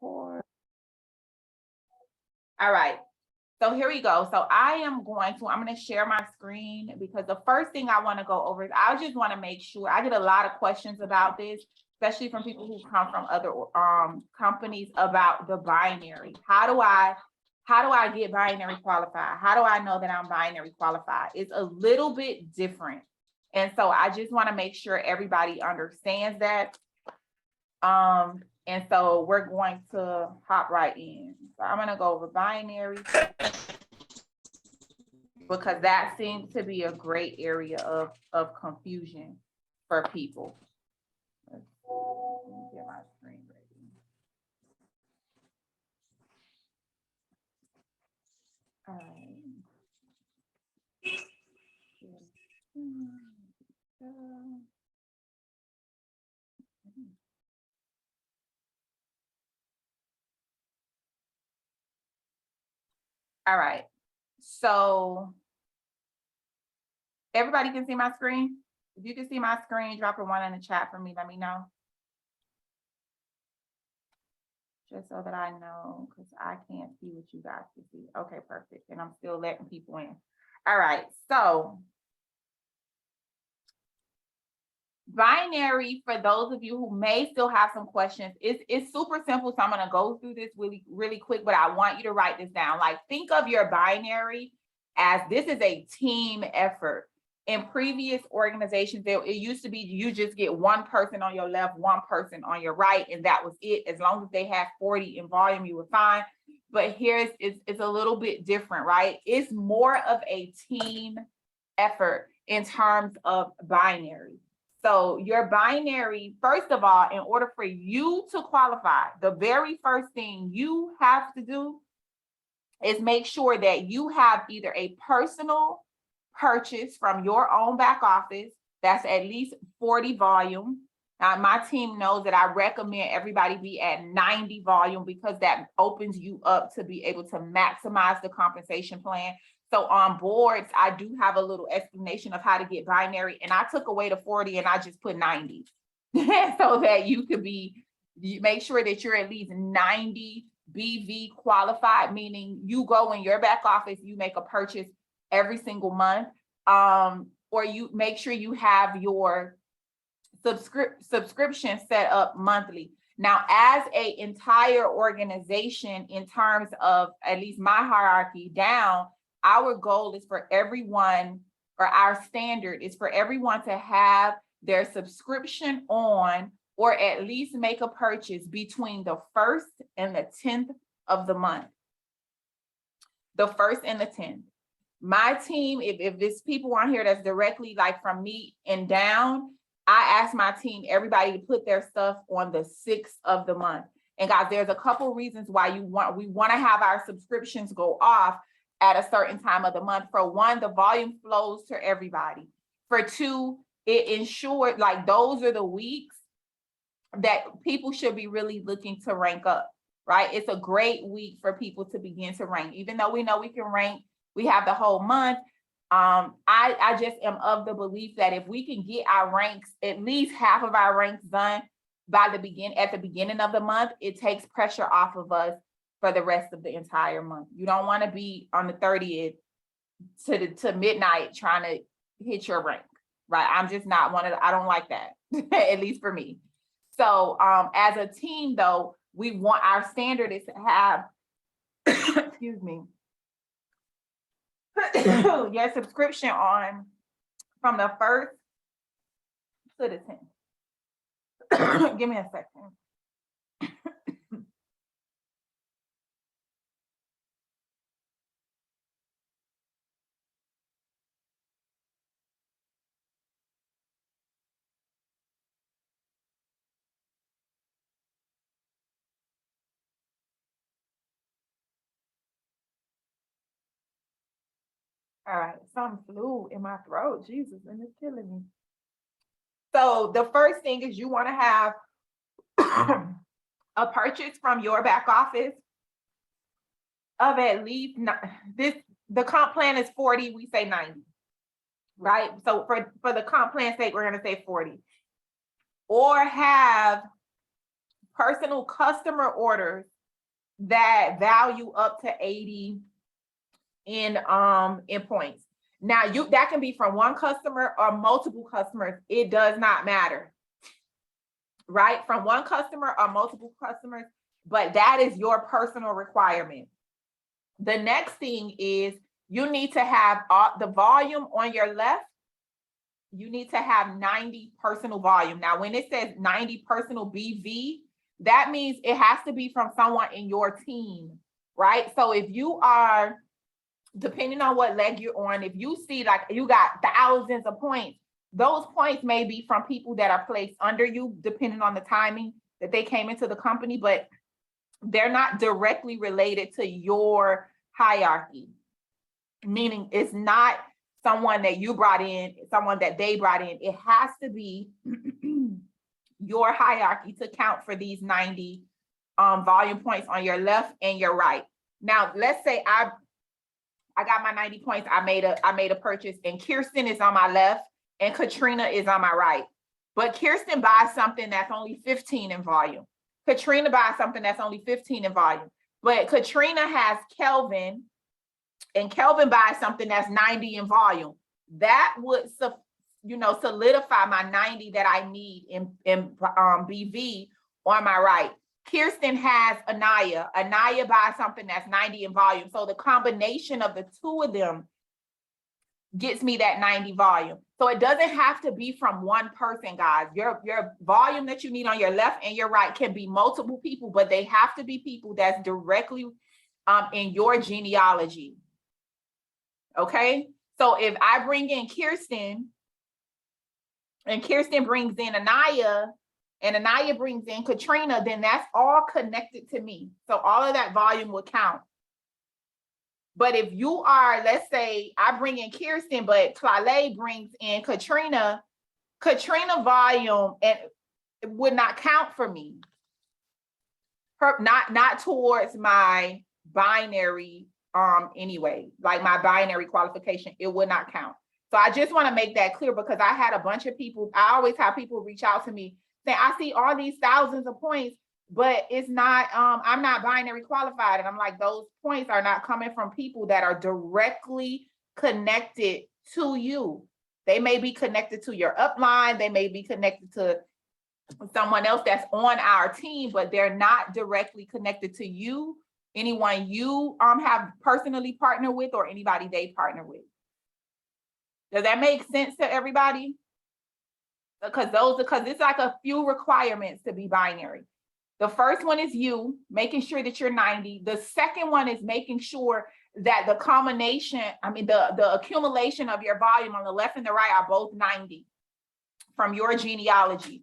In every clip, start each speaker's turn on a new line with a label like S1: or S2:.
S1: All right. So here we go. So I'm going to share my screen because the first thing I want to go over is I just want to make sure I get a lot of questions about this, especially from people who come from other companies about the binary. How do I get binary qualified? How do I know that I'm binary qualified? It's a little bit different. And so I just want to make sure everybody understands that. And so we're going to hop right in. So I'm going to go over binary because that seems to be a great area of confusion for people. Let me get my screen ready. All right. All right. So everybody can see my screen? If you can see my screen, drop a 1 in the chat for me. Let me know. Just so that I know, because I can't see what you guys can see. Okay, perfect. And I'm still letting people in. All right. So binary, for those of you who may still have some questions, it's super simple. So I'm going to go through this really quick, but I want you to write this down. Like, think of your binary as this is a team effort. In previous organizations, it used to be you just get one person on your left, one person on your right, and that was it. As long as they had 40 in volume, you were fine. But here it's a little bit different, right? It's more of a team effort in terms of binary. So your binary, first of all, in order for you to qualify, the very first thing you have to do is make sure that you have either a personal purchase from your own back office that's at least 40 volume. Now, my team knows that I recommend everybody be at 90 volume because that opens you up to be able to maximize the compensation plan. So on boards, I do have a little explanation of how to get binary, and I took away the 40 and I just put 90 so that you could make sure that you're at least 90 BV qualified, meaning you go in your back office, you make a purchase every single month, or you make sure you have your subscription set up monthly. Now, as an entire organization, in terms of at least my hierarchy down, our goal is for everyone, or our standard is for everyone to have their subscription on, or at least make a purchase between the 1st and the 10th of the month. The 1st and the 10th. My team, if there's people on here that's directly like from me and down, I ask my team, everybody to put their stuff on the 6th of the month. And guys, there's a couple reasons why we want to have our subscriptions go off at a certain time of the month. For one, the volume flows to everybody. For two, it ensures, like, those are the weeks that people should be really looking to rank up, right? It's a great week for people to begin to rank. Even though we know we can rank, we have the whole month. I just am of the belief that if we can get our ranks, at least half of our ranks done at the beginning of the month, it takes pressure off of us for the rest of the entire month. You don't want to be on the 30th to midnight trying to hit your rank, right? I'm just not I don't like that, at least for me. So as a team, though, we want our standard is to have, excuse me, your subscription on from the 1st to the 10th. Give me a second. All right, some flu in my throat, Jesus, and it's killing me. So the first thing is you want to have a purchase from your back office of at least the comp plan is 40, we say 90, right? So for the comp plan sake, we're going to say 40. Or have personal customer orders that value up to 80 in points. Now that can be from one customer or multiple customers. It does not matter, right? From one customer or multiple customers, but that is your personal requirement. The next thing is you need to have the volume on your left. You need to have 90 personal volume. Now, when it says 90 personal BV, that means it has to be from someone in your team, right? So if you are, depending on what leg you're on, if you see like you got thousands of points, those points may be from people that are placed under you, depending on the timing that they came into the company, but they're not directly related to your hierarchy. Meaning it's not someone that you brought in, someone that they brought in. It has to be your hierarchy to count for these 90 volume points on your left and your right. Now, let's say I got my 90 points. I made a purchase, and Kirsten is on my left and Katrina is on my right. But Kirsten buys something that's only 15 in volume. Katrina buys something that's only 15 in volume. But Katrina has Kelvin, and Kelvin buys something that's 90 in volume. That would, solidify my 90 that I need in BV on my right. Kirsten has Anaya. Anaya buys something that's 90 in volume. So the combination of the two of them gets me that 90 volume. So it doesn't have to be from one person, guys. Your volume that you need on your left and your right can be multiple people, but they have to be people that's directly in your genealogy. Okay, so if I bring in Kirsten and Kirsten brings in Anaya and Anaya brings in Katrina, then that's all connected to me. So all of that volume would count. But if you are, let's say I bring in Kirsten, but Clale brings in Katrina volume, and it would not count for me. Not towards my binary anyway, like my binary qualification, it would not count. So I just want to make that clear, because I had a bunch of people, I always have people reach out to me saying, I see all these thousands of points, but it's not, I'm not binary qualified. And I'm like, those points are not coming from people that are directly connected to you. They may be connected to your upline. They may be connected to someone else that's on our team, but they're not directly connected to you, anyone you have personally partnered with, or anybody they partner with. Does that make sense to everybody? Because it's like a few requirements to be binary. The first one is you making sure that you're 90. The second one is making sure that the combination, the accumulation of your volume on the left and the right are both 90 from your genealogy.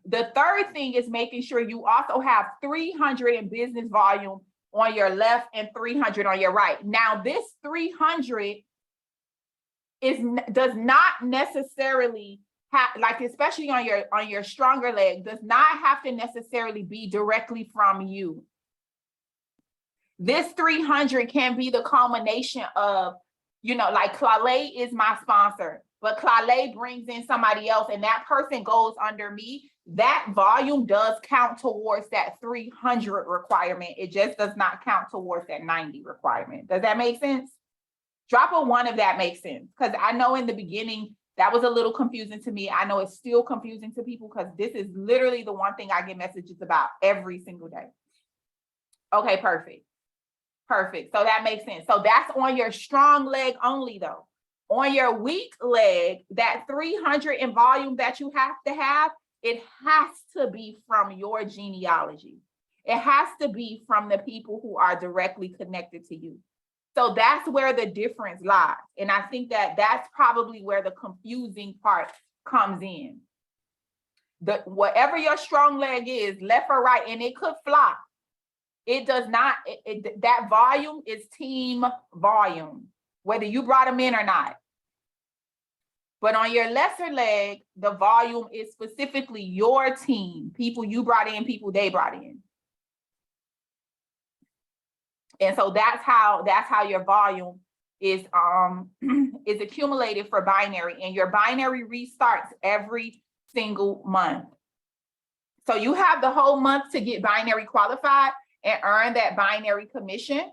S1: The third thing is making sure you also have 300 in business volume on your left and 300 on your right. Now, this 300 does not necessarily have, like, especially on your stronger leg, does not have to necessarily be directly from you. This 300 can be the culmination of, like Clale is my sponsor, but Clale brings in somebody else and that person goes under me. That volume does count towards that 300 requirement. It just does not count towards that 90 requirement. Does that make sense? Drop a 1 if that makes sense. Because I know in the beginning, that was a little confusing to me. I know it's still confusing to people, because this is literally the one thing I get messages about every single day. Okay, perfect. Perfect. So that makes sense. So that's on your strong leg only, though. On your weak leg, that 300 in volume that you have to have, it has to be from your genealogy. It has to be from the people who are directly connected to you. So that's where the difference lies. And I think that that's probably where the confusing part comes in. Whatever your strong leg is, left or right, and it could flop. It does not, that volume is team volume, whether you brought them in or not. But on your lesser leg, the volume is specifically your team, people you brought in, people they brought in. And so that's how your volume is accumulated for binary, and your binary restarts every single month. So you have the whole month to get binary qualified and earn that binary commission.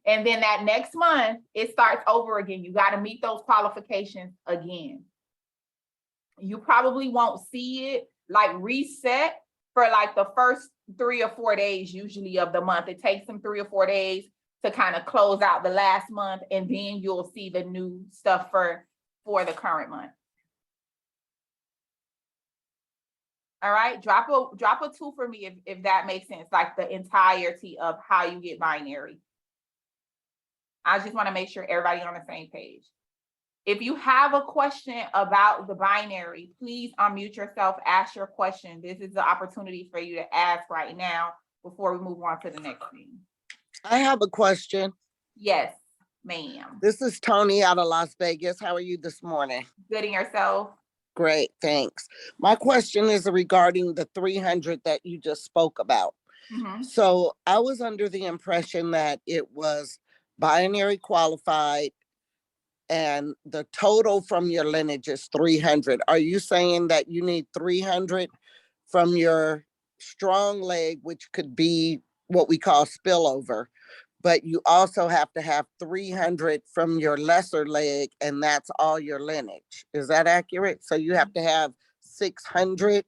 S1: And then that next month, it starts over again. You got to meet those qualifications again. You probably won't see it like reset for like the first 3 or 4 days usually of the month. It takes them 3 or 4 days to kind of close out the last month, and then you'll see the new stuff for the current month. All right, drop a 2 for me if that makes sense, like the entirety of how you get binary. I just want to make sure everybody on the same page. If you have a question about the binary, please unmute yourself, ask your question. This is the opportunity for you to ask right now before we move on to the next thing.
S2: I have a question.
S1: Yes, ma'am.
S2: This is Tony out of Las Vegas. How are you this morning?
S1: Good in yourself?
S2: Great, thanks. My question is regarding the 300 that you just spoke about.
S1: Mm-hmm.
S2: So I was under the impression that it was binary qualified and the total from your lineage is 300. Are you saying that you need 300 from your strong leg, which could be what we call spillover, but you also have to have 300 from your lesser leg, and that's all your lineage? Is that accurate? So you have to have 600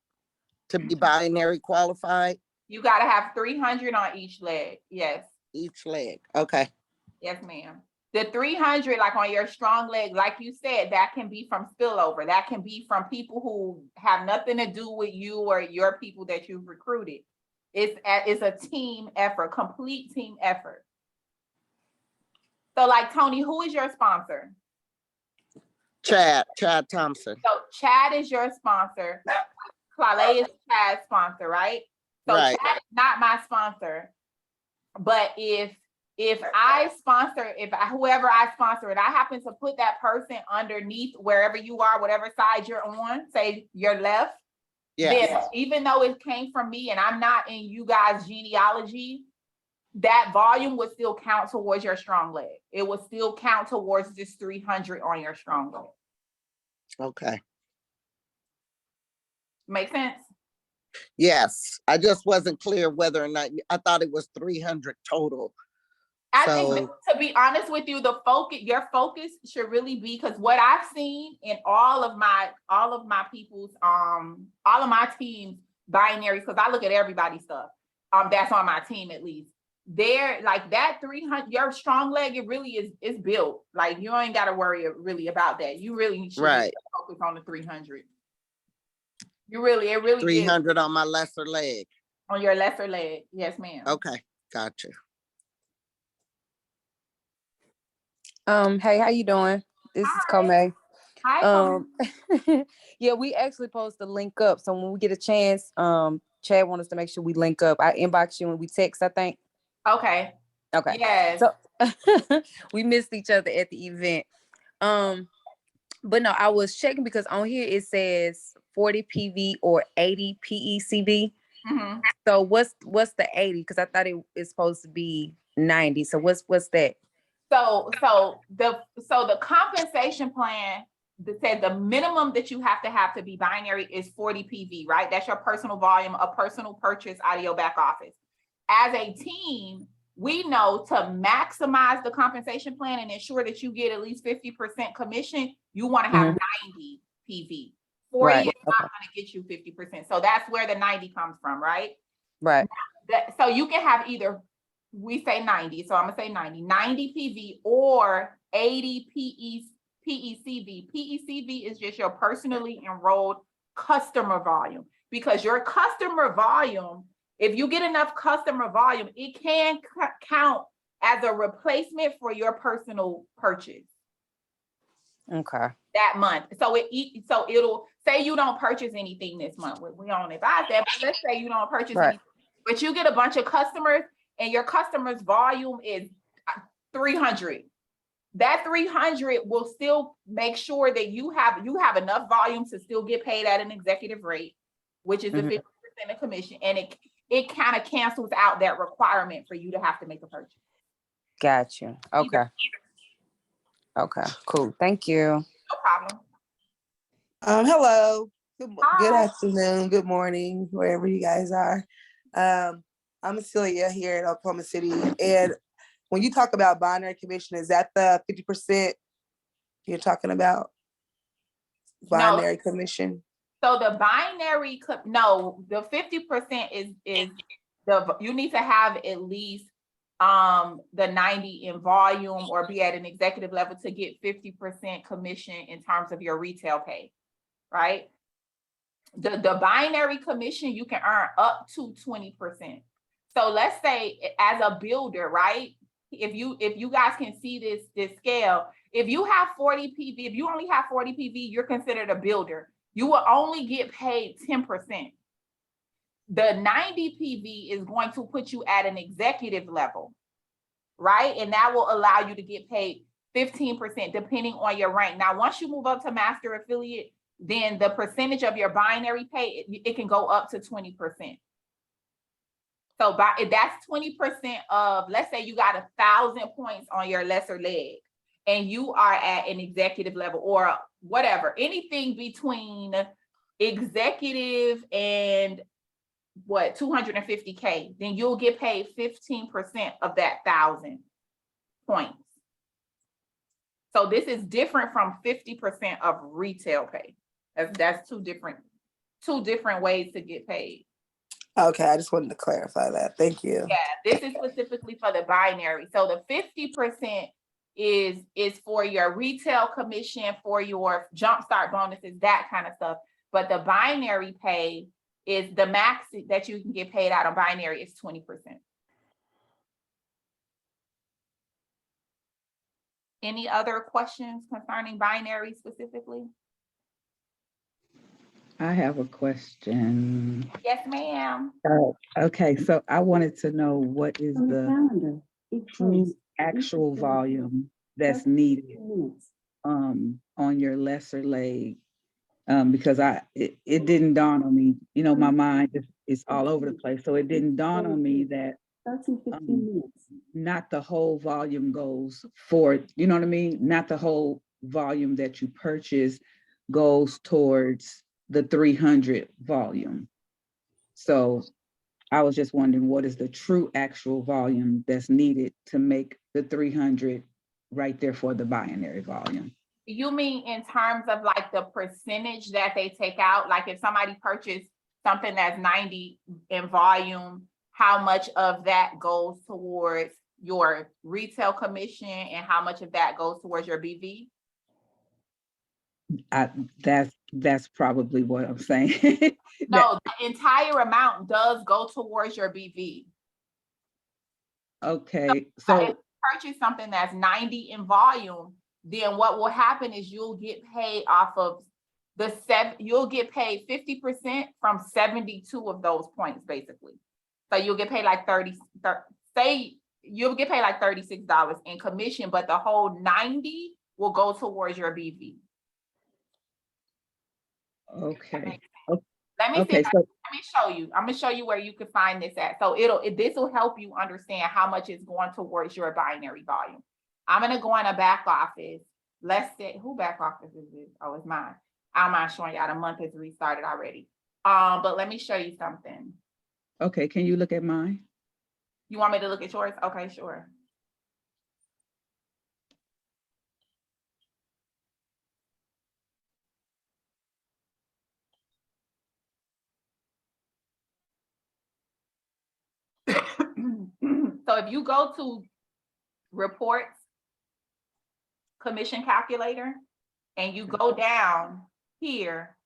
S2: to be binary qualified?
S1: You got to have 300 on each leg. Yes.
S2: Each leg. Okay.
S1: Yes, ma'am. The 300, like on your strong leg, like you said, that can be from spillover. That can be from people who have nothing to do with you or your people that you've recruited. It's a team effort, complete team effort. So like, Tony, who is your sponsor?
S2: Chad Thompson.
S1: So Chad is your sponsor. Clale is Chad's sponsor, right? So
S2: Right.
S1: Chad is not my sponsor. But if I sponsor, whoever I sponsor it, I happen to put that person underneath wherever you are, whatever side you're on, say your left.
S2: Yes.
S1: Then even though it came from me and I'm not in you guys' genealogy, that volume would still count towards your strong leg. It would still count towards this 300 on your strong leg.
S2: Okay.
S1: Make sense?
S2: Yes. I just wasn't clear whether or not, I thought it was 300 total.
S1: I think, to be honest with you, your focus should really be, because what I've seen in all of my people's, all of my teams binaries, because I look at everybody's stuff, that's on my team at least. They're like that 300, your strong leg, it really is built. Like you ain't got to worry really about that. You really should focus on the 300. It really
S2: 300 on my lesser leg.
S1: On your lesser leg, yes, ma'am.
S2: Okay, gotcha.
S3: Hey, how you doing? This is Comay.
S1: Hi.
S3: Yeah, we actually supposed to link up. So when we get a chance, Chad wants us to make sure we link up. I inbox you when we text, I think.
S1: Okay. Yes.
S3: So we missed each other at the event. But no, I was checking because on here it says 40 PV or 80 PECV.
S1: Mm-hmm.
S3: So what's the 80? Because I thought it's supposed to be 90. So what's that?
S1: So the compensation plan that said the minimum that you have to be binary is 40 PV, right? That's your personal volume, a personal purchase out of your back office. As a team, we know to maximize the compensation plan and ensure that you get at least 50% commission, you want to have 90 PV. 40 is not going to get you 50%. So that's where the 90 comes from, right?
S3: Right.
S1: So you can have either, we say 90, so I'm going to say 90 PV or 80 PECV. PECV is just your personally enrolled customer volume, because your customer volume, if you get enough customer volume, it can count as a replacement for your personal purchase.
S3: Okay.
S1: That month. So it'll say you don't purchase anything this month. We don't advise that, but let's say you don't purchase anything, but you get a bunch of customers and your customers' volume is 300. That 300 will still make sure that you have enough volume to still get paid at an executive rate, which is the 50% of commission, and it kind of cancels out that requirement for you to have to make a purchase.
S3: Got you. Okay. Okay, cool. Thank you.
S1: No problem.
S4: Hello. Good afternoon, good morning, wherever you guys are. I'm Celia here in Oklahoma City. And when you talk about binary commission, is that the 50% you're talking about? Binary commission?
S1: So the binary, no, the 50% is you need to have at least the 90 in volume or be at an executive level to get 50% commission in terms of your retail pay, right? The binary commission, you can earn up to 20%. So let's say as a builder, right? If you guys can see this scale, if you have 40 PV, if you only have 40 PV, you're considered a builder. You will only get paid 10%. The 90 PV is going to put you at an executive level, right? And that will allow you to get paid 15% depending on your rank. Now, once you move up to master affiliate, then the percentage of your binary pay, it can go up to 20%. So that's 20% of, let's say you got 1,000 points on your lesser leg and you are at an executive level or whatever, anything between executive and what, 250K, then you'll get paid 15% of that 1,000 points. So this is different from 50% of retail pay. That's two different ways to get paid.
S4: Okay, I just wanted to clarify that. Thank you.
S1: Yeah, this is specifically for the binary. So the 50% is for your retail commission, for your jumpstart bonuses, that kind of stuff. But the binary pay is the max that you can get paid out on binary is 20%. Any other questions concerning binary specifically?
S5: I have a question.
S1: Yes, ma'am.
S5: Okay, so I wanted to know what is the true actual volume that's needed on your lesser leg, because it didn't dawn on me. You know, my mind is all over the place, so it didn't dawn on me that not the whole volume goes for, you know what I mean? Not the whole volume that you purchase goes towards the 300 volume. So I was just wondering, what is the true actual volume that's needed to make the 300 right there for the binary volume?
S1: You mean in terms of like the percentage that they take out? Like if somebody purchased something that's 90 in volume, how much of that goes towards your retail commission and how much of that goes towards your BV?
S5: That's probably what I'm saying.
S1: No, the entire amount does go towards your BV.
S5: Okay,
S1: So
S5: so
S1: if you purchase something that's 90 in volume, then what will happen is you'll get paid off of you'll get paid 50% from 72 of those points, basically. So you'll get paid like you'll get paid like $36 in commission, but the whole 90 will go towards your BV.
S5: okay.
S1: Let me
S5: Okay,
S1: see.
S5: so
S1: Let me show you. I'm gonna show you where you can find this at. So this will help you understand how much is going towards your binary volume. I'm gonna go on a back office. Let's say, who back office is this? Oh, it's mine. I'm not showing y'all, the month has restarted already. But let me show you something.
S5: okay, can you look at mine?
S1: You want me to look at yours? Okay, sure. So if you go to reports, commission calculator, and you go down here,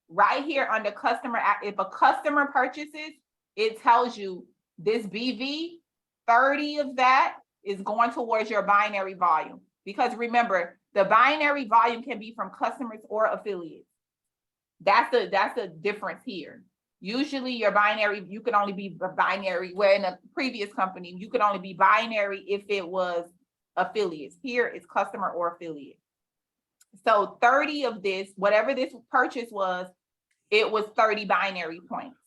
S1: right here under customer, if a customer purchases, it tells you this BV, 30 of that is going towards your binary volume. Because remember, the binary volume can be from customers or affiliates. That's the difference here. Usually your binary, you can only be binary, where in a previous company, you could only be binary if it was affiliates. Here it's customer or affiliate. So 30 of this, whatever this purchase was, it was 30 binary points.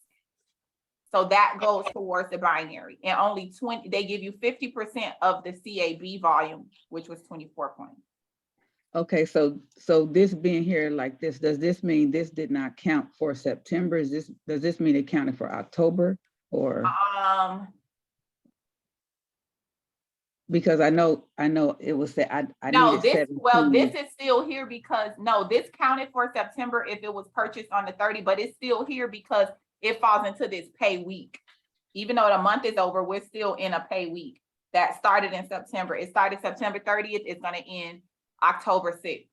S1: So that goes towards the binary, and only 20, they give you 50% of the CAB volume, which was 24 points.
S5: Okay, so this being here like this, does this mean this did not count for September? Does this mean it counted for October? Or because I know it was that I
S1: no,
S5: needed
S1: this
S5: 17.
S1: is still here because no, this counted for September if it was purchased on the 30, but it's still here because it falls into this pay week. Even though the month is over, we're still in a pay week that started in September. It started September 30th. It's going to end October 6th.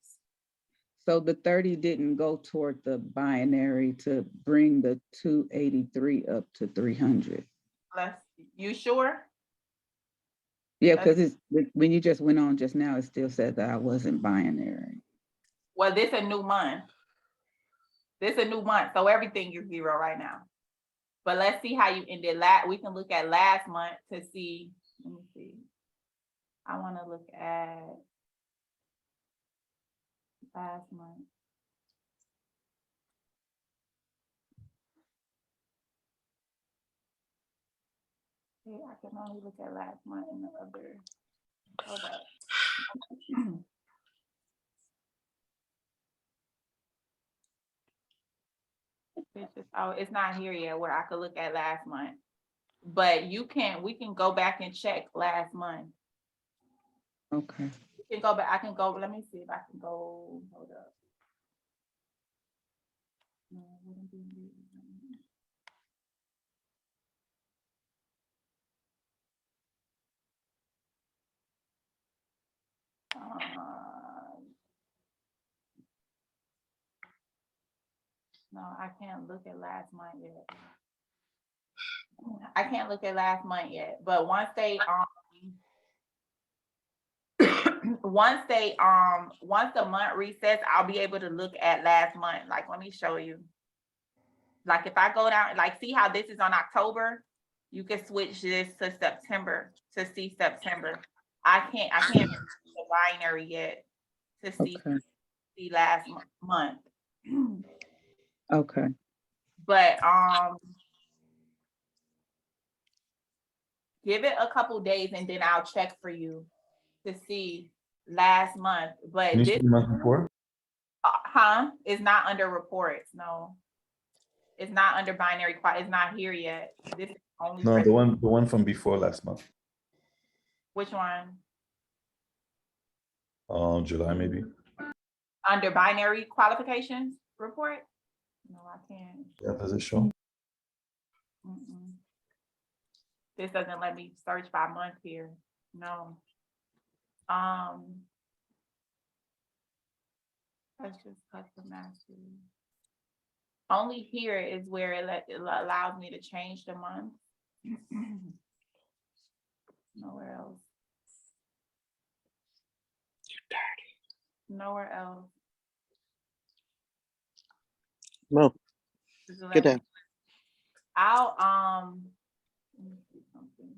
S5: So the 30 didn't go toward the binary to bring the 283 up to 300.
S1: You sure?
S5: Yeah, because it's when you just went on just now, it still said that I wasn't binary.
S1: Well, this a new month. This a new month, so everything is zero right now. But let's see how you ended. We can look at last month to see. Let me see. I want to look at last month. Okay, I can only look at last month and the other. Hold up. It's not here yet where I could look at last month. But we can go back and check last month.
S5: Okay.
S1: You can go back, I can go, let me see if I can go, hold up. No, it wouldn't be me. No, I can't look at last month yet. I can't look at last month yet, but once once the month resets, I'll be able to look at last month. Like, let me show you. Like, if I go down, like, see how this is on October, you can switch this to September to see September. I can't see the binary yet to see last month.
S5: Okay.
S1: But give it a couple days and then I'll check for you to see last month. But
S6: Can you
S1: this
S6: see the month before?
S1: It's not under reports. No, it's not under binary. It's not here yet. This is only
S6: No, the one from before last month.
S1: Which one?
S6: July maybe.
S1: Under binary qualifications report? No, I can't.
S6: Yeah, does it show?
S1: Mm-mm. This doesn't let me search by month here. No. That's just custom mastery. Only here is where it allows me to change the month. Nowhere else. Nowhere else.
S2: No.
S1: Does it let
S2: Get
S1: me-
S2: down.
S1: I'll let me see something.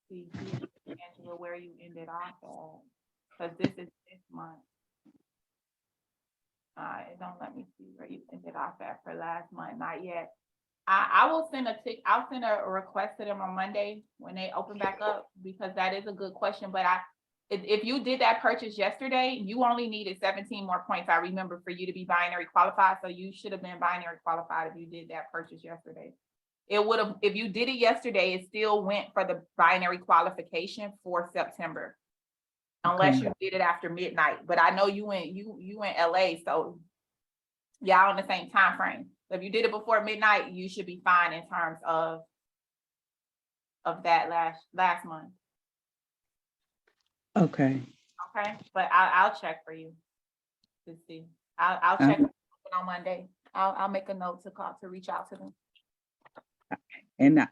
S1: See here, Angela, where you ended off at, because this is this month. It don't let me see where you ended off at for last month, not yet. I will send I'll send a request to them on Monday when they open back up, because that is a good question. But if you did that purchase yesterday, you only needed 17 more points, I remember, for you to be binary qualified. So you should have been binary qualified if you did that purchase yesterday. It would have, if you did it yesterday, it still went for the binary qualification for September. Unless you did it after midnight. But I know you in LA, so y'all in the same time frame. So if you did it before midnight, you should be fine in terms of that last month.
S5: Okay.
S1: Okay, but I'll check for you to see. I'll check on Monday. I'll make a note to reach out to them.
S5: And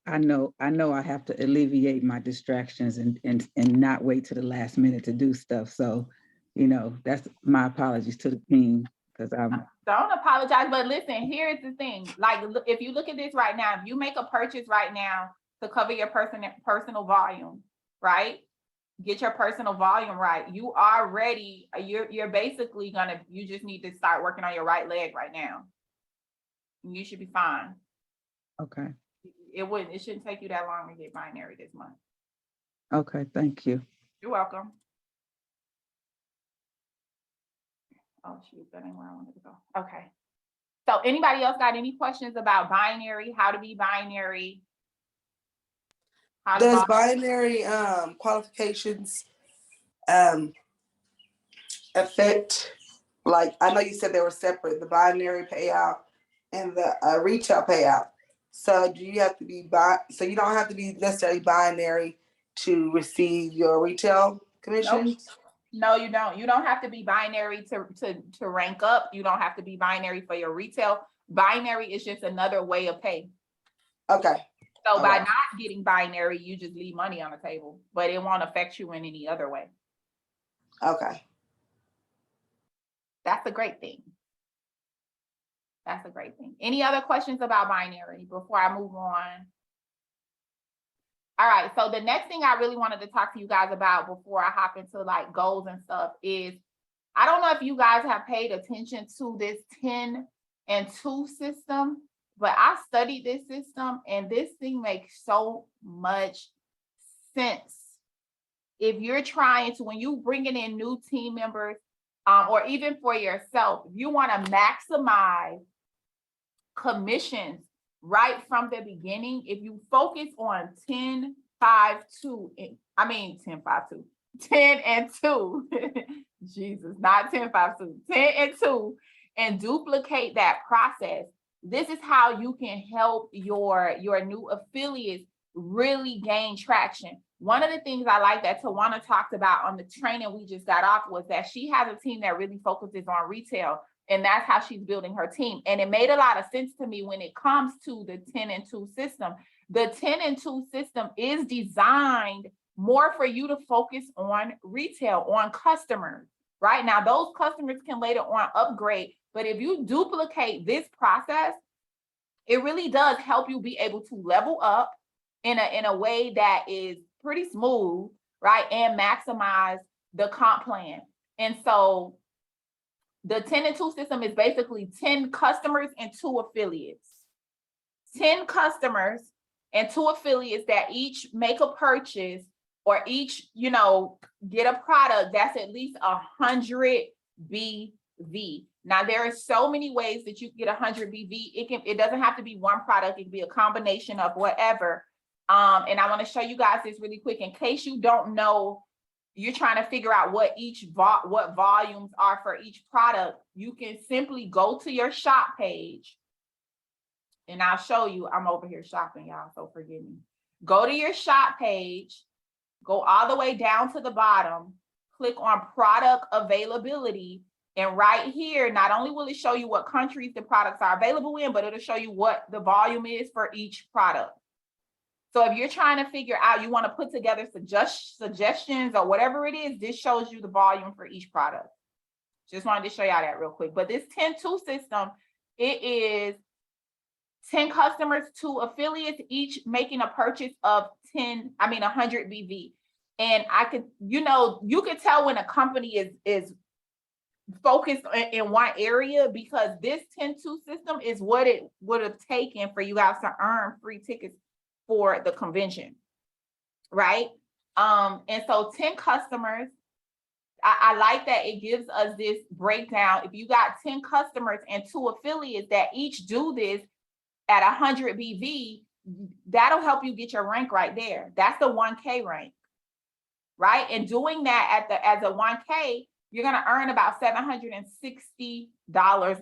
S5: I know I have to alleviate my distractions and not wait to the last minute to do stuff. So, that's my apologies to the team, because
S1: Don't apologize, but listen, here's the thing. Like, if you look at this right now, if you make a purchase right now to cover your personal volume, right? Get your personal volume right. You are ready. You're basically you just need to start working on your right leg right now. You should be fine.
S5: Okay.
S1: It shouldn't take you that long to get binary this month.
S5: Okay, thank you.
S1: You're welcome. Oh, shoot, that ain't where I wanted to go. Okay. So anybody else got any questions about binary, how to be binary? How to
S4: Does
S1: vol-
S4: binary qualifications affect, like, I know you said they were separate, the binary payout and the retail payout. So do you have to be so you don't have to be necessarily binary to receive your retail commissions?
S1: No, you don't. You don't have to be binary to rank up. You don't have to be binary for your retail. Binary is just another way of pay.
S4: Okay,
S1: So by
S4: Alright.
S1: not getting binary, you just leave money on the table, but it won't affect you in any other way.
S4: okay.
S1: That's a great thing. That's a great thing. Any other questions about binary before I move on? All right, so the next thing I really wanted to talk to you guys about before I hop into like goals and stuff is, I don't know if you guys have paid attention to this 10 and 2 system, but I studied this system and this thing makes so much sense. If you're trying to, when you bringing in new team members, or even for yourself, if you want to maximize commissions right from the beginning, if you focus on 10, 5, 2, 10, 5, 2, 10 and 2, Jesus, not 10, 5, 2, 10 and 2, and duplicate that process, this is how you can help your new affiliates really gain traction. One of the things I like that Tawana talked about on the training we just got off was that she has a team that really focuses on retail, and that's how she's building her team. And it made a lot of sense to me when it comes to the 10 and 2 system. The 10 and 2 system is designed more for you to focus on retail, on customers, right? Now, those customers can later on upgrade, but if you duplicate this process, it really does help you be able to level up in a way that is pretty smooth, right? And maximize the comp plan. And so the 10 and 2 system is basically 10 customers and 2 affiliates. 10 customers and 2 affiliates that each make a purchase or each, get a product that's at least 100 BV. Now, there are so many ways that you can get 100 BV. It doesn't have to be one product. It can be a combination of whatever. And I want to show you guys this really quick in case you don't know, you're trying to figure out what what volumes are for each product. You can simply go to your shop page, and I'll show you. I'm over here shopping, y'all, so forgive me. Go to your shop page, go all the way down to the bottom, click on product availability, and right here, not only will it show you what countries the products are available in, but it'll show you what the volume is for each product. So if you're trying to figure out, you want to put together suggestions or whatever it is, this shows you the volume for each product. Just wanted to show y'all that real quick. But this 10-2 system, it is 10 customers, 2 affiliates, each making a purchase of 100 BV. And I could, you could tell when a company is focused in one area, because this 10-2 system is what it would have taken for you guys to earn free tickets for the convention, right? And so 10 customers, I like that it gives us this breakdown. If you got 10 customers and 2 affiliates that each do this at 100 BV, that'll help you get your rank right there. That's the 1K rank, right? And doing that as a 1K, you're gonna earn about $760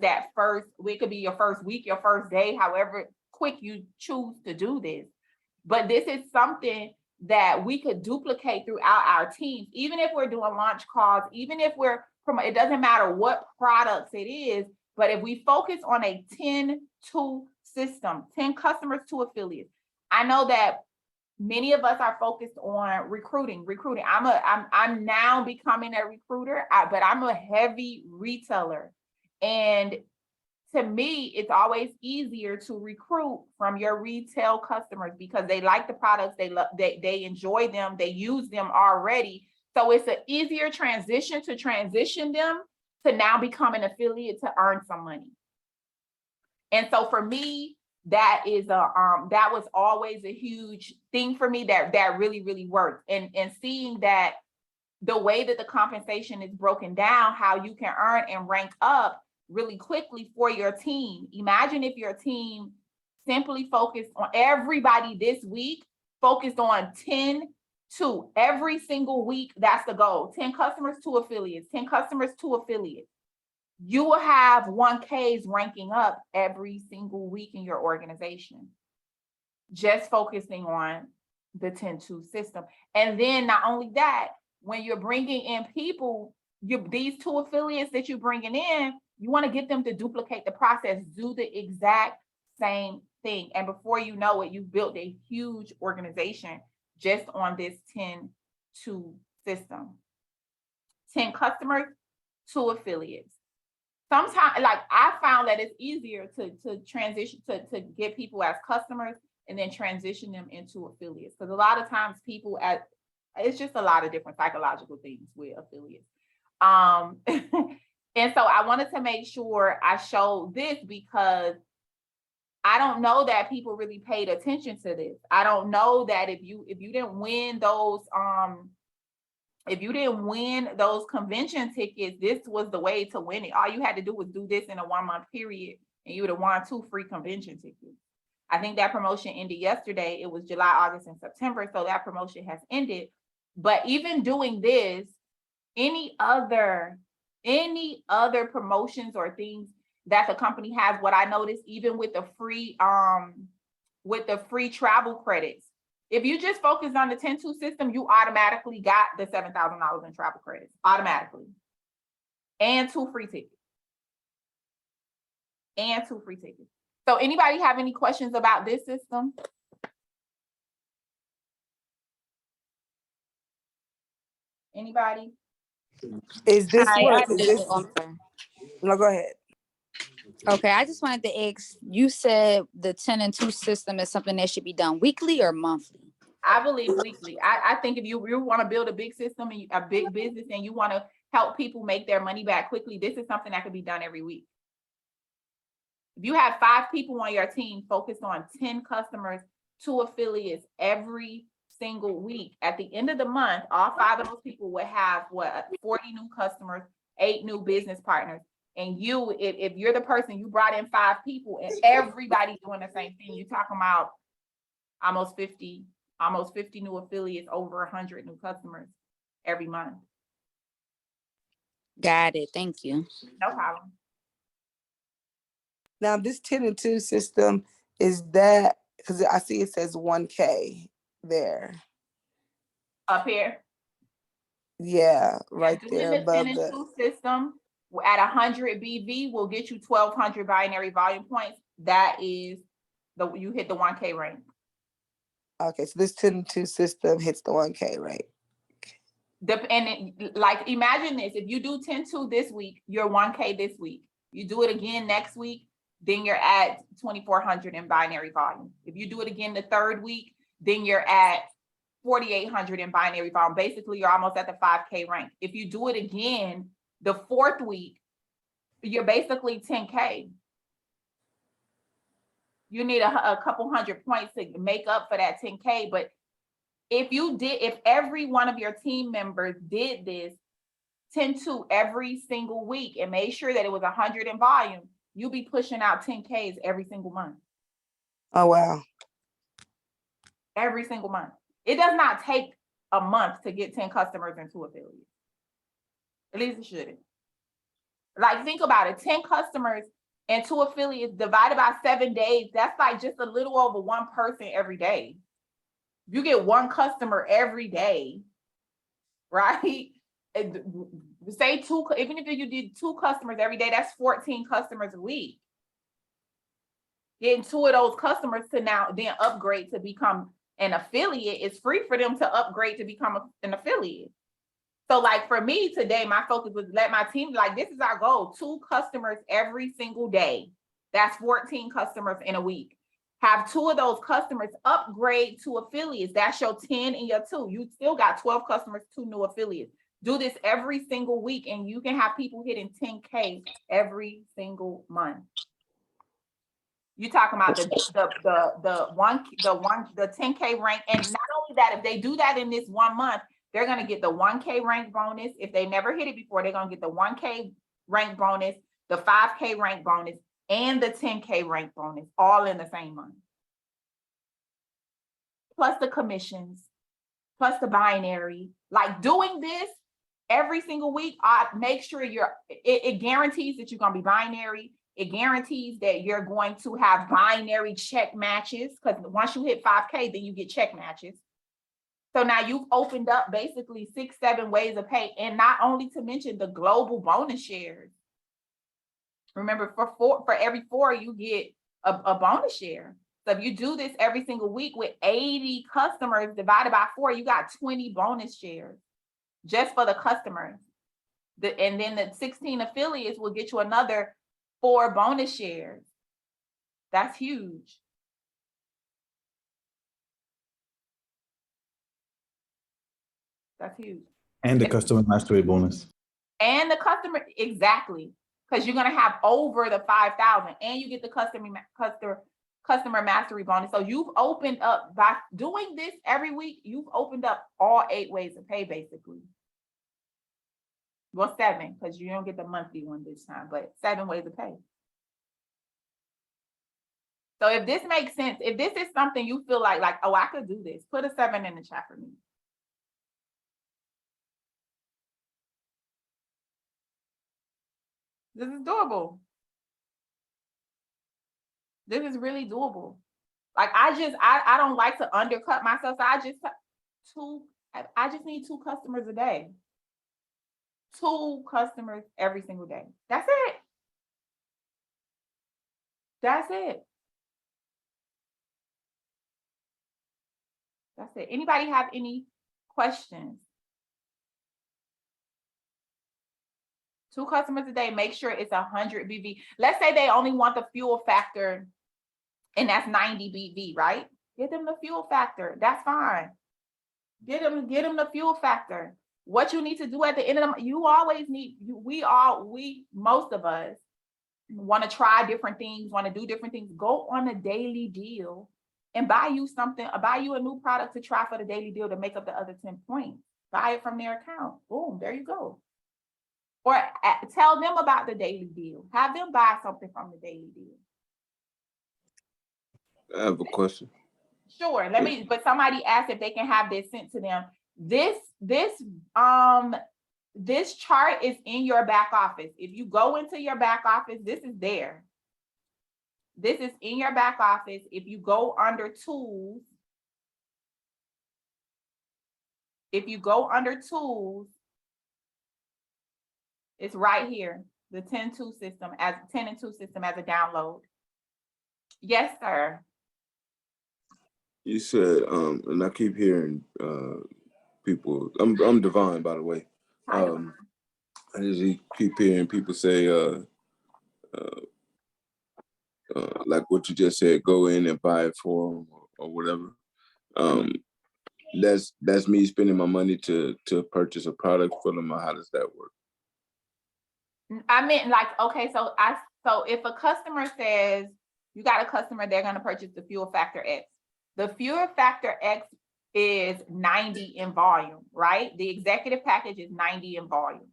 S1: that first week. It could be your first week, your first day, however quick you choose to do this. But this is something that we could duplicate throughout our teams, even if we're doing launch calls, even if it doesn't matter what products it is, but if we focus on a 10-2 system, 10 customers, 2 affiliates. I know that many of us are focused on recruiting. I'm now becoming a recruiter, but I'm a heavy retailer. And to me, it's always easier to recruit from your retail customers because they like the products, they enjoy them, they use them already. So it's an easier transition them to now become an affiliate to earn some money. And so for me, that was always a huge thing for me that really, really worked. And seeing that the way that the compensation is broken down, how you can earn and rank up really quickly for your team. Imagine if your team simply focused on everybody this week, focused on 10 to every single week. That's the goal. 10 customers, 2 affiliates, 10 customers, 2 affiliates. You will have 1Ks ranking up every single week in your organization, just focusing on the 10-2 system. And then not only that, when you're bringing in people, these 2 affiliates that you're bringing in, you want to get them to duplicate the process, do the exact same thing. And before you know it, you've built a huge organization just on this 10-2 system. 10 customers, 2 affiliates. Sometimes, like I found that it's easier to transition, to get people as customers and then transition them into affiliates. Because a lot of times people it's just a lot of different psychological things with affiliates. And so I wanted to make sure I showed this because I don't know that people really paid attention to this. I don't know that if you didn't win those convention tickets, this was the way to win it. All you had to do was do this in a 1-month period and you would have won 2 free convention tickets. I think that promotion ended yesterday. It was July, August, and September. So that promotion has ended. But even doing this, any other promotions or things that the company has, what I noticed, even with the free travel credits, if you just focus on the 10-2 system, you automatically got the $7,000 in travel credits automatically, and 2 free tickets. So anybody have any questions about this system? Anybody?
S4: Is this
S3: Hi,
S4: what,
S3: I
S4: is
S3: did
S4: this,
S3: it on there.
S4: no, go ahead.
S3: Okay, I just wanted to ask, you said the 10-2 system is something that should be done weekly or monthly?
S1: I believe weekly. I think if you want to build a big system and a big business and you want to help people make their money back quickly, this is something that could be done every week. If you have 5 people on your team focused on 10 customers, 2 affiliates every single week, at the end of the month, all 5 of those people would have 40 new customers, 8 new business partners. And you, if you're the person, you brought in 5 people and everybody doing the same thing, you're talking about almost 50 new affiliates, over 100 new customers every month.
S3: Got it. Thank you.
S1: No problem.
S4: Now, this 10-2 system, is that, because I see it says 1K there.
S1: Up here.
S4: Yeah, right
S1: Doing
S4: there
S1: the
S4: above
S1: 10-2
S4: the,
S1: system at 100 BV will get you 1,200 binary volume points. That is you hit the 1K rank.
S4: okay, so this 10-2 system hits the 1K, right?
S1: Like imagine this, if you do 10-2 this week, you're 1K this week. You do it again next week, then you're at 2,400 in binary volume. If you do it again the 3rd week, then you're at 4,800 in binary volume. Basically, you're almost at the 5K rank. If you do it again the 4th week, you're basically 10K. You need a couple hundred points to make up for that 10K. But if every one of your team members did this 10-2 every single week and made sure that it was 100 in volume, you'll be pushing out 10Ks every single month.
S4: Oh, wow.
S1: Every single month. It does not take a month to get 10 customers and 2 affiliates. At least it shouldn't. Like, think about it, 10 customers and 2 affiliates divided by 7 days, that's like just a little over 1 person every day. You get 1 customer every day, right? Say 2, even if you did 2 customers every day, that's 14 customers a week. Getting 2 of those customers to now then upgrade to become an affiliate, it's free for them to upgrade to become an affiliate. So like for me today, my focus was let my team, like this is our goal, 2 customers every single day. That's 14 customers in a week. Have 2 of those customers upgrade to affiliates. That's your 10 and your 2. You still got 12 customers, 2 new affiliates. Do this every single week and you can have people hitting 10K every single month. You talking about the 10K rank, and not only that, if they do that in this 1 month, they're gonna get the 1K rank bonus. If they never hit it before, they're gonna get the 1K rank bonus, the 5K rank bonus, and the 10K rank bonus, all in the same month. Plus the commissions, plus the binary. Like doing this every single week, I make sure it guarantees that you're gonna be binary. It guarantees that you're going to have binary check matches, because once you hit 5K, then you get check matches. So now you've opened up basically 6-7 ways of pay, and not only to mention the global bonus shares. Remember, for every 4, you get a bonus share. So if you do this every single week with 80 customers divided by 4, you got 20 bonus shares just for the customers. And then the 16 affiliates will get you another 4 bonus shares. That's huge. That's huge.
S6: And the customer mastery bonus.
S1: And the customer, exactly, because you're gonna have over the 5,000, and you get the customer mastery bonus. So you've opened up, by doing this every week, you've opened up all 8 ways to pay, basically. Well, 7, because you don't get the monthly one this time, but 7 ways to pay. So if this makes sense, if this is something you feel like, oh, I could do this, put a 7 in the chat for me. This is doable. This is really doable. Like I don't like to undercut myself. So I just need 2 customers a day. 2 customers every single day. That's it. That's it. That's it. Anybody have any questions? 2 customers a day, make sure it's 100 BV. Let's say they only want the fuel factor, and that's 90 BV, right? Get them the fuel factor. That's fine. Get them the fuel factor. What you need to do at the end of the month, you always need, most of us want to try different things, want to do different things. Go on a daily deal and buy you a new product to try for the daily deal to make up the other 10 points. Buy it from their account. Boom, there you go. Or tell them about the daily deal. Have them buy something from the daily deal.
S7: I have a question.
S1: Sure, but somebody asked if they can have this sent to them. This chart is in your back office. If you go into your back office, this is there. This is in your back office. If you go under tools, it's right here. The 10 and 2 system as a download. Yes, sir.
S7: You said, and I keep hearing people. I'm Divine, by the way. I just keep hearing people say, like what you just said, go in and buy it for them or whatever. That's me spending my money to purchase a product for them. Or how does that work?
S1: I meant like, okay, so if a customer says you got a customer, they're going to purchase the Fuel Factor X. The Fuel Factor X is 90 in volume, right? The executive package is 90 in volume.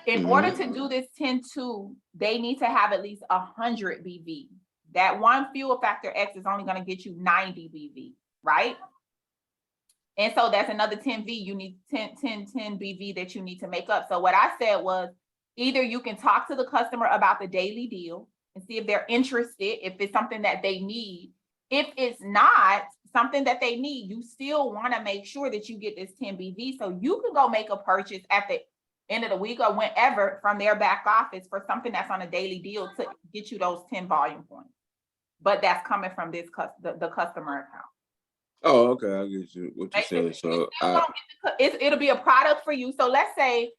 S1: In order to do this 10-2, they need to have at least 100 BV. That one Fuel Factor X is only going to get you 90 BV, right? And so that's another 10 V. You need 10 BV that you need to make up. So what I said was, either you can talk to the customer about the daily deal and see if they're interested, if it's something that they need. If it's not something that they need, you still want to make sure that you get this 10 BV so you can go make a purchase at the end of the week or whenever from their back office for something that's on a daily deal to get you those 10 volume points. But that's coming from the customer account.
S7: Oh, okay, I get you what you're saying. So
S1: it'll be a product for you. So let's say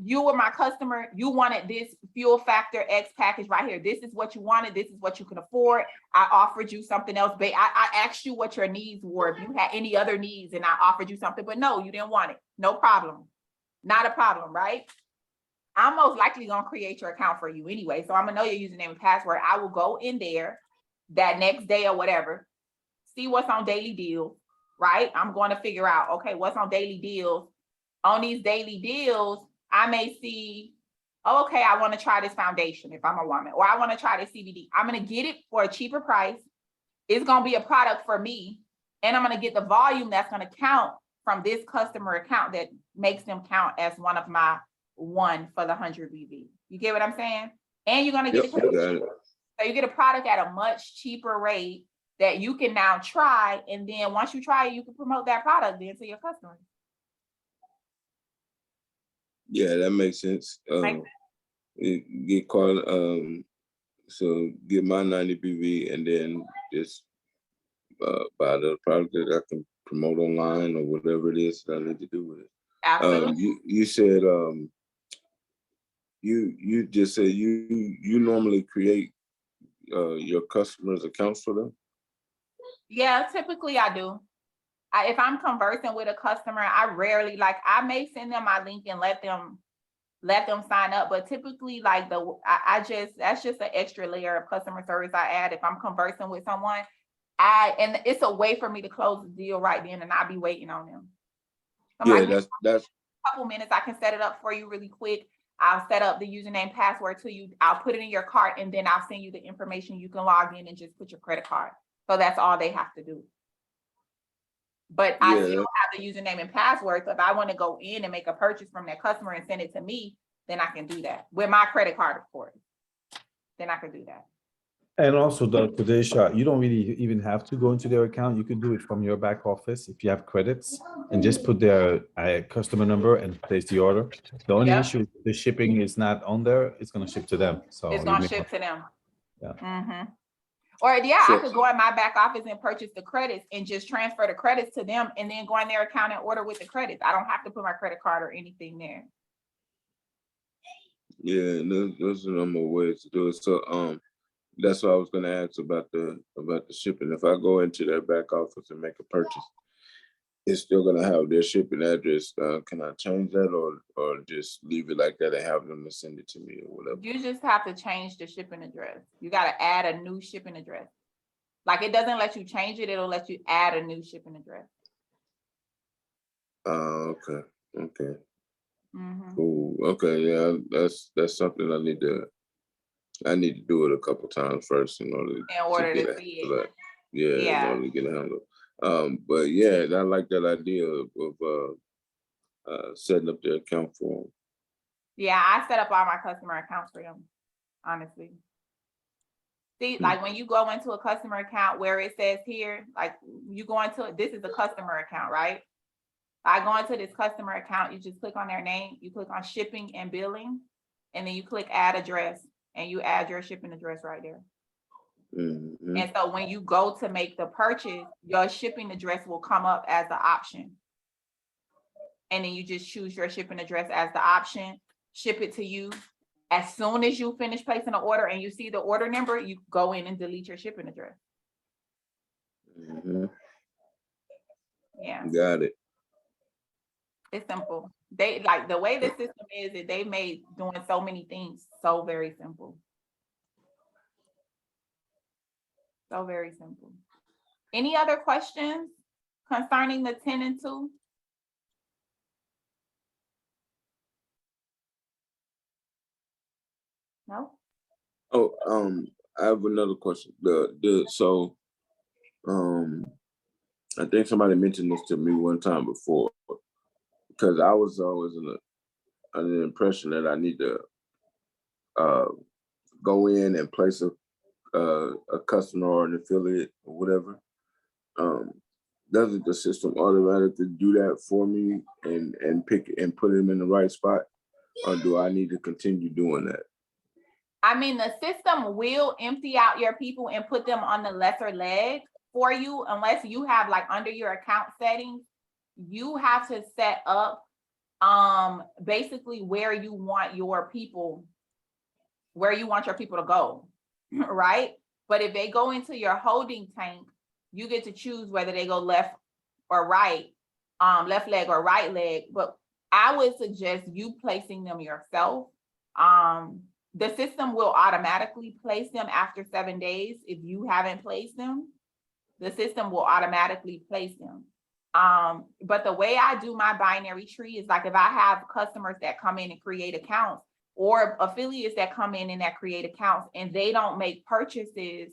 S1: you were my customer, you wanted this Fuel Factor X package right here. This is what you wanted. This is what you could afford. I offered you something else. I asked you what your needs were. If you had any other needs and I offered you something, but no, you didn't want it. No problem. Not a problem, right? I'm most likely going to create your account for you anyway. So I'm going to know your username and password. I will go in there that next day or whatever, see what's on daily deal, right? I'm going to figure out, okay, what's on daily deals. On these daily deals, I may see, oh, okay, I want to try this foundation if I'm a woman, or I want to try this CBD. I'm going to get it for a cheaper price. It's going to be a product for me, and I'm going to get the volume that's going to count from this customer account that makes them count as one of my one for the 100 BV. You get what I'm saying? And you're going to get
S7: Yep,
S1: it
S7: I got it.
S1: so you get a product at a much cheaper rate that you can now try. And then once you try it, you can promote that product then to your customers.
S7: Yeah, that makes sense.
S1: Makes
S7: Get called, so get my 90 BV and then just buy the product that I can promote online or whatever it is that I need to do with it.
S1: Absolutely.
S7: You said you just said you normally create your customers' accounts for them.
S1: Yeah, typically I do. If I'm conversing with a customer, I rarely, like, I may send them my link and let them sign up, but typically like that's just an extra layer of customer service I add if I'm conversing with someone. And it's a way for me to close the deal right then, and I'll be waiting on them.
S7: Yeah, that's
S1: A couple minutes, I can set it up for you really quick. I'll set up the username, password to you. I'll put it in your cart, and then I'll send you the information. You can log in and just put your credit card. So that's all they have to do. But I
S7: Yeah.
S1: still have the username and password. So if I want to go in and make a purchase from that customer and send it to me, then I can do that with my credit card, of course. Then I can do that.
S6: And also the today's shot, you don't really even have to go into their account. You can do it from your back office if you have credits and just put their customer number and place the order. The only
S1: Yep.
S6: issue, the shipping is not on there. It's going to ship to them. So
S1: It's
S6: you
S1: gonna
S6: may
S1: ship to them.
S6: Yeah.
S1: Mm-hmm. Or yeah, I
S7: So-
S1: could go in my back office and purchase the credits and just transfer the credits to them and then go in their account and order with the credits. I don't have to put my credit card or anything there.
S7: Yeah, and those are number of ways to do it. So that's what I was gonna ask about the shipping. If I go into their back office and make a purchase, it's still gonna have their shipping address. Can I change that or just leave it like that and have them to send it to me or whatever?
S1: You just have to change the shipping address. You got to add a new shipping address. Like, it doesn't let you change it. It'll let you add a new shipping address.
S7: Okay.
S1: Mhm.
S7: Cool. Okay, yeah, that's something I need to do it a couple times first in order
S1: In order
S7: get
S1: to
S7: a
S1: see
S7: handle
S1: it.
S7: of that. Yeah, in
S1: Yeah.
S7: order to get a handle. But yeah, I like that idea of setting up their account for them.
S1: Yeah, I set up all my customer accounts for them, honestly. See, like when you go into a customer account where it says here, like you go into, this is a customer account, right? I go into this customer account, you just click on their name, you click on shipping and billing, and then you click add address, and you add your shipping address right there.
S7: Mhm.
S1: And so when you go to make the purchase, your shipping address will come up as the option. And then you just choose your shipping address as the option, ship it to you. As soon as you finish placing the order and you see the order number, you go in and delete your shipping address.
S7: Mhm.
S1: Yeah,
S7: Got it.
S1: it's simple. They like the way the system is that they made doing so many things so very simple. So very simple. Any other questions concerning the 10 and 2? No?
S7: Oh, I have another question. I think somebody mentioned this to me one time before, because I was always under the impression that I need to go in and place a customer or an affiliate or whatever. Doesn't the system automatically do that for me and pick and put them in the right spot, or do I need to continue doing that?
S1: I mean, the system will empty out your people and put them on the lesser leg for you, unless you have like under your account settings, you have to set up basically where you want your people to go, right? But if they go into your holding tank, you get to choose whether they go left or right, left leg or right leg. But I would suggest you placing them yourself. The system will automatically place them after 7 days. If you haven't placed them, the system will automatically place them. But the way I do my binary tree is like if I have customers that come in and create accounts or affiliates that come in and that create accounts and they don't make purchases,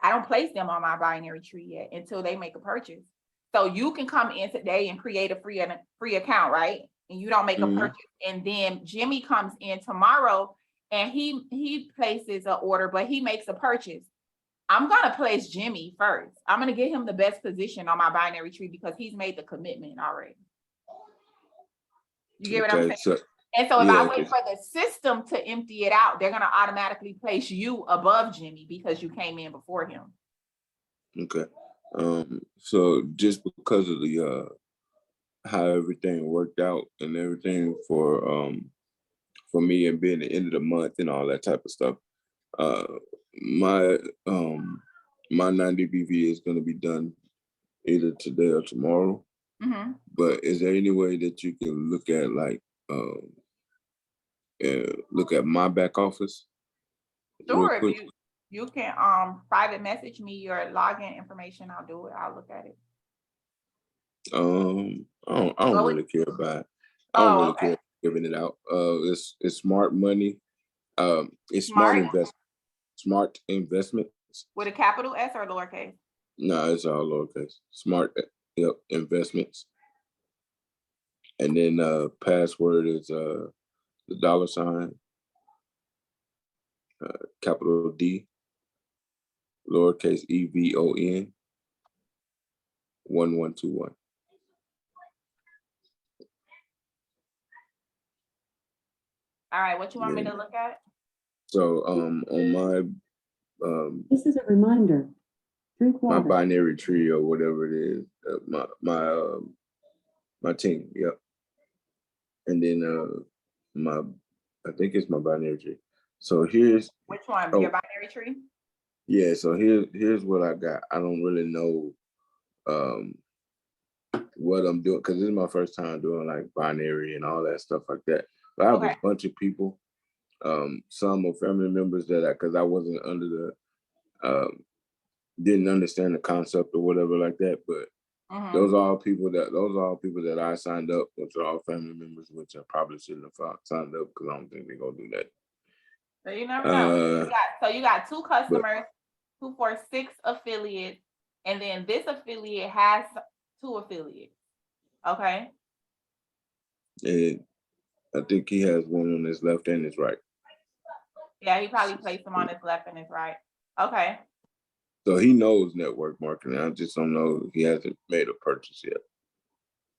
S1: I don't place them on my binary tree yet until they make a purchase. So you can come in today and create a free account, right? And you don't make a purchase. And then Jimmy comes in tomorrow and he places an order, but he makes a purchase. I'm gonna place Jimmy first. I'm gonna get him the best position on my binary tree because he's made the commitment already. You get what I'm saying?
S7: So,
S1: And so if
S7: yeah,
S1: I wait for the system to empty it out, they're gonna automatically place you above Jimmy because you came in before him.
S7: okay. So just because of the how everything worked out and everything for me and being the end of the month and all that type of stuff, my my 90 BV is going to be done either today or tomorrow.
S1: Mm-hmm.
S7: But is there any way that you can look at like look at my back office real
S1: Sure,
S7: quick?
S1: if you can private message me your login information, I'll do it. I'll look at it.
S7: I don't
S1: Oh,
S7: really care about it. I don't really
S1: okay.
S7: care giving it out. It's smart money. It's
S1: Smart
S7: smart investments.
S1: with a capital S or lowercase?
S7: No, it's all lowercase. Smart, yep, investments. And then password is the $, capital D, lowercase EVON 1121.
S1: All right, what you want me
S7: Yeah.
S1: to look at?
S7: So on my
S8: This is a reminder. Drink
S7: my
S8: water.
S7: binary tree or whatever it is, my team, yep. And then I think it's my binary tree. So here's
S1: Which one?
S7: oh,
S1: Your binary tree?
S7: yeah, so here's what I got. I don't really know what I'm doing because this is my first time doing like binary and all that stuff like that. But I have
S1: Okay.
S7: a bunch of people, some are family members that because I wasn't under the didn't understand the concept or whatever like that. But those are all people that I signed up, which are all family members, which I probably shouldn't have signed up because I don't think they're gonna do that.
S1: So you never know. You got 2 customers, 2 for 6 affiliates, and then this affiliate has 2 affiliates. Okay.
S7: And I think he has one on his left and his right.
S1: Yeah, he probably placed them on his left and his right. Okay.
S7: So he knows network marketing. I just don't know. He hasn't made a purchase yet.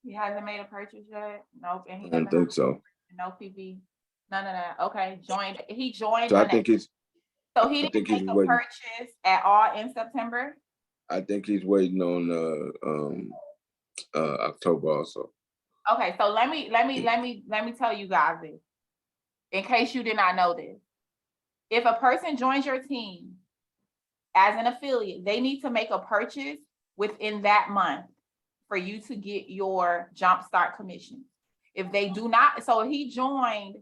S1: He hasn't made a purchase yet. Nope. And he
S7: I don't
S1: doesn't
S7: think so.
S1: no PV. None of that. Okay. He joined.
S7: So I
S1: on
S7: think
S1: that.
S7: he's.
S1: So he
S7: I think
S1: didn't
S7: he's
S1: make a
S7: waiting.
S1: purchase at all in September.
S7: I think he's waiting on October also.
S1: Okay, so let me tell you guys this, in case you did not know this. If a person joins your team as an affiliate, they need to make a purchase within that month for you to get your jumpstart commission. If they do not, so he joined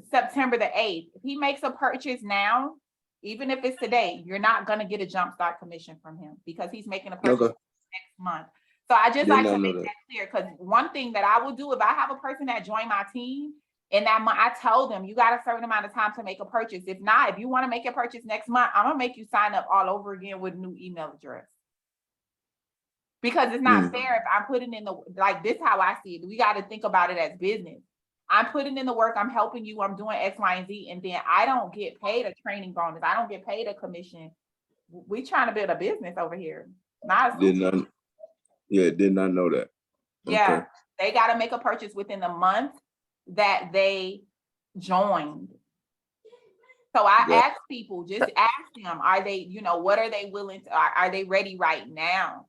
S1: September the 8th. If he makes a purchase now, even if it's today, you're not gonna get a jumpstart commission from him because he's making a purchase next month. So I just like to make that clear, because one thing that I will do if I have a person that joined my team and that month, I tell them you got a certain amount of time to make a purchase. If not, if you want to make a purchase next month, I'm gonna make you sign up all over again with a new email address. Because it's not fair if I'm putting in the, like this how I see it. We got to think about it as business. I'm putting in the work, I'm helping you, I'm doing X, Y, and Z, and then I don't get paid a training bonus. I don't get paid a commission. We trying to build a business over here.
S7: Did not know that.
S1: Yeah,
S7: Okay.
S1: they got to make a purchase within the month that they joined. So I ask people, just ask them, are they, what are they willing to, are they ready right now?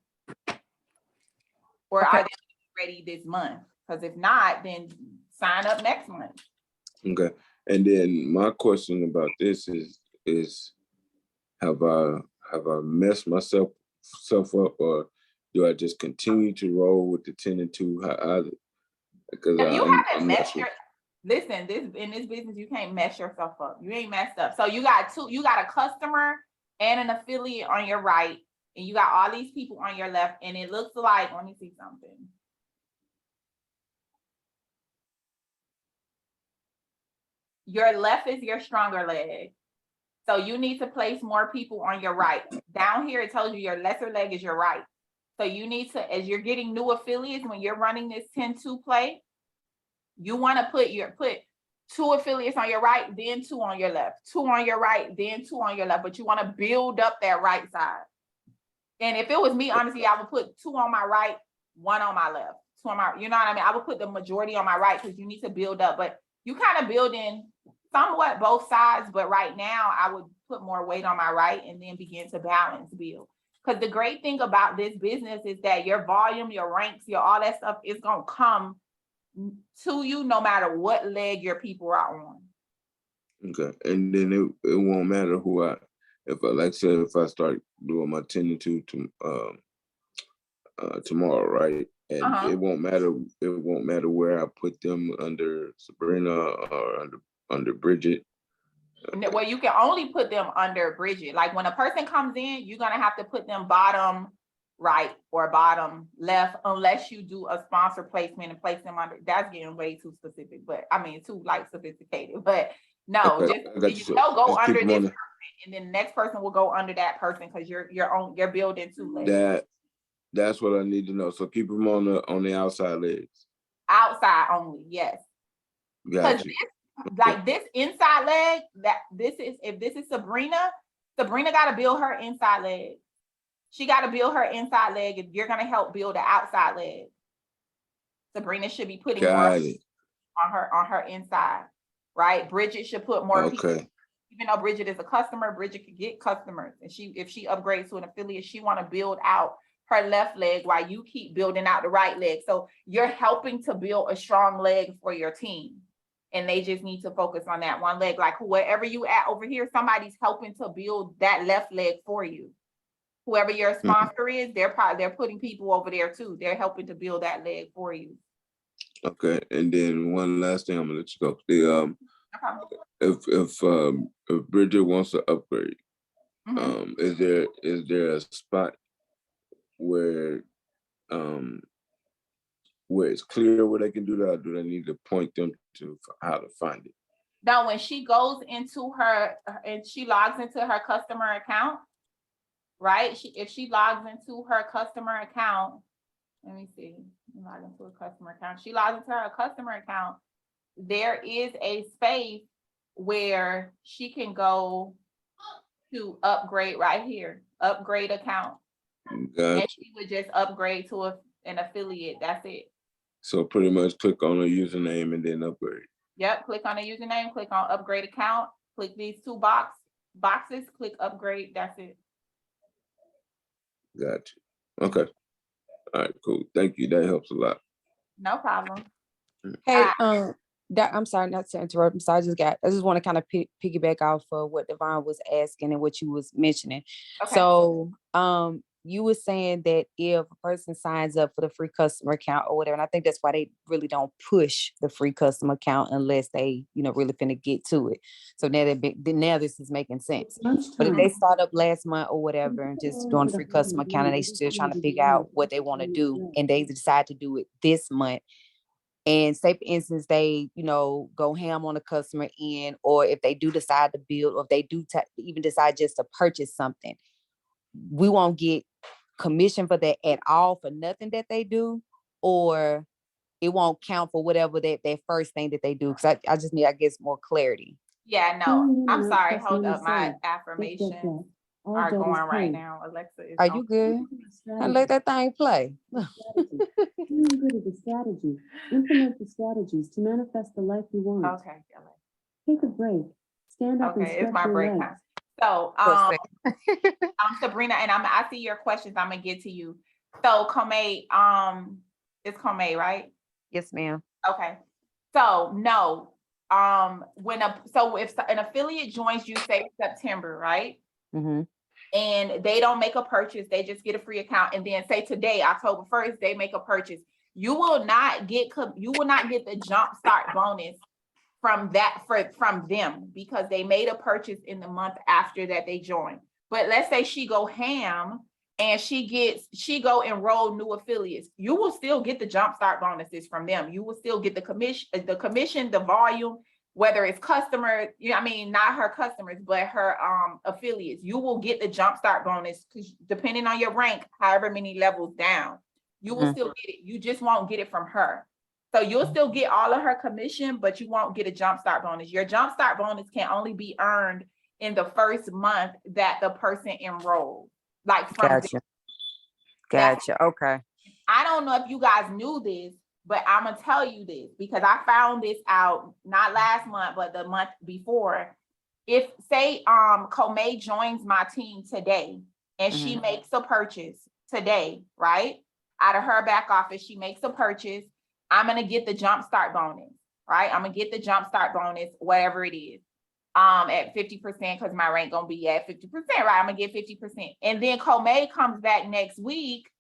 S1: Or are they ready this month? Because if not, then sign up next month.
S7: Okay. And then my question about this is have I messed myself up, or do I just continue to roll with the 10 and 2? Because
S1: you haven't messed listen, in this business, you can't mess yourself up. You ain't messed up. So you got a customer and an affiliate on your right, and you got all these people on your left, and it looks like, let me see something. Your left is your stronger leg. So you need to place more people on your right. Down here, it tells you your lesser leg is your right. So you need to, as you're getting new affiliates, when you're running this 10-2 play, you want to put 2 affiliates on your right, then 2 on your left, 2 on your right, then 2 on your left, but you want to build up that right side. And if it was me, honestly, I would put 2 on my right, 1 on my left, 2 on my, you know what I mean? I would put the majority on my right because you need to build up, but you kind of build in somewhat both sides, but right now I would put more weight on my right and then begin to balance build. Because the great thing about this business is that your volume, your ranks, your all that stuff is going to come to you no matter what leg your people are on.
S7: Okay, and then it won't matter who if I start doing my 10-2 tomorrow, right? And it won't matter where I put them under Sabrina or under Bridget.
S1: Well, you can only put them under Bridget. Like when a person comes in, you're gonna have to put them bottom right or bottom left, unless you do a sponsor placement and place them under. That's getting way too specific, but I mean too like sophisticated. But no,
S7: Okay,
S1: just go under this person, and then the next person will go under that person because you're building 2 legs.
S7: That's what I need to know. So keep them on the outside legs.
S1: Outside only, yes.
S7: Got you.
S1: Like this inside leg, if this is Sabrina got to build her inside leg. She got to build her inside leg, and you're gonna help build the outside leg. Sabrina should be putting more on her inside, right? Bridget should put more people. Even though Bridget is a customer, Bridget could get customers, and if she upgrades to an affiliate, she want to build out her left leg while you keep building out the right leg. So you're helping to build a strong leg for your team. And they just need to focus on that one leg. Like wherever you at over here, somebody's helping to build that left leg for you. Whoever your sponsor is, they're putting people over there too. They're helping to build that leg for you.
S7: Okay, and then one last thing, I'm gonna let you go. If Bridget wants to upgrade, is there a spot where it's clear where they can do that, or do they need to point them to how to find it?
S1: Now, when she goes into and she logs into her customer account, right? If she logs into her customer account, let me see, log into a customer account. She logs into her customer account. There is a space where she can go to upgrade right here, upgrade account. And she would just upgrade to an affiliate. That's it.
S7: So pretty much click on a username and then upgrade.
S1: Yep, click on a username, click on upgrade account, click these 2 boxes, click upgrade, that's it.
S7: Got you. Okay. All right, cool. Thank you. That helps a lot.
S1: No problem.
S3: Hey, I'm sorry not to interrupt. I'm sorry, I just want to kind of piggyback off of what Devon was asking and what you was mentioning.
S1: Okay.
S3: So, you were saying that if a person signs up for the free customer account or whatever, and I think that's why they really don't push the free customer account unless they, really finna get to it. So now this is making sense. But if they start up last month or whatever and just doing free customer account and they still trying to figure out what they want to do and they decide to do it this month, and say for instance, they, go ham on the customer end, or if they do decide to build, or if they do even decide just to purchase something, we won't get commission for that at all for nothing that they do, or it won't count for whatever that first thing that they do. Because I just need, I guess, more clarity.
S1: Yeah, no, I'm sorry. Hold up. My affirmations are going right now. Alexa is.
S3: Are you good? And let that thing play.
S8: Doing good at the strategy. Implement the strategies to manifest the life you want.
S1: Okay.
S8: Take a break. Stand up and
S1: Okay,
S8: stretch
S1: it's my
S8: your
S1: break
S8: legs.
S1: time. So, I'm Sabrina, and I see your questions. I'm gonna get to you. So, Comay, it's Comay, right?
S3: Yes, ma'am.
S1: Okay. So, no, if an affiliate joins you, say September, right?
S3: Mm-hmm.
S1: And they don't make a purchase, they just get a free account, and then say today, October 1st, they make a purchase. You will not get the jump start bonus from them because they made a purchase in the month after that they joined. But let's say she go ham and she go enroll new affiliates, you will still get the jumpstart bonuses from them. You will still get the commission, the volume, whether it's customer, I mean, not her customers, but her affiliates. You will get the jumpstart bonus because depending on your rank, however many levels down, you will still get it. You just won't get it from her. So you'll still get all of her commission, but you won't get a jumpstart bonus. Your jumpstart bonus can only be earned in the first month that the person enrolled. Like from
S3: Gotcha. Okay.
S1: I don't know if you guys knew this, but I'm gonna tell you this because I found this out not last month, but the month before. If say Comay joins my team today and she makes a purchase today, right? Out of her back office, she makes a purchase. I'm gonna get the jumpstart bonus, right? I'm gonna get the jumpstart bonus, whatever it is, at 50% because my rank gonna be at 50%, right? I'm gonna get 50%. And then Comay comes back next week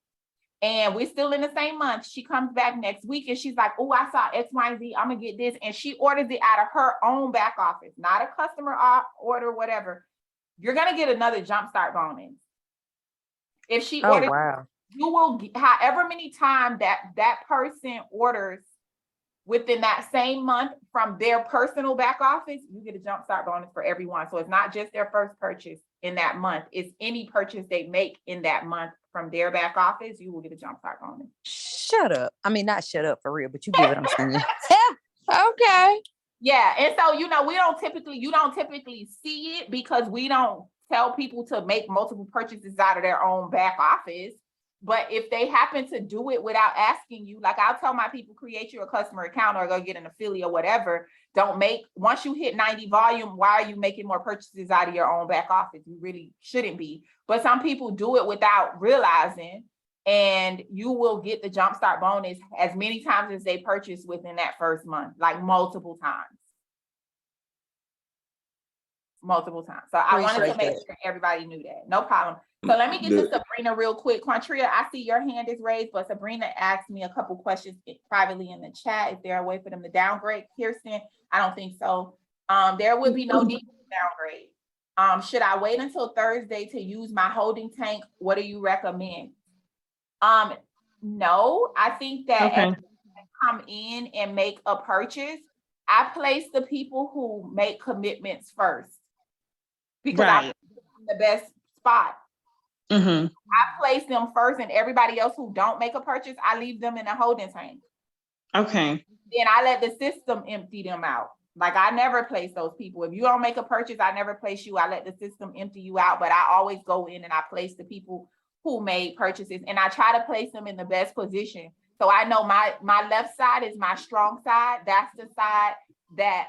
S1: and we're still in the same month. She comes back next week and she's like, oh, I saw X, Y, and Z. I'm gonna get this. And she orders it out of her own back office, not a customer order, whatever. You're gonna get another jumpstart bonus. If she orders,
S3: wow.
S1: you will, however many times that person orders within that same month from their personal back office, you get a jumpstart bonus for everyone. So it's not just their first purchase in that month. It's any purchase they make in that month from their back office, you will get a jumpstart bonus.
S3: Shut up. I mean, not shut up for real, but you get what I'm saying. Okay.
S1: Yeah. And so, you don't typically see it because we don't tell people to make multiple purchases out of their own back office. But if they happen to do it without asking you, like I'll tell my people, create you a customer account or go get an affiliate or whatever. Once you hit 90 volume, why are you making more purchases out of your own back office? You really shouldn't be. But some people do it without realizing, and you will get the jumpstart bonus as many times as they purchase within that first month, like multiple times. So I wanted to make sure everybody knew that. No problem. So let me get to Sabrina real quick. Quantria, I see your hand is raised, but Sabrina asked me a couple questions privately in the chat. Is there a way for them to downgrade? Kirsten, I don't think so. There would be no need to downgrade. Should I wait until Thursday to use my holding tank? What do you recommend? No, I think that as you come in and make a purchase, I place the people who make commitments first because I put them in the best spot. I place them first, and everybody else who don't make a purchase, I leave them in a holding tank.
S9: Okay.
S1: Then I let the system empty them out. Like I never place those people. If you don't make a purchase, I never place you. I let the system empty you out, but I always go in and I place the people who made purchases, and I try to place them in the best position. So I know my left side is my strong side. That's the side that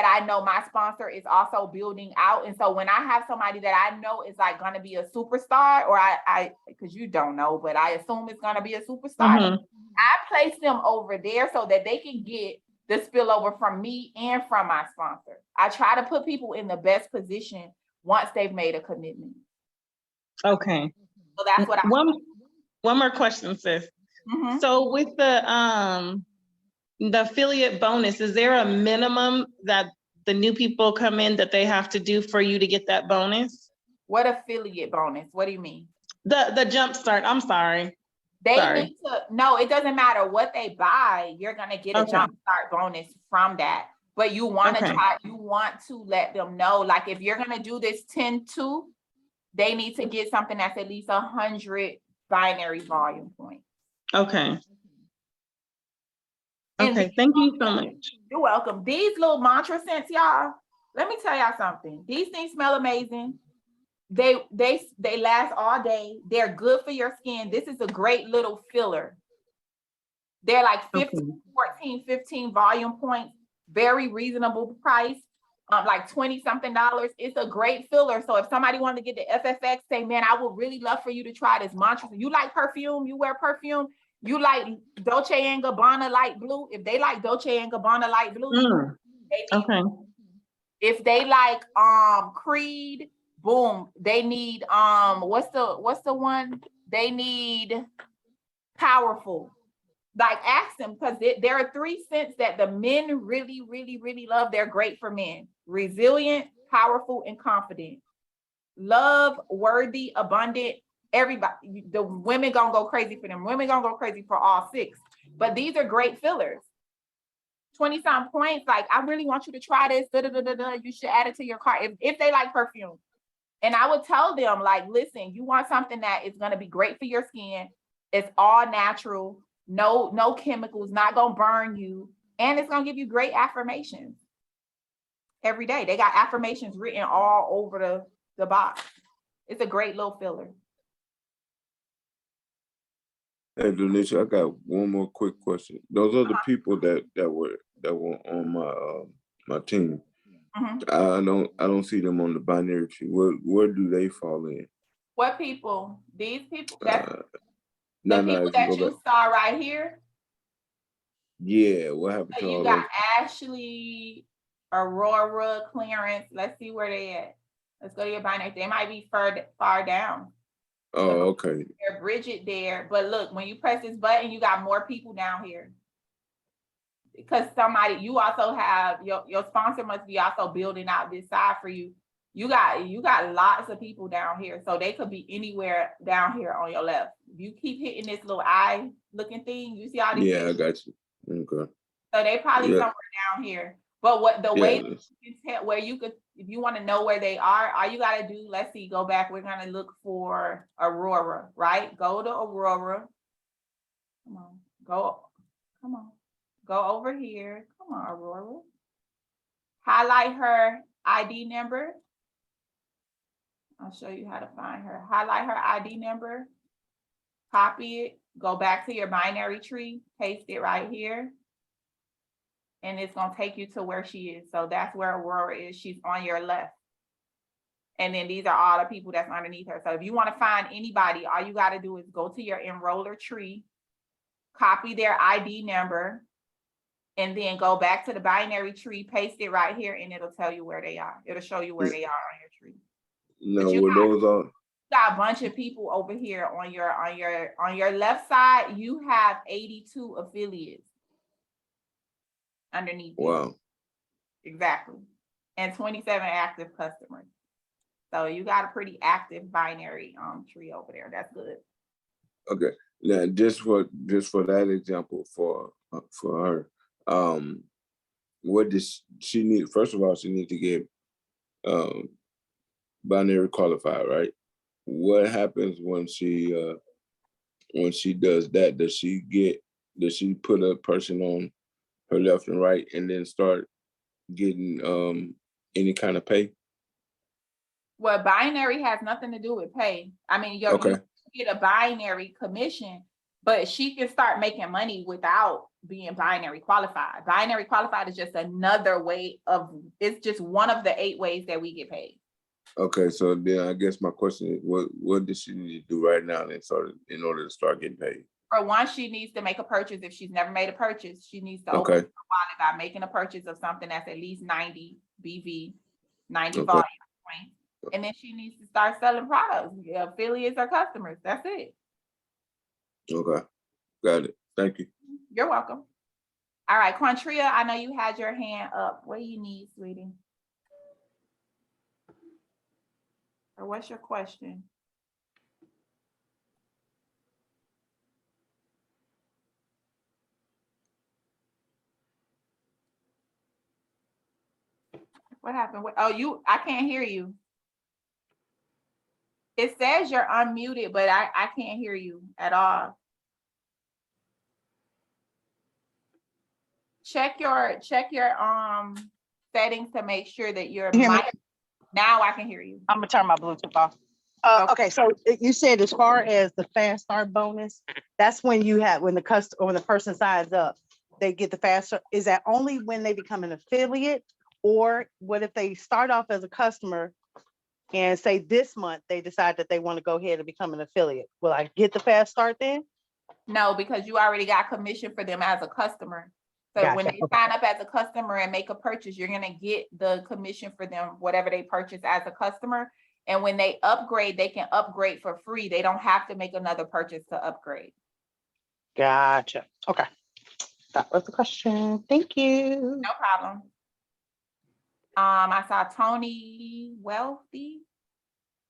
S1: I know my sponsor is also building out. And so when I have somebody that I know is like going to be a superstar, or I because you don't know, but I assume it's going to be a superstar, I place them over there so that they can get the spillover from me and from my sponsor. I try to put people in the best position once they've made a commitment.
S9: Okay.
S1: So that's what
S9: one more question, sis. So with the affiliate bonus, is there a minimum that the new people come in that they have to do for you to get that bonus?
S1: What affiliate bonus? What do you mean?
S9: The jumpstart. I'm sorry.
S1: Need to, no, it doesn't matter what they buy, you're gonna get a jumpstart bonus from that. But you want to you want to let them know, like if you're gonna do this 10-2, they need to get something that's at least 100 binary volume points.
S9: Okay. Okay, thank you so much.
S1: You're welcome. These little mantra scents, y'all, let me tell y'all something. These things smell amazing. They last all day. They're good for your skin. This is a great little filler. They're like 15 volume points, very reasonable price, like 20 something dollars. It's a great filler. So if somebody wanted to get the FFX, say, man, I would really love for you to try this mantra. You like perfume, you wear perfume, you like Dolce & Gabbana light blue. If they like Dolce & Gabbana light blue, if they like Creed, boom, they need what's the one? They need Powerful. Like ask them, because there are 3 scents that the men really, really, really love. They're great for men: resilient, powerful, and confident. Love, worthy, abundant, everybody, the women gonna go crazy for them. Women gonna go crazy for all 6. But these are great fillers. 20-some points, like, I really want you to try this, you should add it to your cart if they like perfume. And I would tell them, like, listen, you want something that is gonna be great for your skin. It's all natural, no chemicals, not gonna burn you, and it's gonna give you great affirmations every day. They got affirmations written all over the box. It's a great little filler.
S7: Hey, Denisha, I got one more quick question. Those are the people that were on my team.
S1: Mhm.
S7: I don't see them on the binary tree. Where do they fall in?
S1: What people? These people? That's the
S7: No,
S1: people
S7: if you
S1: that
S7: go
S1: you
S7: back.
S1: saw right here.
S7: Yeah, what happened
S1: So
S7: to
S1: you
S7: all
S1: got
S7: those?
S1: Ashley, Aurora, Clarence. Let's see where they at. Let's go to your binary. They might be far down.
S7: Oh, okay.
S1: There's Bridget there. But look, when you press this button, you got more people down here. Because you also have your sponsor must be also building out this side for you. You got lots of people down here. So they could be anywhere down here on your left. If you keep hitting this little eye looking thing, you see all these
S7: Yeah, I
S1: things?
S7: got you. Okay.
S1: So they probably
S7: Yeah.
S1: somewhere down here. But what the
S7: Yeah,
S1: way you can tell where you could, if you want to know where they are, all you gotta do, let's see, go back. We're gonna look for Aurora, right? Go to Aurora. Come on, come on. Go over here. Come on, Aurora. Highlight her ID number. I'll show you how to find her. Highlight her ID number. Copy it. Go back to your binary tree. Paste it right here. And it's going to take you to where she is. So that's where Aurora is. She's on your left. And then these are all the people that's underneath her. So if you want to find anybody, all you got to do is go to your enroller tree, copy their ID number, and then go back to the binary tree, paste it right here, and it'll tell you where they are. It'll show you where they are on your tree.
S7: No,
S1: But you
S7: were those all?
S1: got a bunch of people over here on your left side. You have 82 affiliates underneath you.
S7: Wow.
S1: Exactly. And 27 active customers. So you got a pretty active binary tree over there. That's good.
S7: Okay. Now, just for that example for her, what does she need? First of all, she needs to get binary qualified, right? What happens when she does that? Does she put a person on her left and right and then start getting any kind of pay?
S1: Well, binary has nothing to do with pay. I mean, you get a binary commission, but she can start making money without being binary qualified. Binary qualified is just another way it's just one of the 8 ways that we get paid.
S7: Okay, so then I guess my question is, what does she need to do right now in order to start getting paid?
S1: For one, she needs to make a purchase. If she's never made a purchase, she needs to
S7: Okay.
S1: open her wallet by making a purchase of something that's at least 90 BV, 90
S7: Okay.
S1: volume points. And then she needs to start selling products, affiliates or customers. That's it.
S7: Okay, got it. Thank you.
S1: You're welcome. All right, Quantria, I know you had your hand up. What do you need, sweetie? Or what's your question? What happened? Oh, I can't hear you. It says you're unmuted, but I can't hear you at all. Check your settings to make sure that your mic. Now I can hear you.
S10: I'm gonna turn my Bluetooth off. Okay, so you said as far as the fast start bonus, that's when the person signs up, they get the fast start. Is that only when they become an affiliate, or what if they start off as a customer and say this month they decide that they want to go ahead and become an affiliate? Will I get the fast start then?
S1: No, because you already got commission for them as a customer. So
S10: Gotcha.
S1: when they sign up as a customer and make a purchase, you're going to get the commission for them, whatever they purchase as a customer. And when they upgrade, they can upgrade for free. They don't have to make another purchase to upgrade.
S10: Gotcha. Okay. That was the question. Thank you.
S1: No problem. I saw Tony Wealthy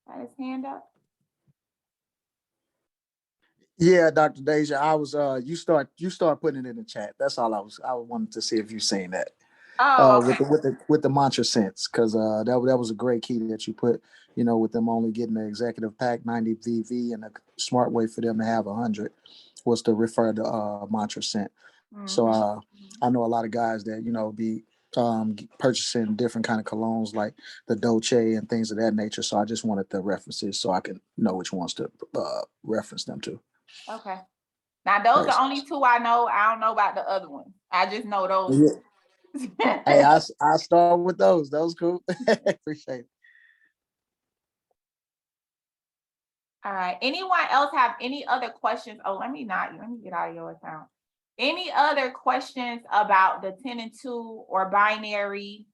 S1: had his hand up.
S11: Yeah, Dr. Deja, I was you start putting it in the chat. That's all I wanted to see if you seen that.
S1: Oh, okay.
S11: With the mantra sense, because that was a great key that you put, with them only getting the executive pack 90 VV, and a smart way for them to have 100 was to refer to mantra scent. So
S1: Mhm.
S11: I know a lot of guys that be purchasing different kind of colognes like the Dolce and things of that nature. So I just wanted the references so I can know which ones to reference them to.
S1: Okay. Now those
S11: Praise.
S1: are only two I know. I don't know about the other ones. I just know those.
S11: Yeah. Hey, I start with those. Those cool. Appreciate it.
S1: All right. Anyone else have any other questions? Oh, let me get out of your account. Any other questions about the 10 and 2 or binary?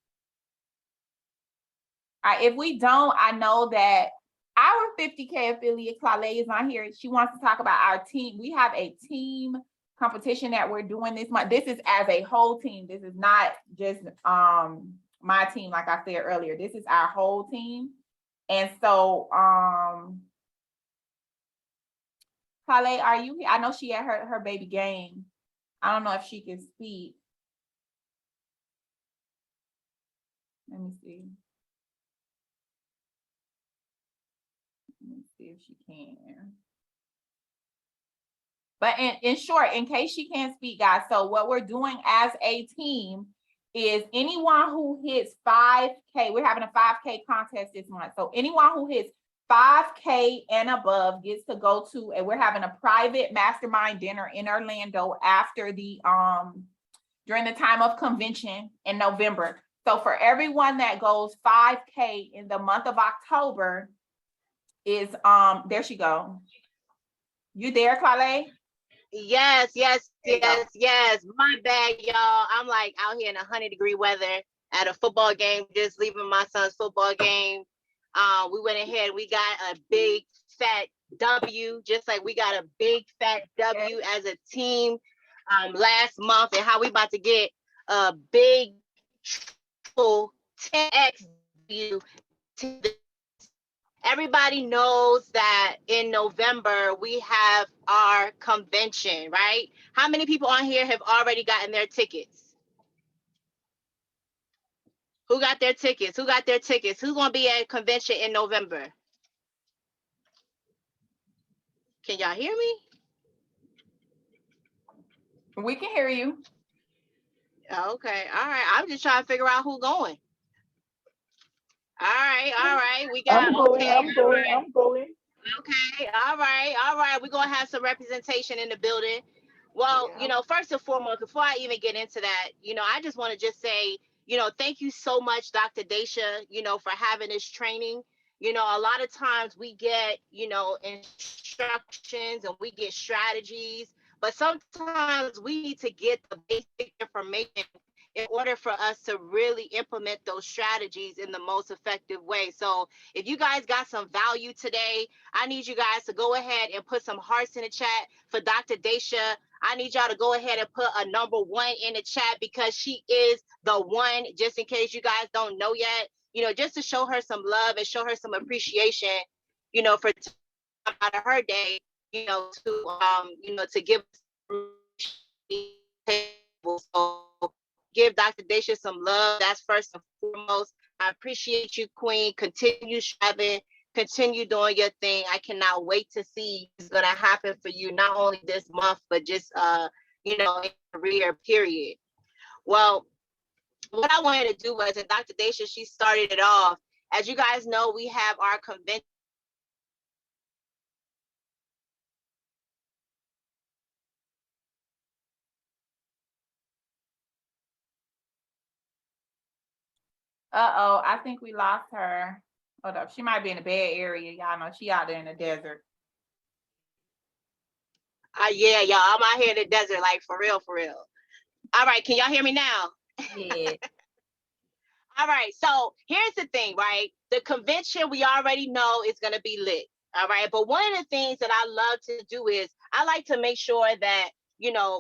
S1: All right, if we don't, I know that our 50K affiliate, Claudia, is on here. She wants to talk about our team. We have a team competition that we're doing this month. This is as a whole team. This is not just my team, like I said earlier. This is our whole team. And so Claudia, are you here? I know she at her baby game. I don't know if she can speak. Let me see. Let me see if she can. But in short, in case she can't speak, guys, so what we're doing as a team is anyone who hits 5K, we're having a 5K contest this month. So anyone who hits 5K and above gets to go to, and we're having a private mastermind dinner in Orlando after the during the time of convention in November. So for everyone that goes 5K in the month of October is there she go. You there, Claudia?
S12: Yes, yes,
S1: There you go.
S12: yes, yes. My bad, y'all. I'm like out here in 100-degree weather at a football game, just leaving my son's football game. We went ahead, we got a big fat W, just like we got a big fat W as a team last month, and how we about to get a big triple 10x W. Everybody knows that in November we have our convention, right? How many people on here have already gotten their tickets? Who got their tickets? Who got their tickets? Who's going to be at convention in November? Can y'all hear me?
S1: We can hear you.
S12: Okay, all right. I'm just trying to figure out who's going. All right. We got,
S1: I'm going.
S12: okay, okay, all right. We're going to have some representation in the building. Well,
S1: Yeah.
S12: first and foremost, before I even get into that, I just want to just say, thank you so much, Dr. Daisha, for having this training. A lot of times we get, instructions and we get strategies, but sometimes we need to get the basic information in order for us to really implement those strategies in the most effective way. So if you guys got some value today, I need you guys to go ahead and put some hearts in the chat for Dr. Daisha. I need y'all to go ahead and put a number 1 in the chat, because she is the one, just in case you guys don't know yet, just to show her some love and show her some appreciation, for time out of her day, to give so give Dr. Daisha some love. That's first and foremost. I appreciate you, Queen. Continue striving. Continue doing your thing. I cannot wait to see what's gonna happen for you, not only this month, but just in career period. Well, what I wanted to do was, and Dr. Daisha, she started it off. As you guys know, we have our convention.
S1: I think we lost her. Hold up. She might be in a bad area. Y'all know she out there in the desert.
S12: Yeah, y'all, I'm out here in the desert, like for real, for real. All right, can y'all hear me now?
S1: Yeah.
S12: All right, so here's the thing, right? The convention, we already know is going to be lit. All right, but one of the things that I love to do is I like to make sure that,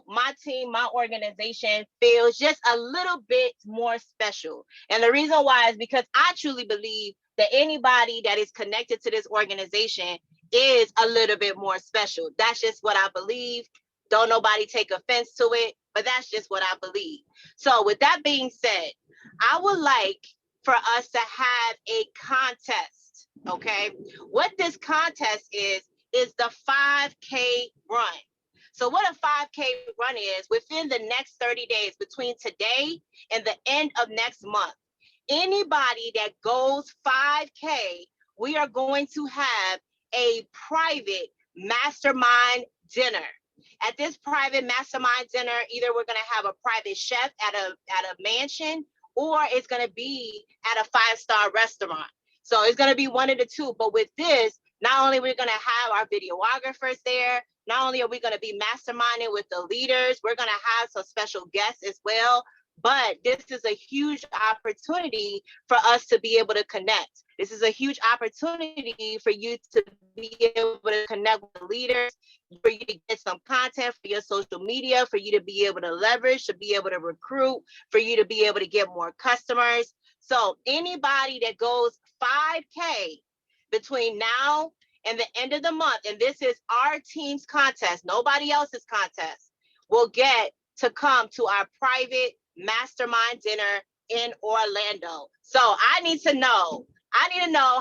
S12: my team, my organization feels just a little bit more special. And the reason why is because I truly believe that anybody that is connected to this organization is a little bit more special. That's just what I believe. Don't nobody take offense to it, but that's just what I believe. So with that being said, I would like for us to have a contest, okay? What this contest is the 5K run. So what a 5K run is, within the next 30 days, between today and the end of next month, anybody that goes 5K, we are going to have a private mastermind dinner. At this private mastermind dinner, either we're going to have a private chef at a mansion, or it's going to be at a 5-star restaurant. So it's going to be one of the two. But with this, not only we're going to have our videographers there, not only are we going to be masterminding with the leaders, we're going to have some special guests as well. But this is a huge opportunity for us to be able to connect. This is a huge opportunity for you to be able to connect with the leaders, for you to get some content for your social media, for you to be able to leverage, to be able to recruit, for you to be able to get more customers. So anybody that goes 5K between now and the end of the month, and this is our team's contest, nobody else's contest, will get to come to our private mastermind dinner in Orlando. So I need to know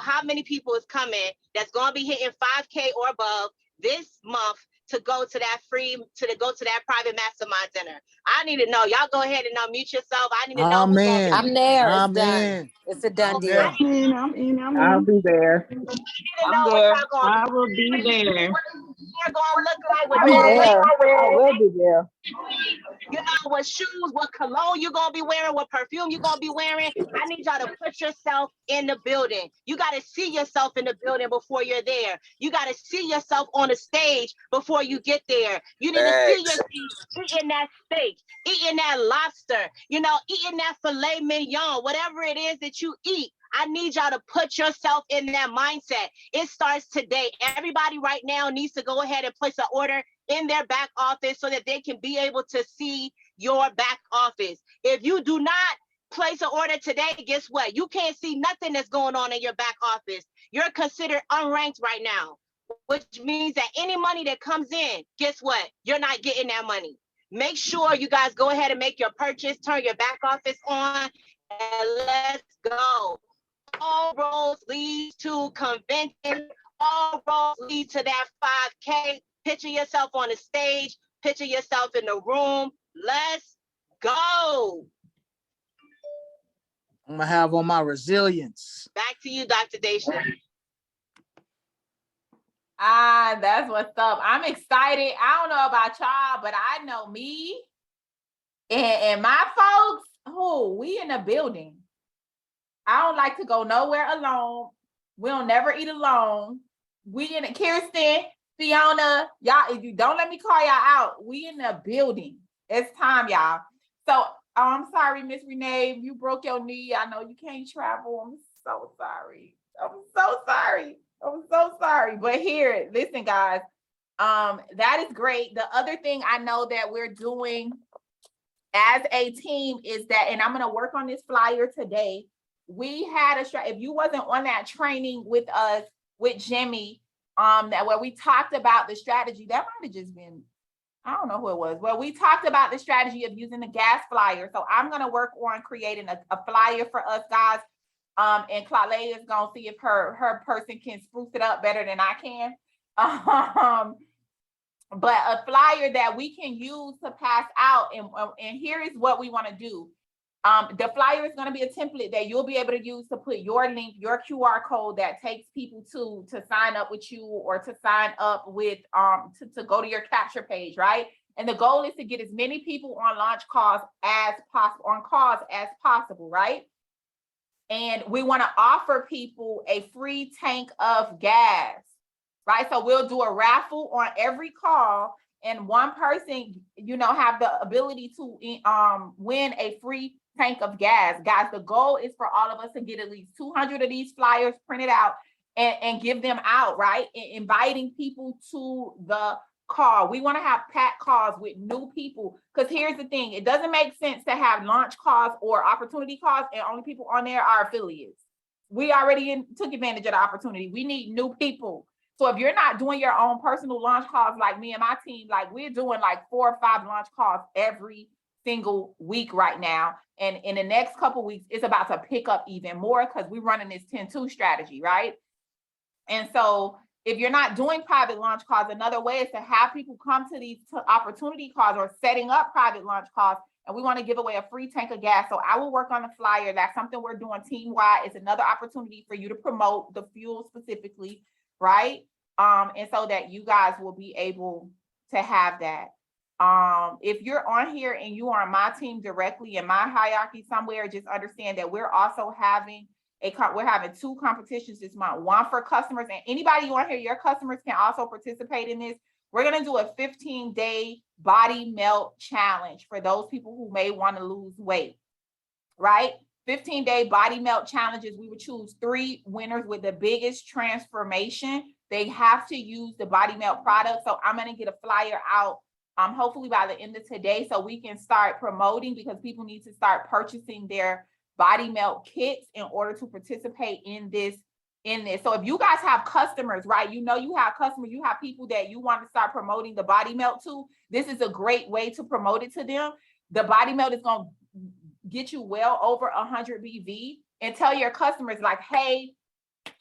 S12: how many people is coming that's going to be hitting 5K or above this month to go to that private mastermind dinner. I need to know. Y'all go ahead and unmute yourself. I need to know who's going to be.
S3: I'm there. It's
S11: I'm
S3: done.
S11: in.
S3: It's a done
S11: I'm
S3: deal.
S11: there.
S5: I'll be there.
S12: I need to know what y'all going to
S9: I will be there.
S12: You're going to look like with
S3: I'm there. I will be there.
S12: you know, what shoes, what cologne you're going to be wearing, what perfume you're going to be wearing. I need y'all to put yourself in the building. You got to see yourself in the building before you're there. You got to see yourself on the stage before you get there. You need to see yourself eating that steak, eating that lobster, you know, eating that filet mignon, whatever it is that you eat. I need y'all to put yourself in that mindset. It starts today. Everybody right now needs to go ahead and place an order in their back office so that they can be able to see your back office. If you do not place an order today, guess what? You can't see nothing that's going on in your back office. You're considered unranked right now, which means that any money that comes in, guess what? You're not getting that money. Make sure you guys go ahead and make your purchase, turn your back office on, and let's go. All roads lead to convention. All roads lead to that 5K. Picture yourself on the stage. Picture yourself in the room. Let's go.
S11: I'm gonna have on my resilience.
S12: Back to you, Dr. Daisha.
S1: That's what's up. I'm excited. I don't know about y'all, but I know me and my folks, we in the building. I don't like to go nowhere alone. We don't never eat alone. We in it, Kirsten, Fiona, y'all, if you don't let me call y'all out, we in the building. It's time, y'all. So I'm sorry, Miss Renee, you broke your knee. I know you can't travel. I'm so sorry. But here, listen, guys, that is great. The other thing I know that we're doing as a team is that, and I'm going to work on this flyer today. We had if you wasn't on that training with us, with Jimmy, that where we talked about the strategy, that might have just been, I don't know who it was. Well, we talked about the strategy of using the gas flyer. So I'm going to work on creating a flyer for us guys. And Claudia is going to see if her person can spruce it up better than I can. But a flyer that we can use to pass out. And here is what we want to do. The flyer is going to be a template that you'll be able to use to put your link, your QR code that takes people to sign up with you or to sign up with, to go to your capture page, right? And the goal is to get as many people on launch calls as possible, right? And we want to offer people a free tank of gas, right? So we'll do a raffle on every call, and one person, have the ability to win a free tank of gas. Guys, the goal is for all of us to get at least 200 of these flyers printed out and give them out, right? Inviting people to the call. We want to have packed calls with new people, because here's the thing. It doesn't make sense to have launch calls or opportunity calls and only people on there are affiliates. We already took advantage of the opportunity. We need new people. So if you're not doing your own personal launch calls like me and my team, like we're doing like 4 or 5 launch calls every single week right now. And in the next couple of weeks, it's about to pick up even more because we're running this 10-2 strategy, right? And so if you're not doing private launch calls, another way is to have people come to these opportunity calls or setting up private launch calls. And we want to give away a free tank of gas. So I will work on the flyer. That's something we're doing team-wide. It's another opportunity for you to promote the fuel specifically, right? And so that you guys will be able to have that. If you're on here and you are on my team directly in my hierarchy somewhere, just understand that we're also having we're having 2 competitions this month, one for customers, and anybody on here, your customers can also participate in this. We're going to do a 15-day body melt challenge for those people who may want to lose weight, right? 15-day body melt challenges. We would choose 3 winners with the biggest transformation. They have to use the body melt product. So I'm going to get a flyer out hopefully by the end of today so we can start promoting, because people need to start purchasing their body melt kits in order to participate in this. So if you guys have customers, right, you have customers, you have people that you want to start promoting the body melt to, this is a great way to promote it to them. The body melt is going to get you well over 100 BV, and tell your customers like, hey,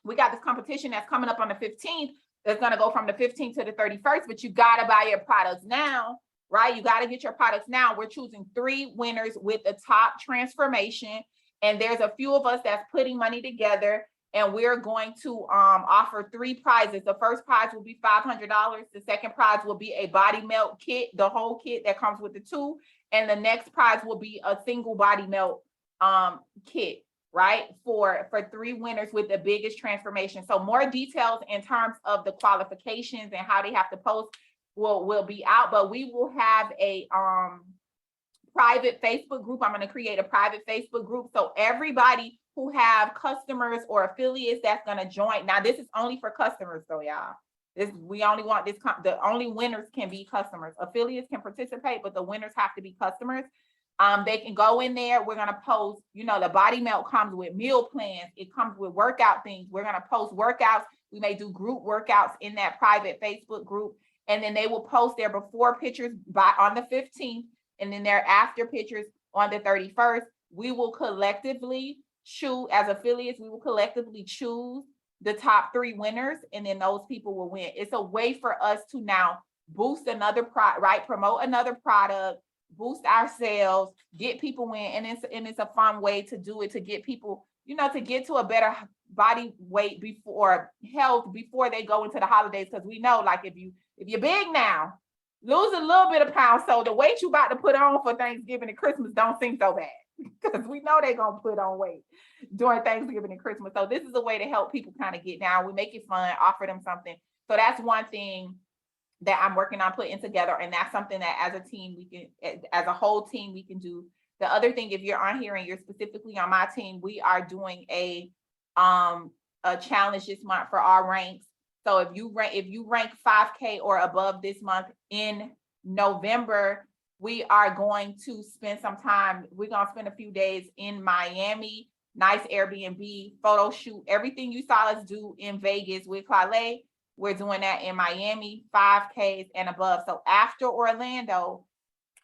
S1: we got this competition that's coming up on the 15th. It's going to go from the 15th to the 31st, but you got to buy your products now, right? You got to get your products now. We're choosing 3 winners with the top transformation. And there's a few of us that's putting money together, and we're going to offer 3 prizes. The first prize will be $500. The second prize will be a body melt kit, the whole kit that comes with the 2. And the next prize will be a single body melt kit, right? For 3 winners with the biggest transformation. So more details in terms of the qualifications and how they have to post will be out, but we will have a private Facebook group. I'm going to create a private Facebook group. So everybody who have customers or affiliates that's going to join. Now, this is only for customers though, y'all. We only want this, the only winners can be customers. Affiliates can participate, but the winners have to be customers. They can go in there. We're going to post, the body melt comes with meal plans. It comes with workout things. We're going to post workouts. We may do group workouts in that private Facebook group. And then they will post their before pictures on the 15th. And then their after pictures on the 31st. We will collectively choose, as affiliates, we will collectively choose the top 3 winners, and then those people will win. It's a way for us to now boost another promote another product, boost our sales, get people in, and it's a fun way to do it, to get people, to get to a better body weight before they go into the holidays. Because we know, like, if you're big now, lose a little bit of pounds, so the weight you about to put on for Thanksgiving and Christmas don't seem so bad, because we know they're gonna put on weight during Thanksgiving and Christmas. So this is a way to help people kind of get down. We make it fun, offer them something. So that's one thing that I'm working on putting together, and that's something that as a team as a whole team we can do. The other thing, if you're on here and you're specifically on my team, we are doing a challenge this month for our ranks. So if you rank 5K or above this month in November, we are going to spend some time. We're going to spend a few days in Miami, nice Airbnb, photo shoot, everything you saw us do in Vegas with Claude. We're doing that in Miami, 5Ks and above. So after Orlando,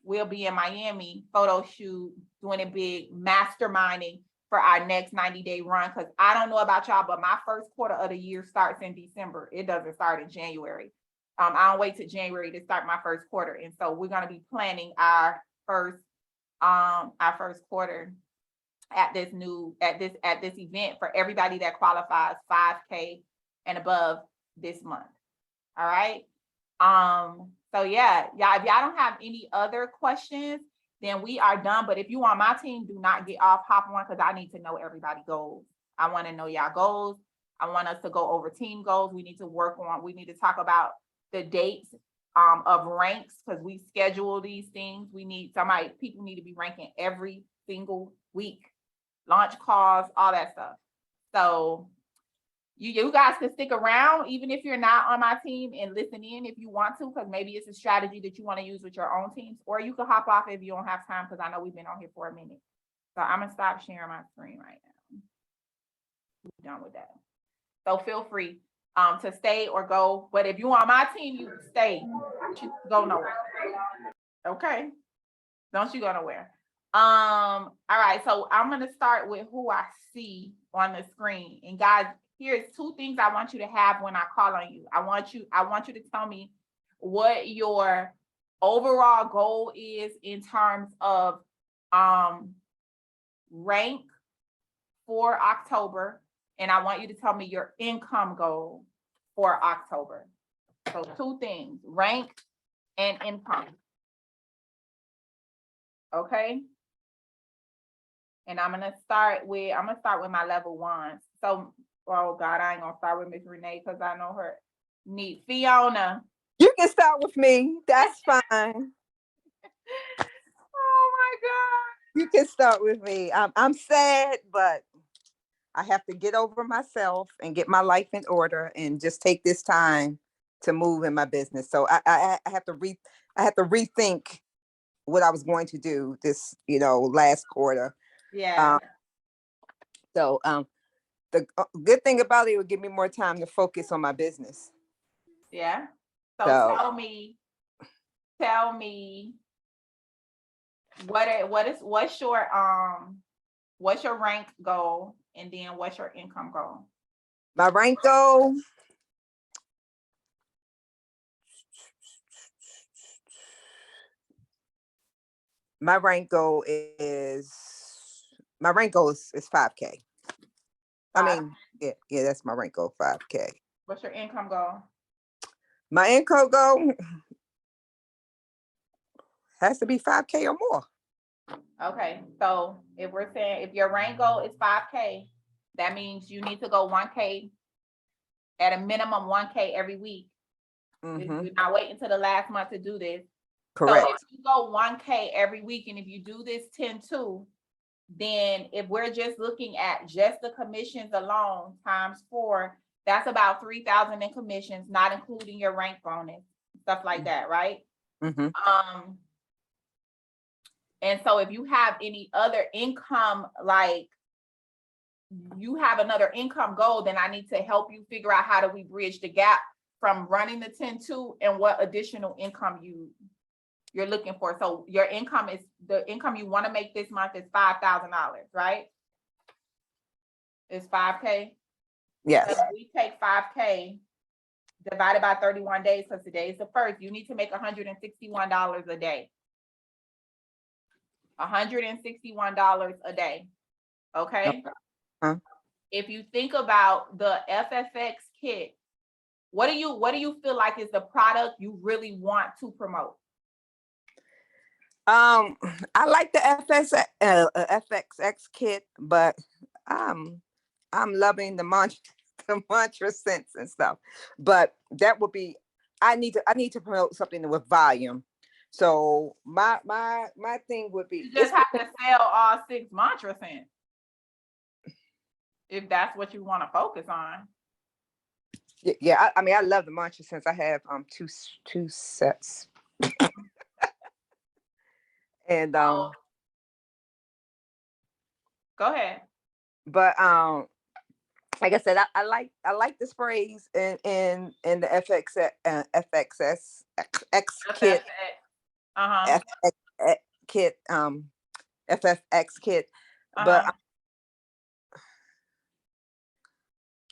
S1: we'll be in Miami, photo shoot, doing a big masterminding for our next 90-day run. Because I don't know about y'all, but my first quarter of the year starts in December. It doesn't start in January. I don't wait till January to start my first quarter. And so we're going to be planning our first quarter at this event for everybody that qualifies 5K and above this month. All right. So yeah, y'all, if y'all don't have any other questions, then we are done. But if you on my team, do not get off, hop on, because I need to know everybody's goals. I want to know y'all goals. I want us to go over team goals. We need to talk about the dates of ranks, because we schedule these things. People need to be ranking every single week, launch calls, all that stuff. So you guys can stick around even if you're not on my team and listen in if you want to, because maybe it's a strategy that you want to use with your own teams, or you can hop off if you don't have time, because I know we've been on here for a minute. So I'm gonna stop sharing my screen right now. We're done with that. So feel free. to stay or go. But if you on my team, you stay. Don't you go nowhere. Okay. Don't you go nowhere. All right. So I'm gonna start with who I see on the screen. And guys, here's two things I want you to have when I call on you. I want you to tell me what your overall goal is in terms of rank for October. And I want you to tell me your income goal for October. So two things, rank and income. Okay. And I'm gonna start with my level ones. So, oh God, I ain't gonna start with Miss Renee because I know her. Neat. Fiona.
S13: You can start with me. That's fine.
S1: Oh my God.
S13: You can start with me. I'm sad, but I have to get over myself and get my life in order and just take this time to move in my business. So I have to rethink what I was going to do this, last quarter.
S1: Yeah.
S13: So the good thing about it would give me more time to focus on my business.
S1: Yeah. So tell me what's your rank goal, and then what's your income goal?
S13: My rank goal. My rank goal is 5K. I mean, yeah, that's my rank goal, 5K.
S1: What's your income goal?
S13: My income goal has to be 5K or more.
S1: Okay, so if we're saying if your rank goal is 5K, that means you need to go 1K at a minimum 1K every week.
S13: Mm-hmm.
S1: You're not waiting until the last month to do this.
S13: Correct.
S1: So if you go 1K every week, and if you do this 10-2, then if we're just looking at just the commissions alone times 4, that's about 3,000 in commissions, not including your rank bonus, stuff like that, right?
S13: Mm-hmm.
S1: And so if you have any other income, like you have another income goal, then I need to help you figure out how do we bridge the gap from running the 10-2 and what additional income you're looking for. So your income is the income you want to make this month is $5,000, right? It's 5K.
S13: Yes.
S1: So we take 5K divided by 31 days, because today is the 1st. You need to make $161 a day. $161 a day. Okay. If you think about the FFX kit, what do you feel like is the product you really want to promote?
S13: I like the FXX kit, but I'm loving the mantra sense and stuff. But that would be, I need to promote something with volume. So my thing would be,
S1: you just have to sell all 6 mantra scents if that's what you want to focus on.
S13: Yeah, I mean, I love the mantra scents. I have two sets. And
S1: go ahead.
S13: But like I said, I like the sprays in the FXS X kit. FX kit, FFX kit. But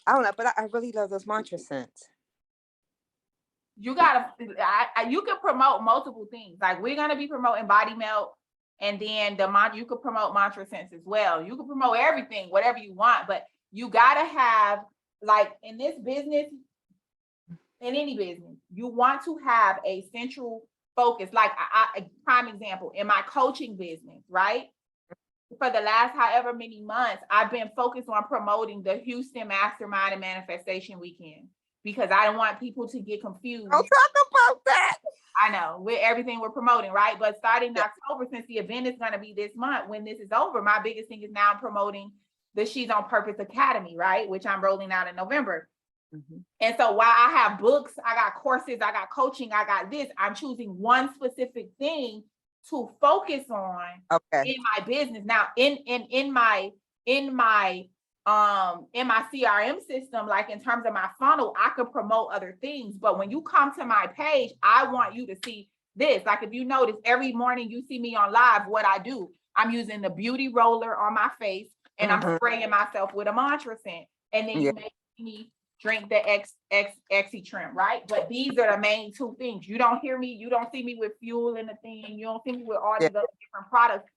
S13: I don't know, but I really love those mantra scents.
S1: You you could promote multiple things. Like we're gonna be promoting body melt, and then you could promote mantra scents as well. You could promote everything, whatever you want, but you gotta have, like in this business, in any business, you want to have a central focus. Like a prime example, in my coaching business, right? For the last however many months, I've been focused on promoting the Houston Mastermind and Manifestation Weekend, because I don't want people to get confused.
S13: Don't talk about that.
S1: I know, with everything we're promoting, right? But starting in October, since the event is going to be this month, when this is over, my biggest thing is now I'm promoting the She's on Purpose Academy, right? Which I'm rolling out in November. Mm-hmm. And so while I have books, I got courses, I got coaching, I got this, I'm choosing one specific thing to focus on in my business. Now, in my in my CRM system, like in terms of my funnel, I could promote other things. But when you come to my page, I want you to see this. Like if you notice, every morning you see me on live, what I do, I'm using the beauty roller on my face and I'm spraying myself with a mantra scent. And then you make me drink the Exi trim, right? But these are the main two things. You don't hear me, you don't see me with fuel in the thing, you don't see me with all these other different products.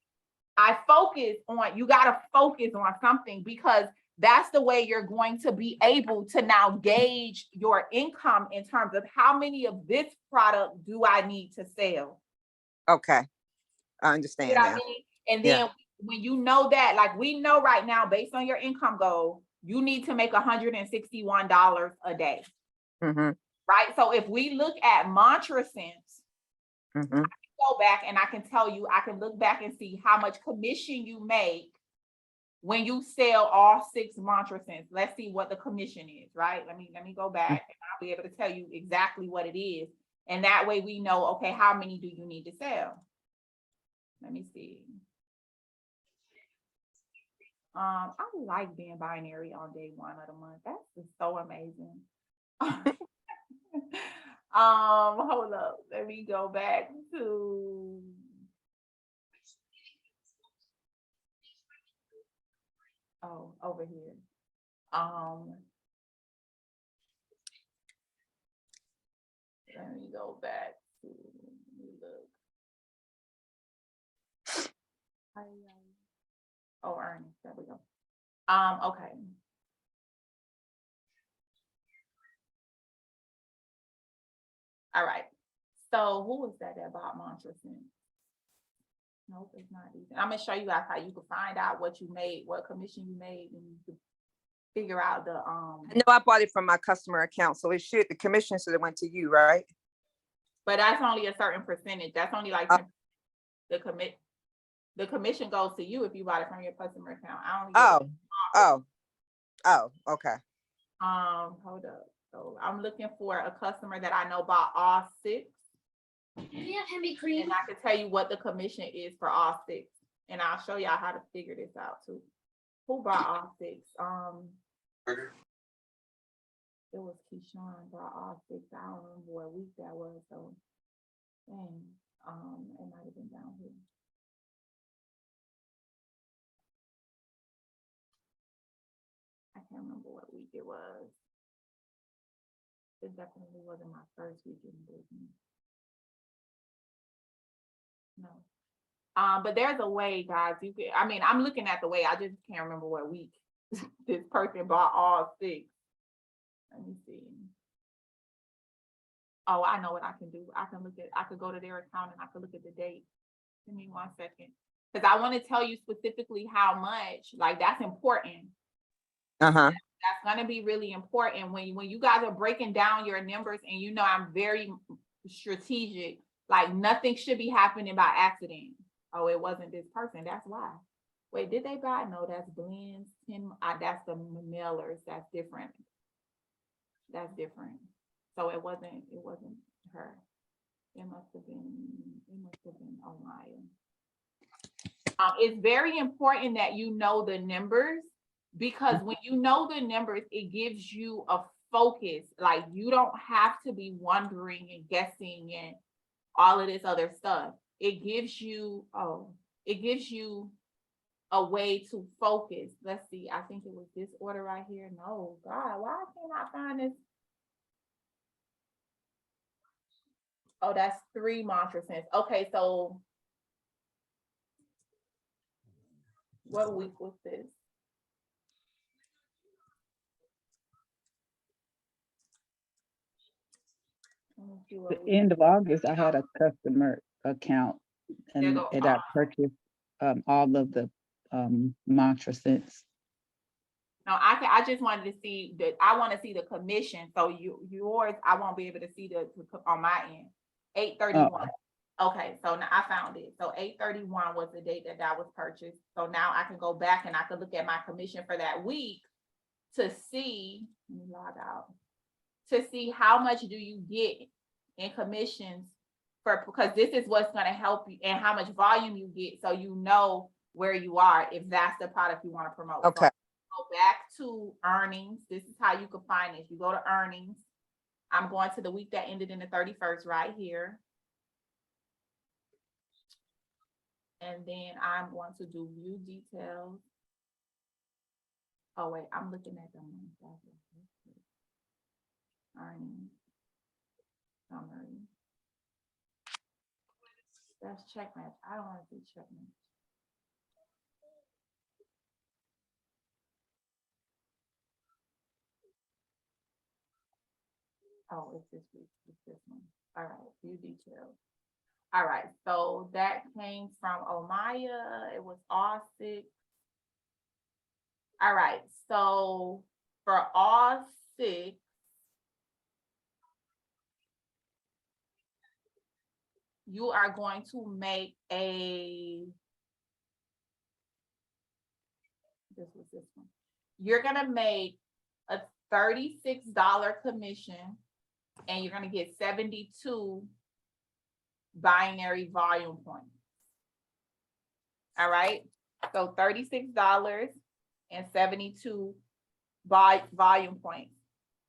S1: I focus on, you got to focus on something, because that's the way you're going to be able to now gauge your income in terms of how many of this product do I need to sell.
S13: Okay, I understand
S1: You know what
S13: now.
S1: I mean? And then when you know that, like we know right now, based on your income goal, you need to make $161 a day. Right? So if we look at mantra scents, I can go back and I can tell you, I can look back and see how much commission you make when you sell all 6 mantra scents. Let's see what the commission is, right? Let me go back and I'll be able to tell you exactly what it is. And that way we know, okay, how many do you need to sell? Let me see. I like being binary on day 1 of the month. That's just so amazing. Hold up. Let me go back to over here. Let me go back to look. Oh, earnings. There we go. Okay. All right. So who was that bought mantra scent? Nope, it's not easy. I'm gonna show you guys how you can find out what you made, what commission you made, and you can figure out the
S13: I know I bought it from my customer account, so it should, the commission should have went to you, right?
S1: But that's only a certain percentage. That's only like the commission goes to you if you bought it from your customer account. I only
S13: Okay.
S1: Hold up. So I'm looking for a customer that I know bought all 6.
S8: Yeah, heavy cream.
S1: And I can tell you what the commission is for all 6. And I'll show y'all how to figure this out too. Who bought all 6? It was Keyshawn bought all 6. I don't remember what week that was, so dang, it might have been down here. I can't remember what week it was. It definitely wasn't my first week in business. No. But there's a way, guys. You can, I mean, I'm looking at the way, I just can't remember what week this person bought all 6. Let me see. Oh, I know what I can do. I could go to their account and I could look at the date. Give me 1 second. Because I want to tell you specifically how much, like that's important. That's gonna be really important when you guys are breaking down your numbers, and you know I'm very strategic. Like nothing should be happening by accident. Oh, it wasn't this person. That's why. Wait, did they buy? No, that's blends. That's the mailers. That's different. That's different. So it wasn't her. It must have been Omaya. It's very important that you know the numbers, because when you know the numbers, it gives you a focus. Like you don't have to be wondering and guessing and all of this other stuff. It gives you a way to focus. Let's see. I think it was this order right here. No, God, why can't I find this? Oh, that's 3 mantra scents. Okay, so what week was this?
S5: The end of August, I had a customer account and I purchased all of the mantra scents.
S1: No, I just wanted to see that. I want to see the commission. So yours, I won't be able to see on my end. 8/31. Okay, so now I found it. So 8/31 was the date that was purchased. So now I can go back and I can look at my commission for that week to see. Let me log out. To see how much do you get in commissions because this is what's going to help you, and how much volume you get, so you know where you are if that's the product you want to promote.
S13: Okay.
S1: Go back to earnings. This is how you can find it. You go to earnings. I'm going to the week that ended in the 31st right here. And then I'm going to do view details. Oh wait, I'm looking at them. Earnings. Summary. That's check match. I don't want to do check match. Oh, it's this week. It's this one. All right, view details. All right, so that came from Omaya. It was all 6. All right, so for all 6, you are going to make a, this was this one. You're gonna make a $36 commission and you're gonna get 72 binary volume points. All right, so $36 and 72 volume points.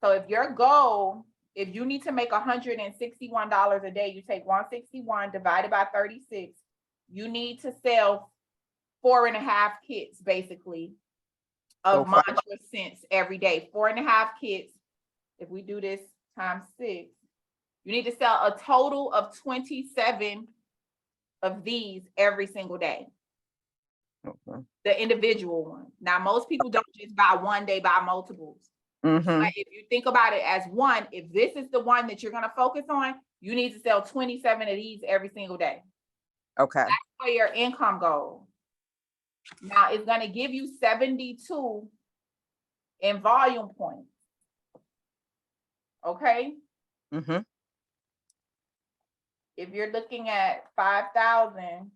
S1: So if your goal, if you need to make $161 a day, you take 161 divided by 36, you need to sell 4.5 kits basically of mantra cents every day. 4.5 kits. If we do this times 6, you need to sell a total of 27 of these every single day.
S13: Okay.
S1: The individual one. Now, most people don't just buy one, they buy multiples.
S13: Mhm.
S1: But if you think about it as one, if this is the one that you're going to focus on, you need to sell 27 of these every single day.
S13: Okay.
S1: That's for your income goal. Now, it's going to give you 72 in volume points. Okay?
S13: Mhm.
S1: If you're looking at 5,000,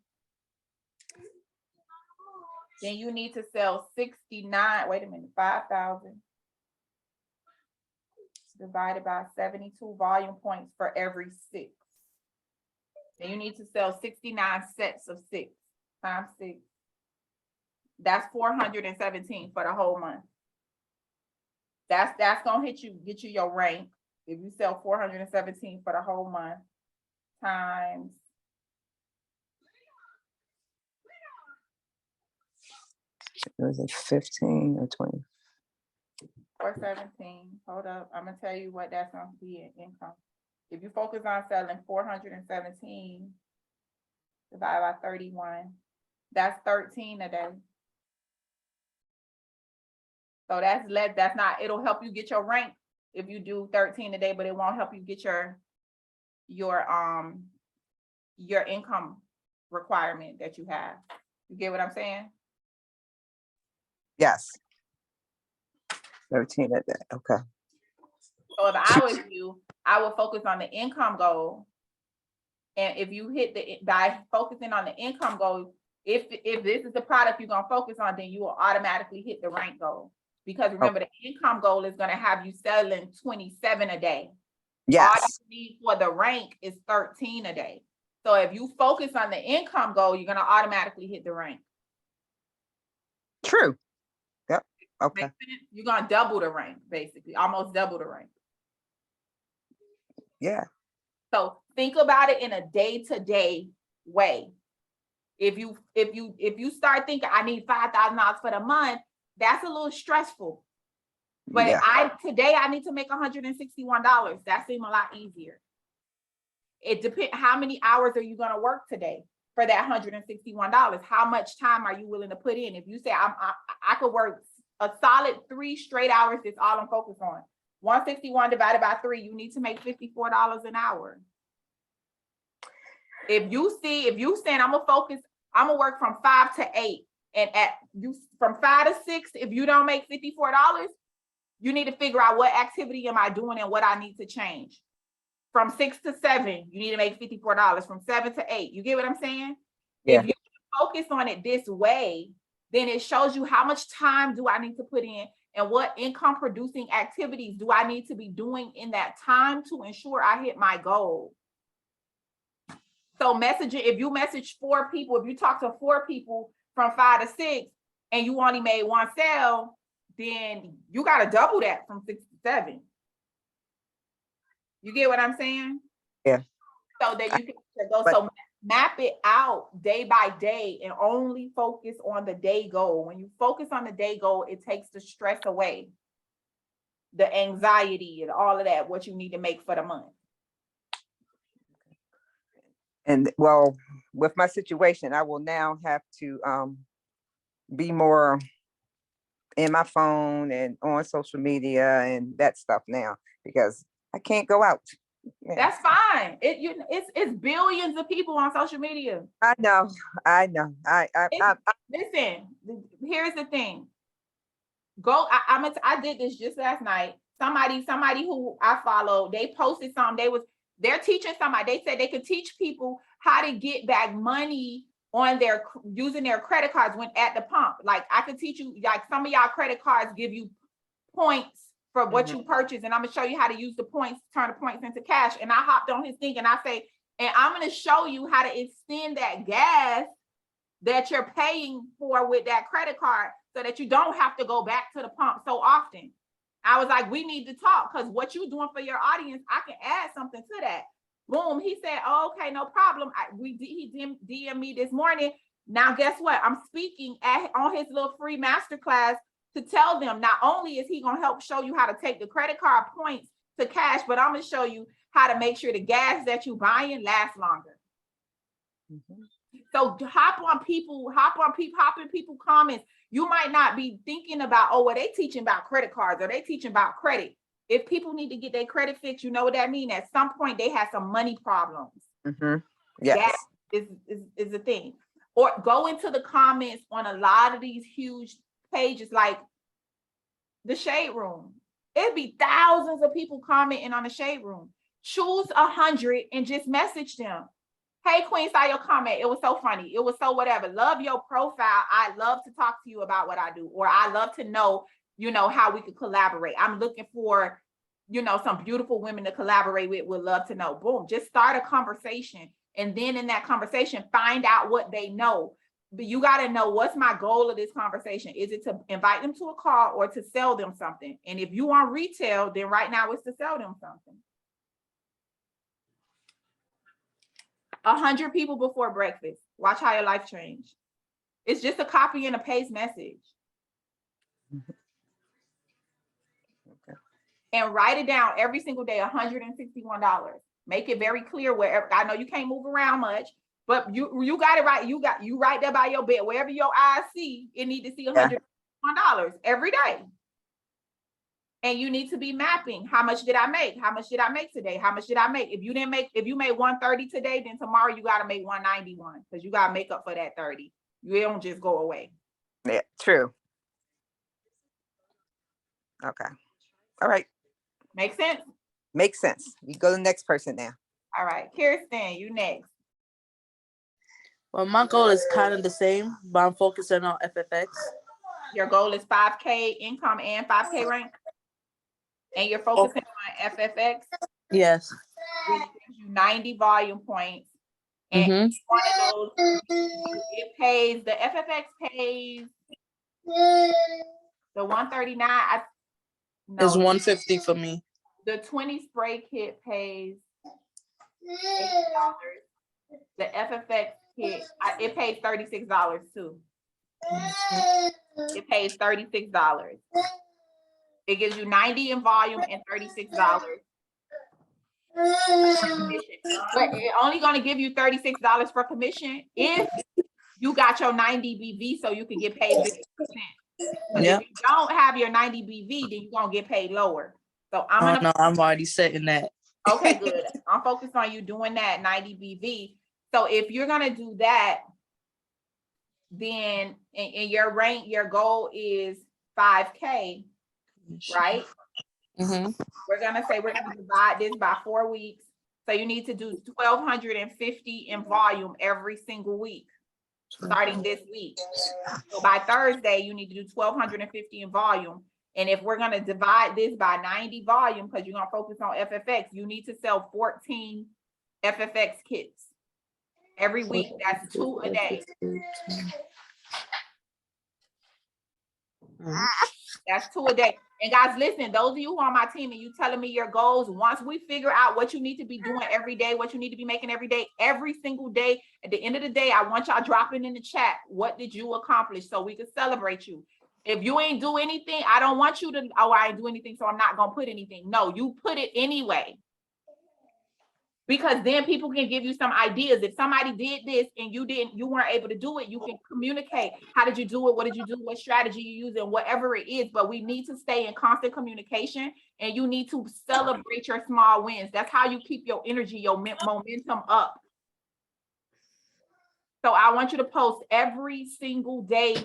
S1: then you need to sell 69. Wait a minute, 5,000 divided by 72 volume points for every 6. Then you need to sell 69 sets of 6 times 6. That's 417 for the whole month. That's gonna get you your rank. If you sell 417 for the whole month times
S13: Was it 15 or 20?
S1: 417. Hold up. I'm gonna tell you what that's gonna be in income. If you focus on selling 417 divided by 31, that's 13 a day. So that's not, it'll help you get your rank if you do 13 a day, but it won't help you get your income requirement that you have. You get what I'm saying?
S13: Yes. 13 a day. Okay.
S1: So if I was you, I would focus on the income goal. And if you hit by focusing on the income goal, if this is the product you're gonna focus on, then you will automatically hit the rank goal. Because remember, the income goal is gonna have you selling 27 a day.
S13: Yes.
S1: All you need for the rank is 13 a day. So if you focus on the income goal, you're gonna automatically hit the rank.
S13: True. Yep. Okay.
S1: You're gonna double the rank, basically, almost double the rank.
S13: Yeah.
S1: So think about it in a day-to-day way. If you start thinking I need $5,000 for the month, that's a little stressful. But
S13: Yeah.
S1: today I need to make $161. That seems a lot easier. It depends how many hours are you gonna work today for that $161? How much time are you willing to put in? If you say I could work a solid 3 straight hours, that's all I'm focused on. 161 divided by 3, you need to make $54 an hour. If you saying I'm gonna work from 5 to 8, and from 5 to 6, if you don't make $54, you need to figure out what activity am I doing and what I need to change. From 6 to 7, you need to make $54. From 7 to 8, you get what I'm saying?
S13: Yeah.
S1: If you focus on it this way, then it shows you how much time do I need to put in and what income producing activities do I need to be doing in that time to ensure I hit my goal. So messaging, if you message 4 people, if you talk to 4 people from 5 to 6 and you only made 1 sale, then you gotta double that from 6 to 7. You get what I'm saying?
S13: Yeah.
S1: So that you can go,
S13: But-
S1: so map it out day by day and only focus on the day goal. When you focus on the day goal, it takes the stress away, the anxiety and all of that, what you need to make for the month.
S13: And well, with my situation, I will now have to be more in my phone and on social media and that stuff now because I can't go out. Yeah.
S1: That's fine. It's billions of people on social media.
S13: I know. I
S1: Listen, here's the thing. I did this just last night. Somebody who I follow, they posted something. They're teaching somebody. They said they could teach people how to get back money on using their credit cards when at the pump. Like I could teach you, like some of y'all credit cards give you points for what you purchase, and I'm gonna show you how to use the points, turn the points into cash. And I hopped on his thing and I say, and I'm gonna show you how to extend that gas that you're paying for with that credit card so that you don't have to go back to the pump so often. I was like, we need to talk because what you're doing for your audience, I can add something to that. Boom. He said, oh, okay, no problem. He DM'd me this morning. Now, guess what? I'm speaking on his little free masterclass to tell them not only is he going to help show you how to take the credit card points to cash, but I'm going to show you how to make sure the gas that you're buying lasts longer. So hop in people comments. You might not be thinking about, oh, well, they teaching about credit cards or they teaching about credit. If people need to get their credit fixed, you know what that means? At some point, they have some money problems.
S13: Yes.
S1: That is a thing. Or go into the comments on a lot of these huge pages like the Shade Room. It'd be thousands of people commenting on the Shade Room. Choose 100 and just message them. Hey, Queen, saw your comment. It was so funny. It was so whatever. Love your profile. I love to talk to you about what I do. Or I love to know, how we could collaborate. I'm looking for, some beautiful women to collaborate with. Would love to know. Boom. Just start a conversation. And then in that conversation, find out what they know. But you got to know, what's my goal of this conversation? Is it to invite them to a call or to sell them something? And if you want retail, then right now it's to sell them something. 100 people before breakfast. Watch how your life change. It's just a copy and a paste message.
S13: Okay.
S1: And write it down every single day, $161. Make it very clear wherever. I know you can't move around much, but you got it right. You right there by your bed. Wherever your eyes see, it need to see $161 every day. And you need to be mapping. How much did I make? How much did I make today? How much did I make? If you made 130 today, then tomorrow you got to make 191 because you got to make up for that 30. You don't just go away.
S13: Yeah, true. Okay. All right.
S1: Make sense?
S13: Makes sense. You go to the next person now.
S1: All right. Kirsten, you next.
S14: Well, my goal is kind of the same, but I'm focusing on FFX.
S1: Your goal is 5K income and 5K rank? And you're focusing on FFX?
S14: Yes.
S1: Which gives you 90 volume points. And one of those, it pays, the FFX pays the 139.
S14: It's 150 for me.
S1: The 20 spray kit pays $8. The FFX kit, it pays $36 too. It pays $36. It gives you 90 in volume and $36. But it's only going to give you $36 for commission if you got your 90 BV so you can get paid 50%.
S14: Yeah.
S1: If you don't have your 90 BV, then you're going to get paid lower. So I'm
S14: already setting that.
S1: Okay, good. I'm focused on you doing that 90 BV. So if you're going to do that, then in your rank, your goal is 5K, right? We're going to say we're going to divide this by 4 weeks. So you need to do 1,250 in volume every single week, starting this week. So by Thursday, you need to do 1,250 in volume. And if we're going to divide this by 90 volume, because you're going to focus on FFX, you need to sell 14 FFX kits every week. That's 2 a day. That's 2 a day. And guys, listen, those of you who are on my team and you telling me your goals, once we figure out what you need to be doing every day, what you need to be making every day, every single day, at the end of the day, I want y'all dropping in the chat, what did you accomplish so we can celebrate you? If you ain't do anything, I don't want you to, oh, I ain't do anything, so I'm not gonna put anything. No, you put it anyway. Because then people can give you some ideas. If somebody did this and you weren't able to do it, you can communicate. How did you do it? What did you do? What strategy you use? And whatever it is, but we need to stay in constant communication and you need to celebrate your small wins. That's how you keep your energy, your momentum up. So I want you to post every single day,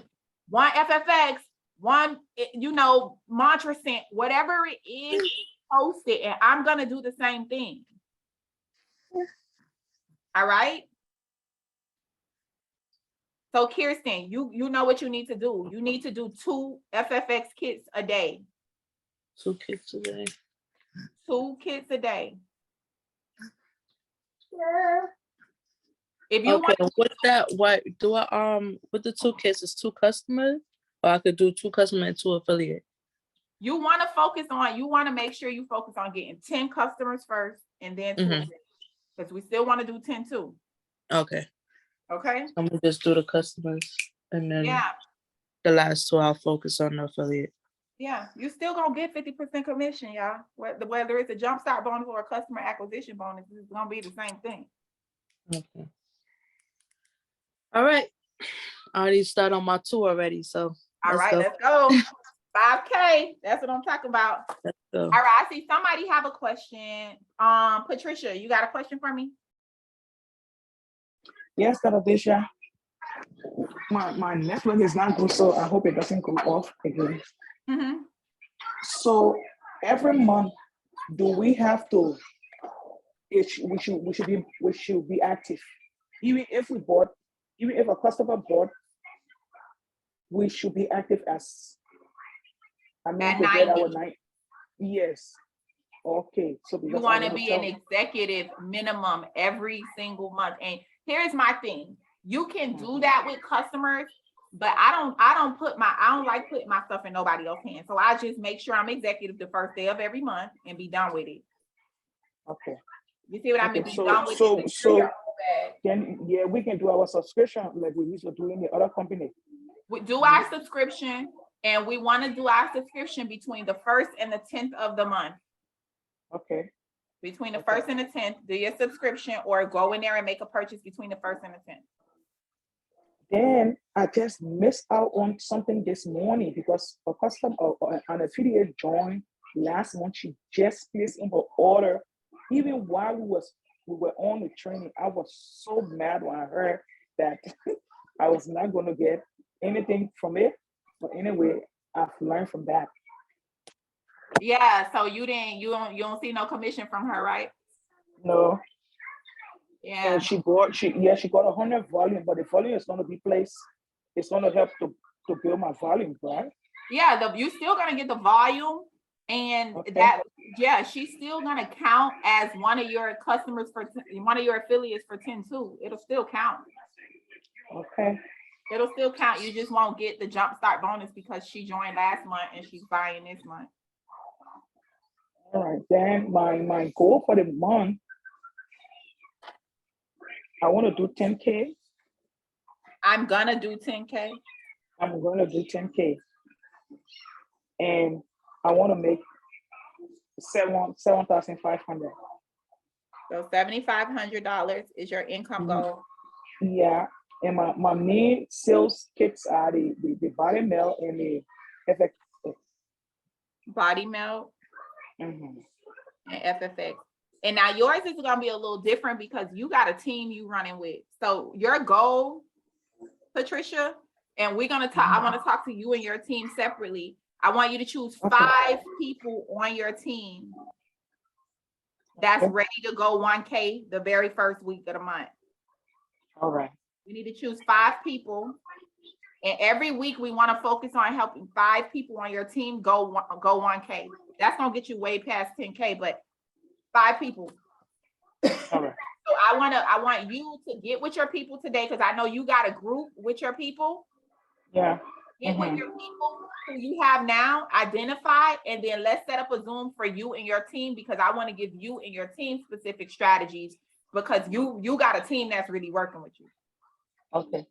S1: one FFX, one, mantra scent, whatever it is, post it. And I'm going to do the same thing. All right. So Kirsten, you know what you need to do. You need to do 2 FFX kits a day.
S14: 2 kits a day.
S1: 2 kits a day. If you
S14: Okay,
S1: want
S14: with that, what do I with the 2 kits is 2 customers, or I could do 2 customers and 2 affiliate.
S1: you want to make sure you focus on getting 10 customers first and then 2 because we still want to do 10 too.
S14: Okay.
S1: Okay.
S14: I'm gonna just do the customers and then the last 2 I'll focus on the affiliate.
S1: Yeah, you still gonna get 50% commission, y'all. Whether it's a jumpstart bonus or a customer acquisition bonus, it's gonna be the same thing.
S14: Okay. All right. I already started on my 2 already, so
S1: Let's go. 5K. That's what I'm talking about.
S14: Let's go.
S1: All right, I see somebody have a question. Patricia, you got a question for me?
S15: Yes, Kadadisha. My network is not good, so I hope it doesn't go off again. So every month, do we have to? We should be active. Even if a customer bought, we should be active as. I mean, to get our night. Yes. Okay. So
S1: you want to be an executive minimum every single month. And here's my thing. You can do that with customers, but I don't like putting my stuff in nobody else's hands. So I just make sure I'm executive the first day of every month and be done with it.
S15: Okay.
S1: You see what I mean? Be done with it.
S15: So we can do our subscription like we used to do in the other company.
S1: We do our subscription, and we want to do our subscription between the 1st and the 10th of the month.
S15: Okay.
S1: Between the 1st and the 10th, do your subscription or go in there and make a purchase between the 1st and the 10th.
S15: Then I just missed out on something this morning because a customer or an affiliate joined last month. She just placed in her order. Even while we were on the training, I was so mad when I heard that I was not going to get anything from it. But anyway, I've learned from that.
S1: Yeah, so you don't see no commission from her, right?
S15: No.
S1: Yeah.
S15: And she got 100 volume, but the volume is going to be placed. It's going to help to build my volume, right?
S1: Yeah, you still gonna get the volume, and she's still gonna count as one of your customers for one of your affiliates for 10 too. It'll still count.
S15: Okay.
S1: It'll still count. You just won't get the jumpstart bonus because she joined last month and she's buying this month.
S15: All right. Then my goal for the month, I want to do 10K.
S1: I'm gonna do 10K.
S15: I'm gonna do 10K. And I want to make $7,500.
S1: So $7,500 is your income goal.
S15: Yeah. And my main sales kits are the body melt and the FFX.
S1: Body melt and FFX. And now yours is gonna be a little different because you got a team you running with. So your goal, Patricia, and we're gonna talk. I want to talk to you and your team separately. I want you to choose 5 people on your team that's ready to go 1K the very first week of the month.
S15: All right.
S1: We need to choose 5 people, and every week we want to focus on helping 5 people on your team go 1K. That's gonna get you way past 10K, but 5 people.
S15: All right.
S1: So I want you to get with your people today because I know you got a group with your people.
S15: Yeah.
S1: Get with your people who you have now identified, and then let's set up a Zoom for you and your team, because I want to give you and your team specific strategies, because you got a team that's really working with you.
S15: Okay.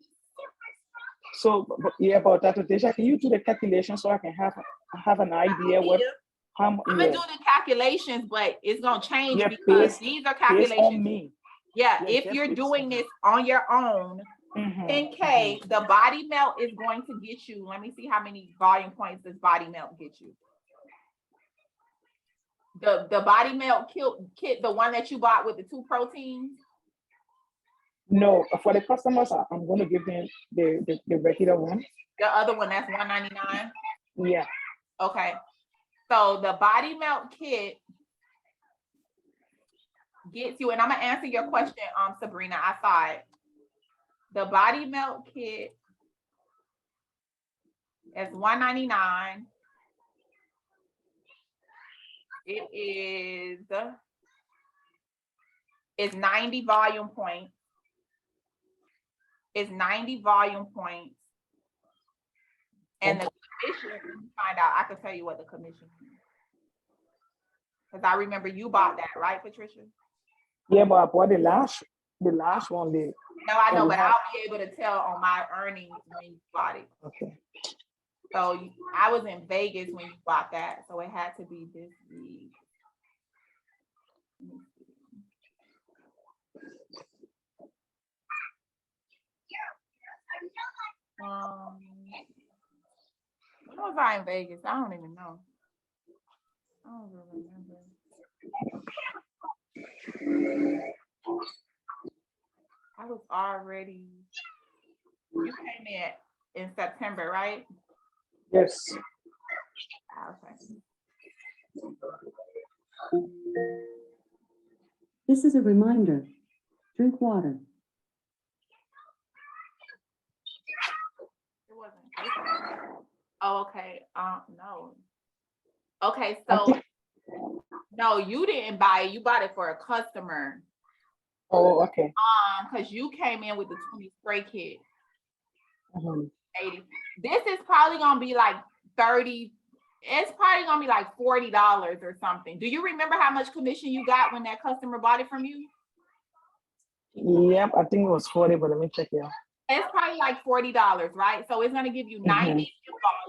S15: So, yeah, about that, Deja, can you do the calculation so I can have an idea what, how much?
S1: I'm gonna do the calculations, but it's gonna change
S15: Yeah,
S1: because
S15: based-
S1: these are
S15: based on
S1: calculations.
S15: me.
S1: Yeah,
S15: Yeah,
S1: if
S15: just
S1: you're
S15: based
S1: doing
S15: on
S1: this on your own,
S15: Mhm,
S1: 10K, the body melt is going to get you. Let me see how many volume points does body melt get you. The body melt kit, the one that you bought with the 2 proteins.
S15: No, for the customers, I'm going to give them the regular one.
S1: The other one, that's $199.
S15: Yeah.
S1: Okay. So the body melt kit gets you, and I'm gonna answer your question, Sabrina. I saw it. The body melt kit is $199. It's 90 volume points. It's 90 volume points. And the commission, let me find out, I can tell you what the commission is. Because I remember you bought that, right, Patricia?
S15: Yeah, but I bought the last one.
S1: No, I know, but I'll be able to tell on my earnings when you bought it.
S15: Okay.
S1: So I was in Vegas when you bought that, so it had to be this week. When was I in Vegas? I don't even know. I don't really remember. I was already. You came in September, right?
S15: Yes.
S1: Okay.
S8: This is a reminder. Drink water.
S1: It wasn't. Oh, okay. No. Okay, so no, you didn't buy it. You bought it for a customer.
S15: Oh, okay.
S1: Because you came in with the 20 spray kit. 80.
S15: Mm-hmm.
S1: This is probably gonna be like 30. It's probably gonna be like $40 or something. Do you remember how much commission you got when that customer bought it from you?
S15: Yep, I think it was 40, but let me check it out.
S1: It's probably like $40, right? So it's gonna give you 90 in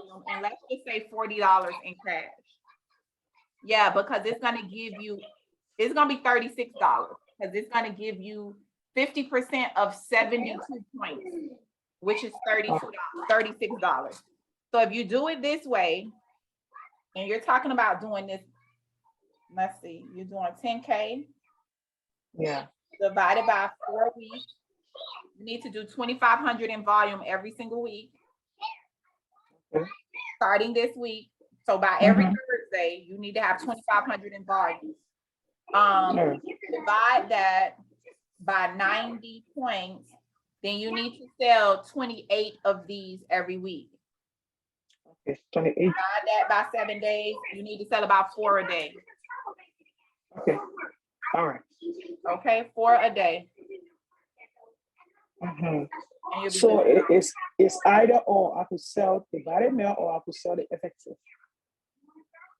S1: volume, and let's just say $40 in cash. Yeah, because it's gonna give you, it's gonna be $36 because it's gonna give you 50% of 72 points, which is $36. So if you do it this way, and you're talking about doing this, let's see, you're doing 10K.
S15: Yeah.
S1: Divided by 4 weeks. You need to do 2,500 in volume every single week.
S15: Okay.
S1: Starting this week. So by every Thursday, you need to have 2,500 in volume. Divide that by 90 points, then you need to sell 28 of these every week.
S15: Okay, 28.
S1: Divide that by 7 days, you need to sell about 4 a day.
S15: Okay, all right.
S1: Okay, 4 a day.
S15: So it's either or. I could sell the body mail or I could sell the FX.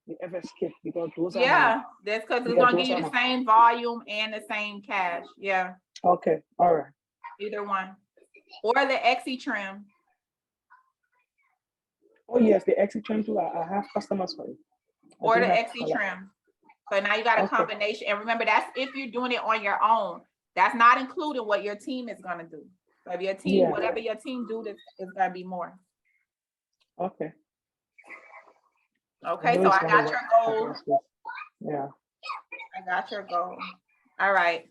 S15: The FX kit, because those are
S1: that's because it's gonna give you the same volume and the same cash. Yeah.
S15: Okay, all right.
S1: Either one. Or the XE trim.
S15: Oh yes, the XE trim too. I have customers for it.
S1: Or the XE trim. So now you got a combination. And remember, that's if you're doing it on your own. That's not including what your team is gonna do. So if your team, whatever your team do, this is gonna be more.
S15: Okay.
S1: Okay, so I got your goal.
S15: Yeah.
S1: I got your goal. All right.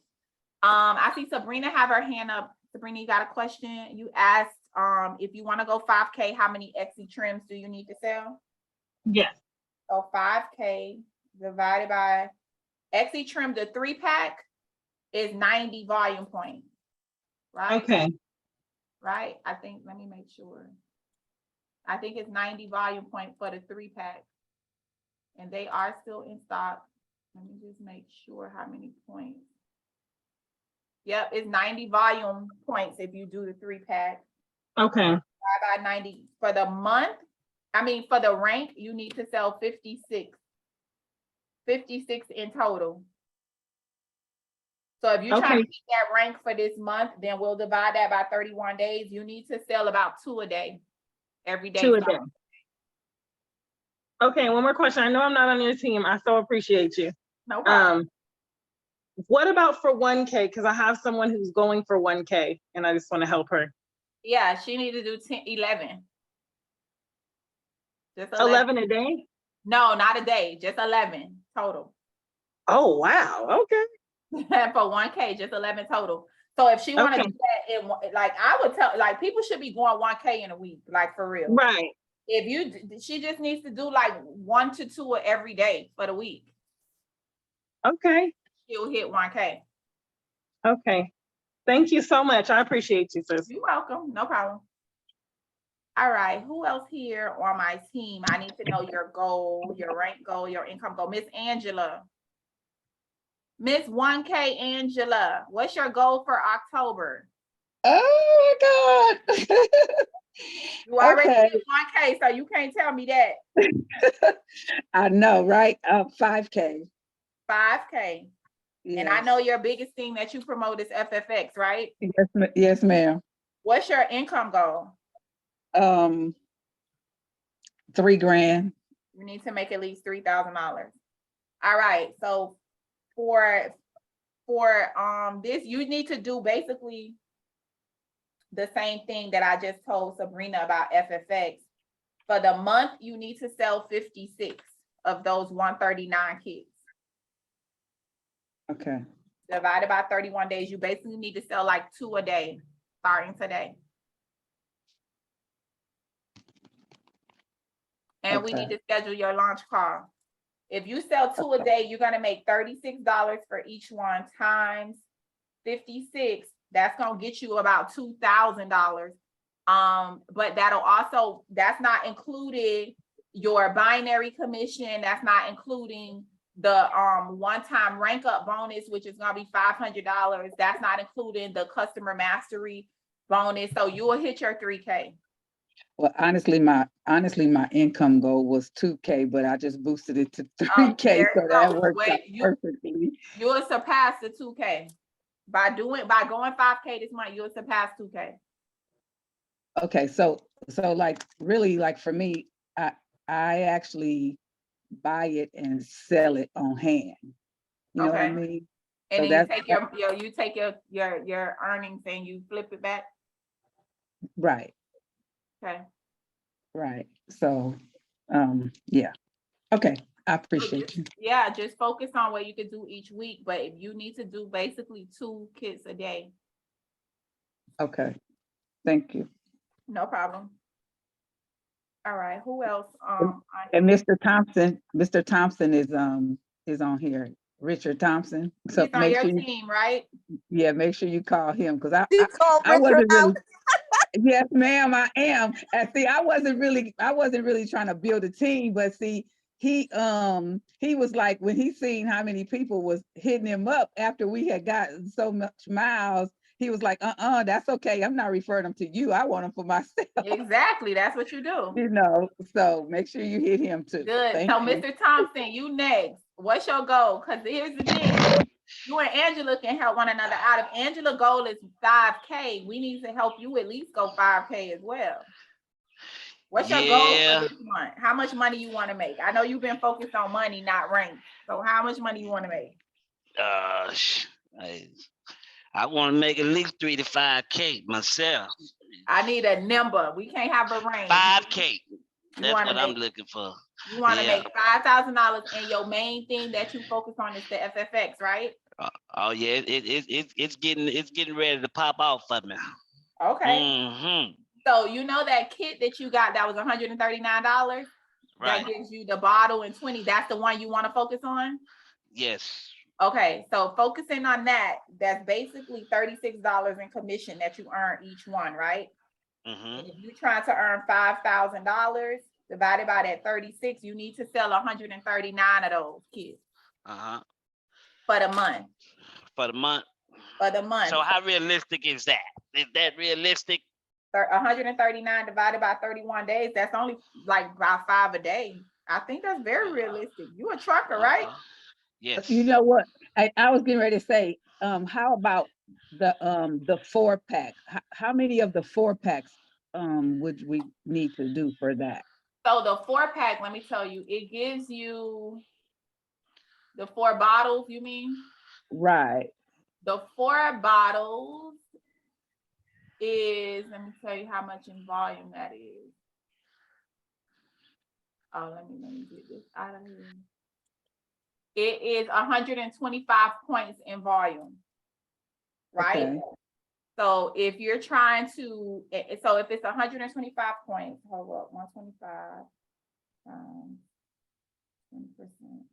S1: I see Sabrina have her hand up. Sabrina, you got a question? You asked if you want to go 5K, how many XE trims do you need to sell?
S9: Yes.
S1: So 5K divided by XE trim, the 3-pack is 90 volume points, right?
S9: Okay.
S1: Right? I think, let me make sure. I think it's 90 volume points for the 3-pack. And they are still in stock. Let me just make sure how many points. Yep, it's 90 volume points if you do the 3-pack.
S9: Okay.
S1: By 90 for the month. I mean, for the rank, you need to sell 56. 56 in total. So if you're trying to
S9: Okay.
S1: get that rank for this month, then we'll divide that by 31 days. You need to sell about 2 a day. Every day.
S9: 2 a day. Okay, one more question. I know I'm not on your team. I so appreciate you.
S1: No problem.
S9: What about for 1K? Because I have someone who's going for 1K and I just want to help her.
S1: Yeah, she need to do 11. Just
S9: 11 a day?
S1: No, not a day, just 11 total.
S9: Oh, wow. Okay.
S1: For 1K, just 11 total. So if she want to
S9: Okay.
S1: do that, like I would tell, like people should be going 1K in a week, like for real.
S9: Right.
S1: If she just needs to do like 1 to 2 every day for the week.
S9: Okay.
S1: She'll hit 1K.
S9: Okay. Thank you so much. I appreciate you, sis.
S1: You're welcome. No problem. All right. Who else here on my team? I need to know your goal, your rank goal, your income goal. Miss Angela. Miss 1K Angela, what's your goal for October?
S5: Oh my God.
S1: You already
S5: Okay.
S1: did 1K, so you can't tell me that.
S5: I know, right? 5K.
S1: 5K.
S5: Yes.
S1: And I know your biggest thing that you promote is FFX, right?
S5: Yes, ma'am.
S1: What's your income goal?
S5: 3 grand.
S1: You need to make at least $3,000. All right. So for this, you need to do basically the same thing that I just told Sabrina about FFX. For the month, you need to sell 56 of those 139 kits.
S5: Okay.
S1: Divided by 31 days, you basically need to sell like 2 a day starting today. And we need to schedule your launch call. If you sell 2 a day, you're going to make $36 for each one times 56. That's going to get you about $2,000. But that's not included your binary commission. That's not including the one-time rank up bonus, which is going to be $500. That's not including the customer mastery bonus. So you will hit your 3K.
S5: Well, honestly, my income goal was 2K, but I just boosted it to 3K, so that worked out perfectly.
S1: You will surpass the 2K by going 5K this month. You'll surpass 2K.
S5: Okay, so like really, like for me, I actually buy it and sell it on hand. You know what I mean?
S1: And
S5: So
S1: then you take your earnings and you flip it back.
S5: Right.
S1: Okay.
S5: Right. So, yeah. Okay. I appreciate you.
S1: Yeah, just focus on what you could do each week. But if you need to do basically 2 kits a day.
S5: Okay. Thank you.
S1: No problem. All right. Who else?
S5: And Mr. Thompson is on here. Richard Thompson. So
S1: he's on
S5: make
S1: your
S5: sure
S1: team, right?
S5: Yeah, make sure you call him because I
S13: Richard
S5: wasn't really.
S13: out.
S5: Yes, ma'am, I am. And see, I wasn't really trying to build a team, but see, he was like, when he seen how many people was hitting him up after we had gotten so much miles, he was like, that's okay. I'm not referring them to you. I want them for myself.
S1: Exactly. That's what you do.
S5: You know, so make sure you hit him too.
S1: Good.
S5: Thank
S1: So,
S5: you.
S1: Mr. Thompson, you next. What's your goal? Because here's the thing. You and Angela can help one another out. If Angela's goal is 5K, we need to help you at least go 5K as well. What's your goal for this month? How much money you want to make? I know you've been focused on money, not rank. So how much money you want to make?
S16: I want to make at least 3 to 5K myself.
S1: I need a number. We can't have a range.
S16: 5K. That's what I'm looking for.
S1: You want to make $5,000, and your main thing that you focus on is the FFX, right?
S16: Oh yeah, it's getting ready to pop off for me.
S1: Okay. So you know that kit that you got that was $139? Right. That gives you the bottle and 20. That's the one you want to focus on?
S16: Yes.
S1: Okay, so focusing on that, that's basically $36 in commission that you earn each one, right? And if you're trying to earn $5,000 divided by that 36, you need to sell 139 of those kits. For the month.
S16: For the month.
S1: For the month.
S16: So how realistic is that? Is that realistic?
S1: 139 divided by 31 days, that's only like about 5 a day. I think that's very realistic. You a trucker, right?
S16: Yes.
S5: You know what? I was getting ready to say, how about the 4-pack? How many of the 4-packs would we need to do for that?
S1: So the 4-pack, let me tell you, it gives you the 4 bottles, you mean?
S5: Right.
S1: The 4 bottles is, let me tell you how much in volume that is. Oh, let me get this out of here. It is 125 points in volume, right?
S5: Okay.
S1: So if you're trying to, so if it's 125 points, hold up, 125, 20%.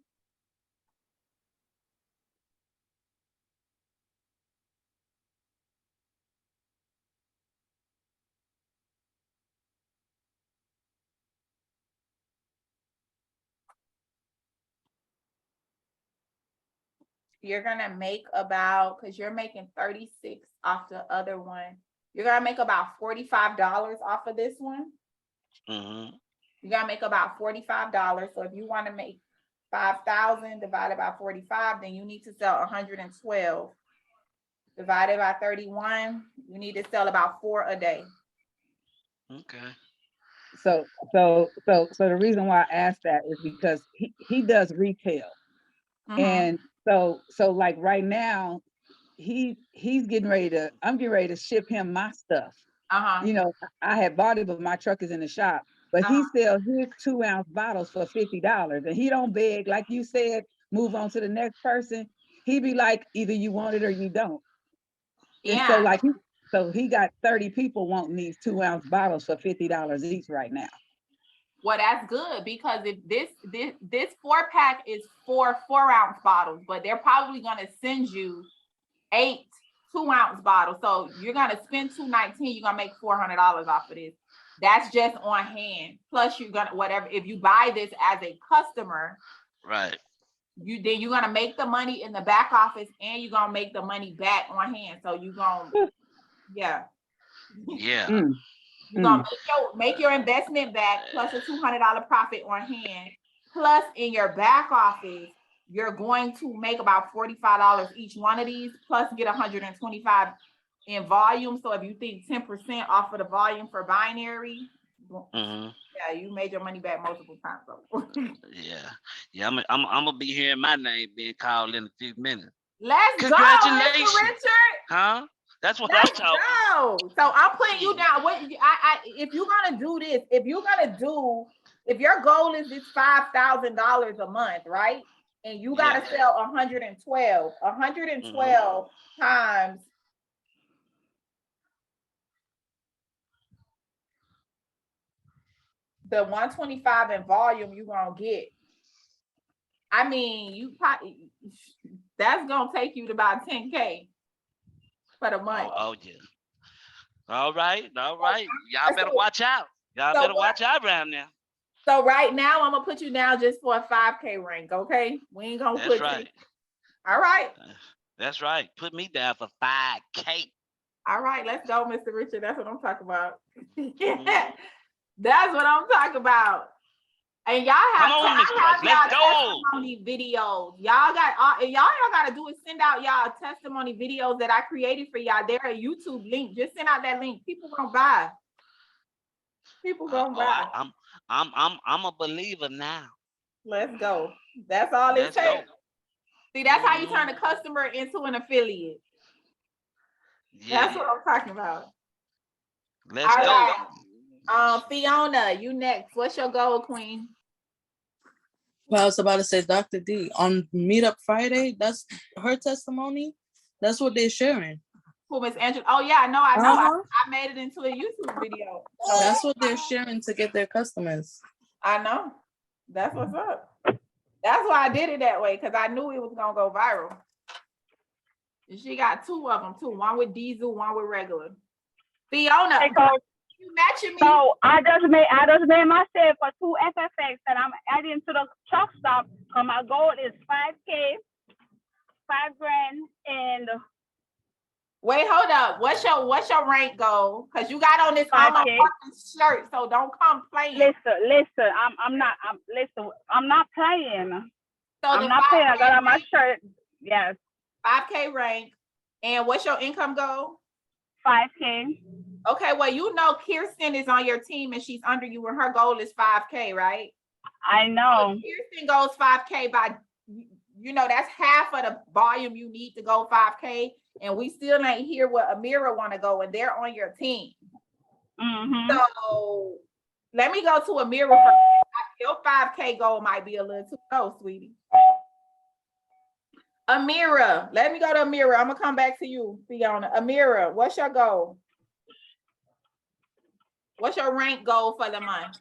S1: You're gonna make about, because you're making 36 off the other one, you're gonna make about $45 off of this one.
S16: Mm-hmm.
S1: You're gonna make about $45. So if you want to make 5,000 divided by 45, then you need to sell 112 divided by 31. You need to sell about 4 a day.
S16: Okay.
S5: So the reason why I asked that is because he does retail. And so like right now, he's getting ready to, I'm getting ready to ship him my stuff. You know, I had bought it, but my truck is in the shop. But he sells his 2-ounce bottles for $50. And he don't beg, like you said, move on to the next person. He be like, either you want it or you don't. And so like, so he got 30 people wanting these 2-ounce bottles for $50 each right now.
S1: Well, that's good, because if this 4-pack is 4 4-ounce bottles, but they're probably gonna send you 8 2-ounce bottles. So you're gonna spend $219, you're gonna make $400 off of this. That's just on hand. Plus you're gonna, whatever, if you buy this as a customer,
S16: right,
S1: then you're gonna make the money in the back office and you're gonna make the money back on hand. So you're gonna, yeah. You're gonna make your investment back plus a $200 profit on hand. Plus in your back office, you're going to make about $45 each one of these, plus get 125 in volume. So if you think 10% off of the volume for binary, yeah, you made your money back multiple times.
S16: Yeah. I'm gonna be hearing my name being called in a few minutes.
S1: Let's
S16: Congratulations.
S1: go, Mr. Richard.
S16: Huh? That's what I'm talking.
S1: Go. So I'm putting you down. What if you're gonna do this? If your goal is this $5,000 a month, right? And you gotta sell 112 times the 125 in volume you gonna get. I mean, that's gonna take you to about 10K for the month.
S16: Oh yeah. All right. Y'all better watch out. Y'all better watch out around now.
S1: So right now, I'm gonna put you down just for a 5K rank, okay? We ain't gonna put
S16: right.
S1: you. All right.
S16: That's right. Put me down for 5K.
S1: All right, let's go, Mr. Richard. That's what I'm talking about. That's what I'm talking about. And y'all have testimony videos. Y'all gotta do is send out y'all testimony videos that I created for y'all. They're a YouTube link. Just send out that link. People gonna buy.
S16: I'm a believer now.
S1: Let's go. That's all it takes. See, that's how you turn a customer into an affiliate. That's what I'm talking about.
S16: Let's go.
S1: Right. Fiona, you next. What's your goal, Queen?
S14: Well, I was about to say, Dr. D, on Meetup Friday, that's her testimony. That's what they're sharing.
S1: Who, Miss Angela? Oh yeah, I know. I made it into a YouTube video.
S14: So that's what they're sharing to get their customers.
S1: I know. That's what's up. That's why I did it that way, because I knew it was gonna go viral. And she got 2 of them too. One with diesel, one with regular. Fiona, you matching me.
S17: So I just made myself for 2 FFX and I'm adding to the truck stop. My goal is 5K, $5 grand, and
S1: Wait, hold up. What's your rank goal? Cause you got on this almost
S17: 5K.
S1: shirt, so don't come playing.
S17: Listen, I'm not playing.
S1: So
S17: I'm
S1: the
S17: not playing. I
S1: 5K
S17: got on my
S1: rank,
S17: shirt. Yes,
S1: 5K rank. And what's your income goal?
S17: 5K.
S1: Okay, well, you know Kirsten is on your team and she's under you and her goal is 5K, right?
S17: I know.
S1: So Kirsten goes 5K by, that's half of the volume you need to go 5K. And we still ain't hear what Amira want to go and they're on your team.
S17: Mm-hmm.
S1: So let me go to Amira first. Your 5K goal might be a little too low, sweetie. Amira, let me go to Amira. I'm gonna come back to you, Fiona. Amira, what's your goal? What's your rank goal for the month?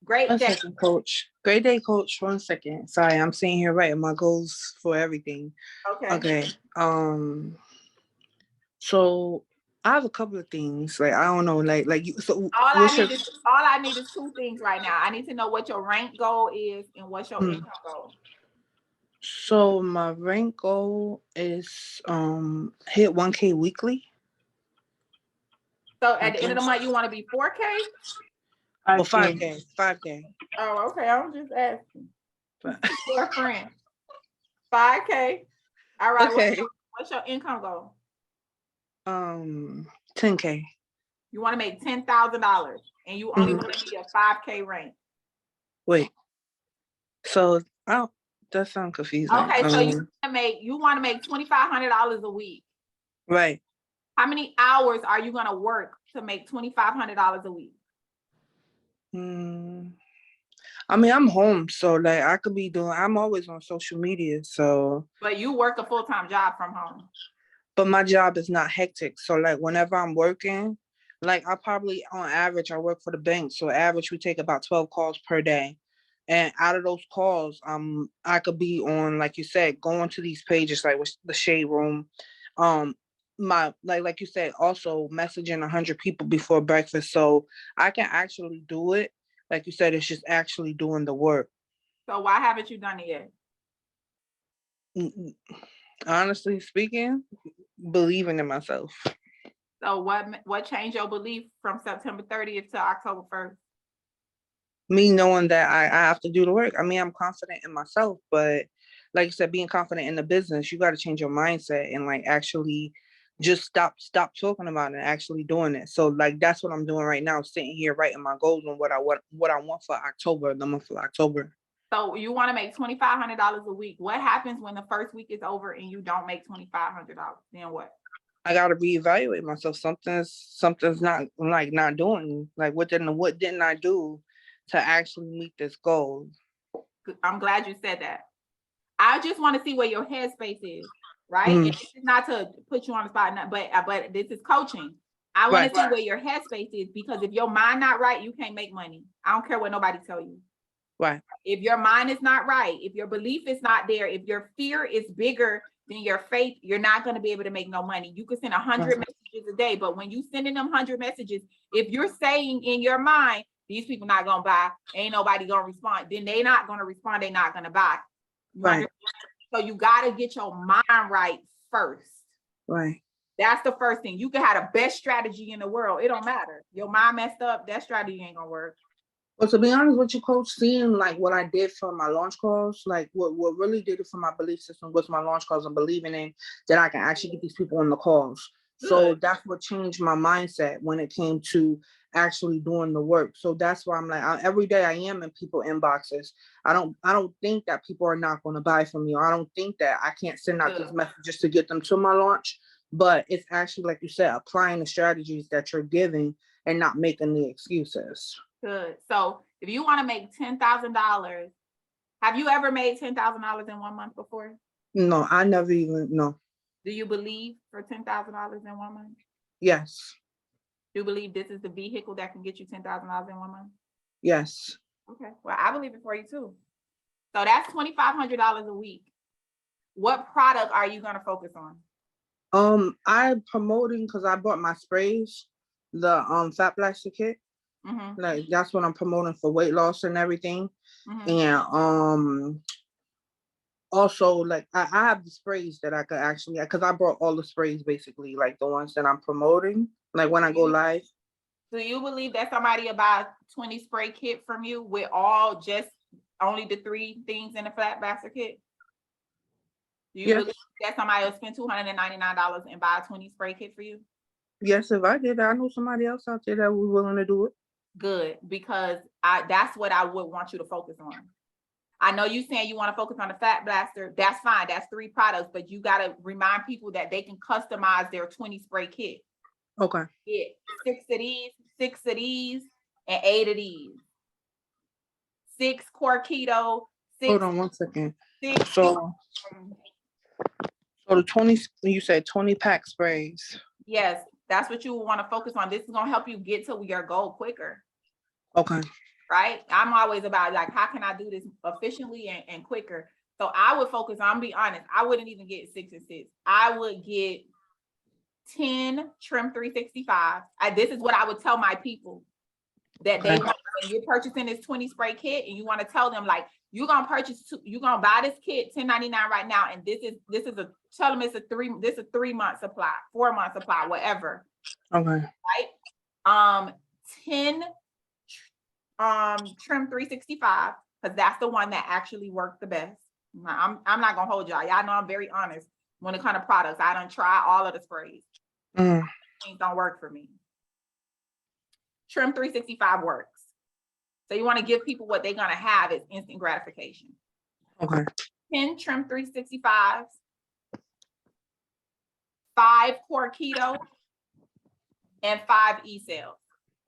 S1: Great
S18: One
S1: day.
S18: second, coach. Great day, coach. 1 second. Sorry, I'm sitting here writing my goals for everything.
S1: Okay.
S18: Okay. So I have a couple of things. Like, I don't know, like you. So
S1: All I need is two things right now. I need to know what your rank goal is and what's your income goal.
S18: So my rank goal is hit 1K weekly.
S1: So at the end of the month, you want to be 4K?
S18: Well, 5K. 5K.
S1: Oh, okay. I'm just asking. For a friend. 5K. All right.
S18: Okay.
S1: What's your income goal?
S18: 10K.
S1: You want to make $10,000 and you only want to be a 5K rank.
S18: Wait. So that sounds confusing.
S1: Okay, so you want to make $2,500 a week.
S18: Right.
S1: How many hours are you gonna work to make $2,500 a week?
S18: I mean, I'm home, so like I could be I'm always on social media, so.
S1: But you work a full-time job from home.
S18: But my job is not hectic. So like whenever I'm working, like I probably on average, I work for the bank. So average, we take about 12 calls per day. And out of those calls, I could be on, like you said, going to these pages like with the Shade Room, like you said, also messaging 100 people before breakfast. So I can actually do it. Like you said, it's just actually doing the work.
S1: So why haven't you done it yet?
S18: Honestly speaking, believing in myself.
S1: So what changed your belief from September 30th to October 1st?
S18: Me knowing that I have to do the work. I mean, I'm confident in myself, but like I said, being confident in the business, you got to change your mindset and like actually just stop talking about it and actually doing it. So like that's what I'm doing right now, sitting here writing my goals and what I want for October, the month of October. So
S1: you want to make $2,500 a week. What happens when the first week is over and you don't make $2,500? Then what?
S18: I gotta reevaluate myself. Something's not doing. Like what didn't I do to actually meet this goal?
S1: I'm glad you said that. I just want to see where your headspace is, right? And this is not to put you on the spot, but this is coaching. I want to see where your headspace is, because if your mind not right, you can't make money. I don't care what nobody tell you.
S18: Right.
S1: If your mind is not right, if your belief is not there, if your fear is bigger than your faith, you're not going to be able to make no money. You could send 100 messages a day, but when you sending them 100 messages, if you're saying in your mind, these people not going to buy, ain't nobody going to respond, then they not going to respond, they not going to buy. Right. So you got to get your mind right first.
S18: Right.
S1: That's the first thing. You can have the best strategy in the world. It don't matter. Your mind messed up, that strategy ain't going to work.
S18: Well, to be honest with you, coach, seeing like what I did for my launch calls, like what really did it for my belief system was my launch calls and believing in that I can actually get these people on the calls. Good. So that's what changed my mindset when it came to actually doing the work. So that's why I'm like, every day I am in people inboxes. I don't think that people are not going to buy from me, or I don't think that I can't send out these messages to get them to my launch. But it's actually, like you said, applying the strategies that you're giving and not making the excuses.
S1: Good. So if you want to make $10,000, have you ever made $10,000 in 1 month before?
S18: No, I never even know.
S1: Do you believe for $10,000 in 1 month?
S18: Yes.
S1: Do you believe this is the vehicle that can get you $10,000 in 1 month?
S18: Yes.
S1: Okay. Well, I believe it for you too. So that's $2,500 a week. What product are you going to focus on?
S18: I'm promoting, because I bought my sprays, the fat blaster kit. Mm-hmm. Like that's what I'm promoting for weight loss and everything. Mm-hmm. And also like I have the sprays that I could actually, because I brought all the sprays basically, like the ones that I'm promoting, like when I go live.
S1: Do you believe that somebody will buy 20 spray kit from you with all just only the 3 things in the flat blaster kit? Do you
S18: Yes.
S1: believe that somebody will spend $299 and buy a 20 spray kit for you?
S18: Yes, if I did, I know somebody else out there that was willing to do it.
S1: Good, because that's what I would want you to focus on. I know you saying you want to focus on the fat blaster. That's fine. That's 3 products, but you got to remind people that they can customize their 20 spray kit.
S18: Okay.
S1: Get 6 of these, 6 of these, and 8 of these. 6 core keto. 6.
S18: Hold on one second.
S1: 6.
S18: So the 20, you said 20 pack sprays.
S1: Yes, that's what you want to focus on. This is going to help you get to your goal quicker.
S18: Okay.
S1: Right? I'm always about like, how can I do this efficiently and quicker? So I would focus on, be honest, I wouldn't even get 6 and 6. I would get 10 trim 365. This is what I would tell my people that they want. When you're purchasing this 20 spray kit and you want to tell them like, you're going to purchase 2, you're going to buy this kit $10.99 right now. And this is tell them it's a 3-month supply, 4-month supply, whatever.
S18: Okay.
S1: Right? 10 trim 365, because that's the one that actually worked the best. I'm not gonna hold y'all. Y'all know I'm very honest when it comes to products. I done try all of the sprays. Things don't work for me. Trim 365 works. So you want to give people what they're gonna have is instant gratification.
S18: Okay.
S1: 10 trim 365s, 5 core keto, and 5 e-cells.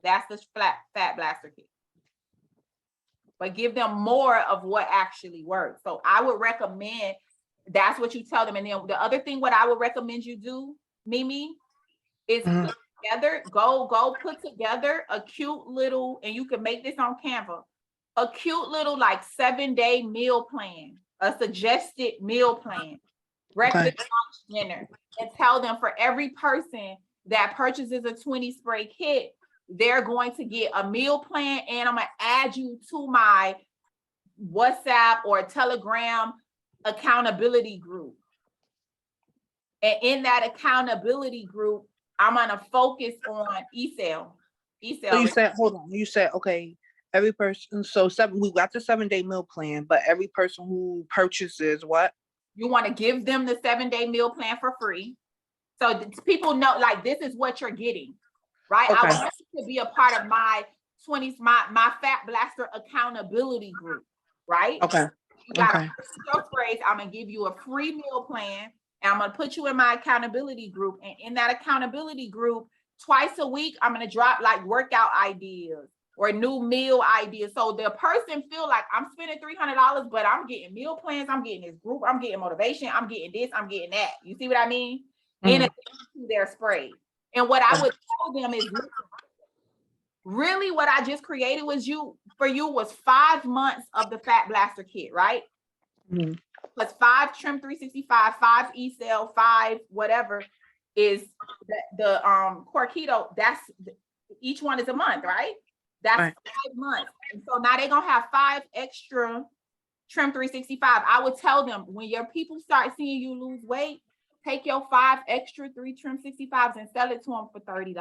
S1: That's the fat blaster kit. But give them more of what actually works. So I would recommend, that's what you tell them. And then the other thing, what I would recommend you do, Mimi, is put together, go put together a cute little, and you can make this on Canva, a cute little like 7-day meal plan, a suggested meal plan, breakfast, lunch, dinner, and tell them for every person that purchases a 20 spray kit, they're going to get a meal plan, and I'm going to add you to my WhatsApp or Telegram accountability group. And in that accountability group, I'm going to focus on e-cell.
S18: So you said, hold on, you said, okay, every person, so we got the 7-day meal plan, but every person who purchases what?
S1: You want to give them the 7-day meal plan for free. So people know, like, this is what you're getting. Right?
S18: Okay.
S1: I want you to be a part of my 20s, my Fat Blaster accountability group, right?
S18: Okay.
S1: You gotta purchase your sprays. I'm gonna give you a free meal plan, and I'm gonna put you in my accountability group. And in that accountability group, twice a week, I'm gonna drop like workout ideas or new meal ideas. So the person feel like I'm spending $300, but I'm getting meal plans, I'm getting this group, I'm getting motivation, I'm getting this, I'm getting that. You see what I mean? In addition to their spray. And what I would tell them is, really what I just created for you was 5 months of the Fat Blaster kit, right? Plus 5 trim 365, 5 e-cell, 5 whatever is the core keto. That's each one is a month, right? That's 5 months. And so now they're gonna have 5 extra trim 365. I would tell them, when your people start seeing you lose weight, take your 5 extra 3 trim 65s and sell it to them for $30.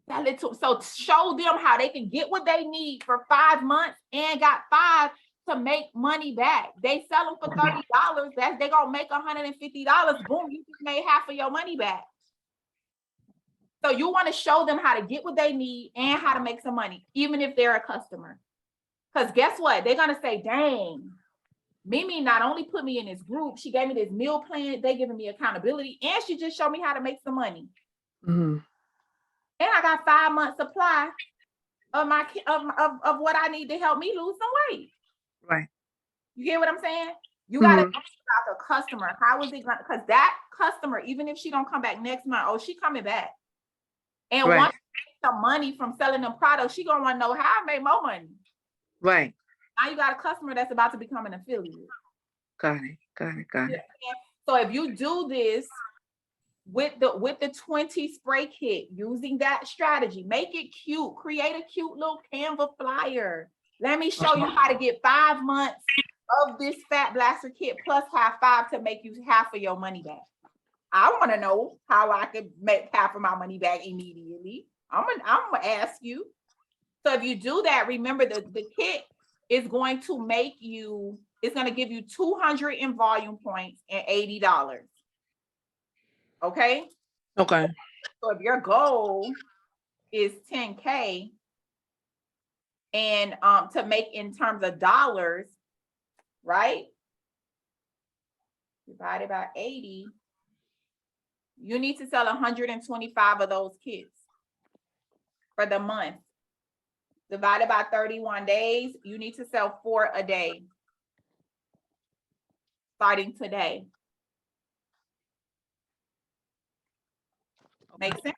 S1: Sell it to, so show them how they can get what they need for 5 months and got 5 to make money back. They sell them for $30. They're gonna make $150. Boom, you just made half of your money back. So you want to show them how to get what they need and how to make some money, even if they're a customer. Because guess what? They're gonna say, dang, Mimi not only put me in this group, she gave me this meal plan, they giving me accountability, and she just showed me how to make some money. And I got 5 months supply of my of what I need to help me lose some weight.
S18: Right.
S1: You get what I'm saying? You gotta think about the customer. How is it going? Because that customer, even if she don't come back next month, oh, she coming back. And once she makes some money from selling them products, she gonna want to know how I make more money.
S18: Right.
S1: Now you got a customer that's about to become an affiliate.
S18: Got it.
S1: So if you do this with the 20 spray kit, using that strategy, make it cute, create a cute little Canva flyer. Let me show you how to get 5 months of this Fat Blaster kit plus have 5 to make you half of your money back. I want to know how I could make half of my money back immediately. I'm gonna ask you. So if you do that, remember the kit is going to make you, it's going to give you 200 in volume points and $80. Okay.
S18: Okay.
S1: So if your goal is 10K and to make in terms of dollars, right? Divided by 80, you need to sell 125 of those kits for the month. Divided by 31 days, you need to sell 4 a day. Starting today. Make sense?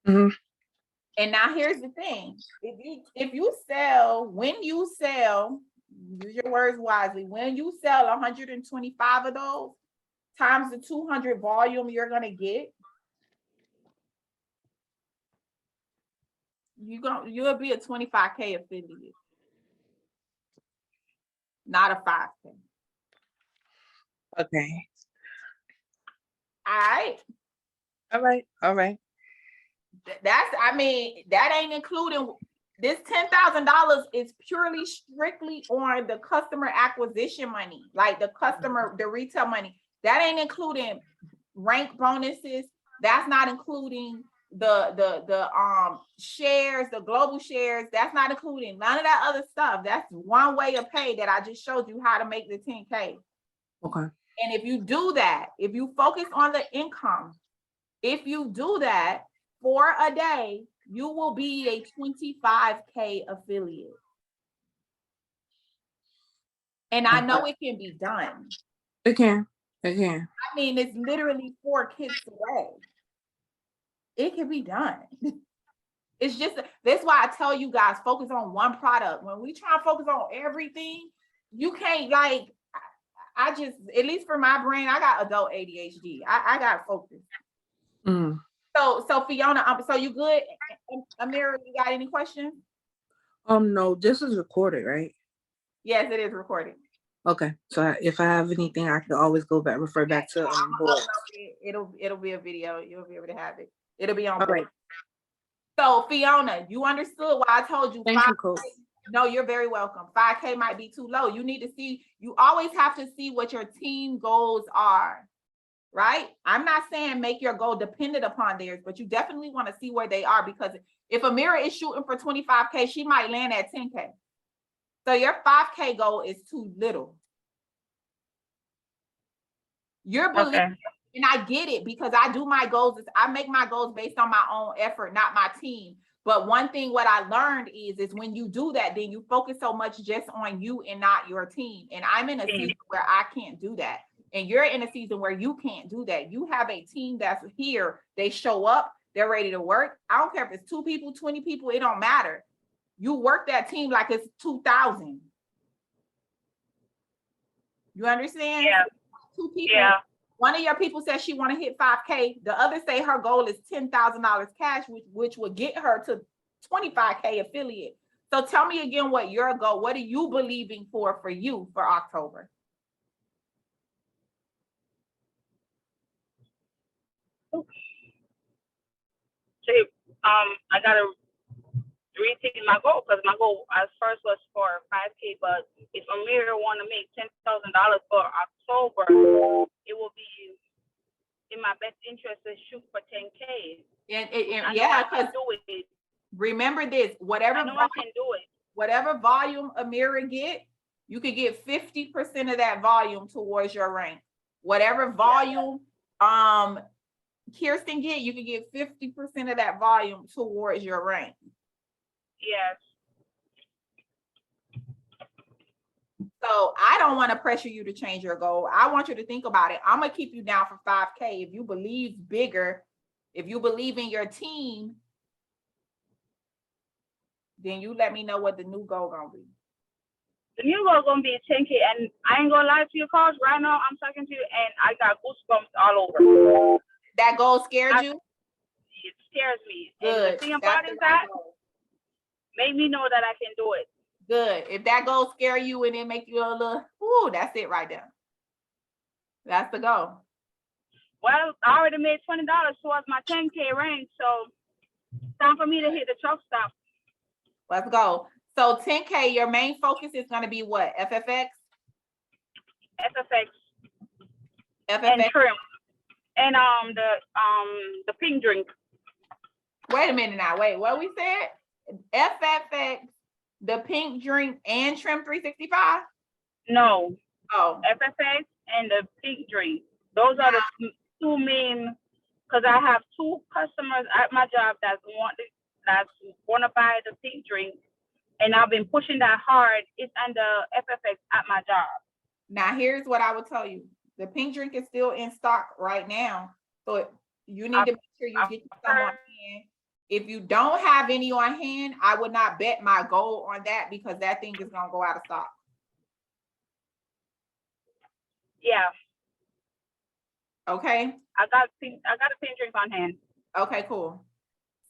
S18: Mm-hmm.
S1: And now here's the thing. If you sell, when you sell, use your words wisely, when you sell 125 of those times the 200 volume you're gonna get, you'll be a 25K affiliate, not a 5K.
S18: Okay.
S1: All right.
S18: All right. All right.
S1: I mean, that ain't including this $10,000 is purely strictly on the customer acquisition money, like the retail money. That ain't including rank bonuses. That's not including the shares, the global shares. That's not including none of that other stuff. That's one way of pay that I just showed you how to make the 10K.
S18: Okay.
S1: And if you do that, if you focus on the income, if you do that for a day, you will be a 25K affiliate. And I know it can be done.
S18: It can. It can.
S1: I mean, it's literally 4 kits away. It can be done. It's just, that's why I tell you guys, focus on one product. When we try to focus on everything, you can't, like, I just, at least for my brain, I got adult ADHD. I got focus.
S18: Mm.
S1: So Fiona, so you good? Amira, you got any questions?
S18: No, this is recorded, right?
S1: Yes, it is recorded.
S18: Okay, so if I have anything, I can always go back, refer back to board.
S1: It'll be a video. You'll be able to have it. It'll be on
S18: All
S1: board.
S18: right.
S1: So Fiona, you understood why I told you.
S18: Thank you, Coach.
S1: No, you're very welcome. 5K might be too low. You need to see, you always have to see what your team goals are, right? I'm not saying make your goal dependent upon theirs, but you definitely want to see where they are, because if Amira is shooting for 25K, she might land at 10K. So your 5K goal is too little. You're believing, and I get it, because I do my goals, I make my goals based on my own effort, not my team. But one thing what I learned is when you do that, then you focus so much just on you and not your team. And I'm in a season where I can't do that. And you're in a season where you can't do that. You have a team that's here. They show up, they're ready to work. I don't care if it's 2 people, 20 people, it don't matter. You work that team like it's 2,000. You understand?
S17: Yeah.
S1: 2 people.
S17: Yeah.
S1: One of your people says she want to hit 5K. The other say her goal is $10,000 cash, which will get her to 25K affiliate. So tell me again what your goal, what are you believing for you for October?
S17: See, I gotta rethink my goal, because my goal at first was for 5K, but if Amira want to make $10,000 for October, it will be in my best interest to shoot for 10K.
S1: And yeah, because remember this, whatever
S17: I know I can do it.
S1: Whatever volume Amira get, you could get 50% of that volume towards your rank. Whatever volume Kirsten get, you can get 50% of that volume towards your rank.
S17: Yes.
S1: So I don't want to pressure you to change your goal. I want you to think about it. I'm gonna keep you down for 5K. If you believe bigger, if you believe in your team, then you let me know what the new goal gonna be.
S17: The new goal gonna be 10K, and I ain't gonna lie to you, Coach. Right now, I'm talking to you, and I got goosebumps all over.
S1: That goal scared you?
S17: It scares me.
S1: Good.
S17: And the thing about it is that made me know that I can do it.
S1: Good. If that goal scare you and it make you a little, ooh, that's it right there. That's the goal.
S17: Well, I already made $20 towards my 10K range, so time for me to hit the truck stop.
S1: Let's go. So 10K, your main focus is going to be what? FFX?
S17: FFX and
S1: FFX.
S17: trim. And the pink drink.
S1: Wait a minute now. Wait, what we said? FFX, the pink drink, and trim 365?
S17: No.
S1: Oh.
S17: FFX and the pink drink. Those are the two main, because I have 2 customers at my job that want to buy the pink drink, and I've been pushing that hard. It's under FFX at my job.
S1: Now, here's what I will tell you. The pink drink is still in stock right now. So you need to make sure you get some on hand. If you don't have any on hand, I would not bet my gold on that because that thing is going to go out of stock.
S17: Yeah.
S1: Okay.
S17: I got a pink drink on hand.
S1: Okay, cool.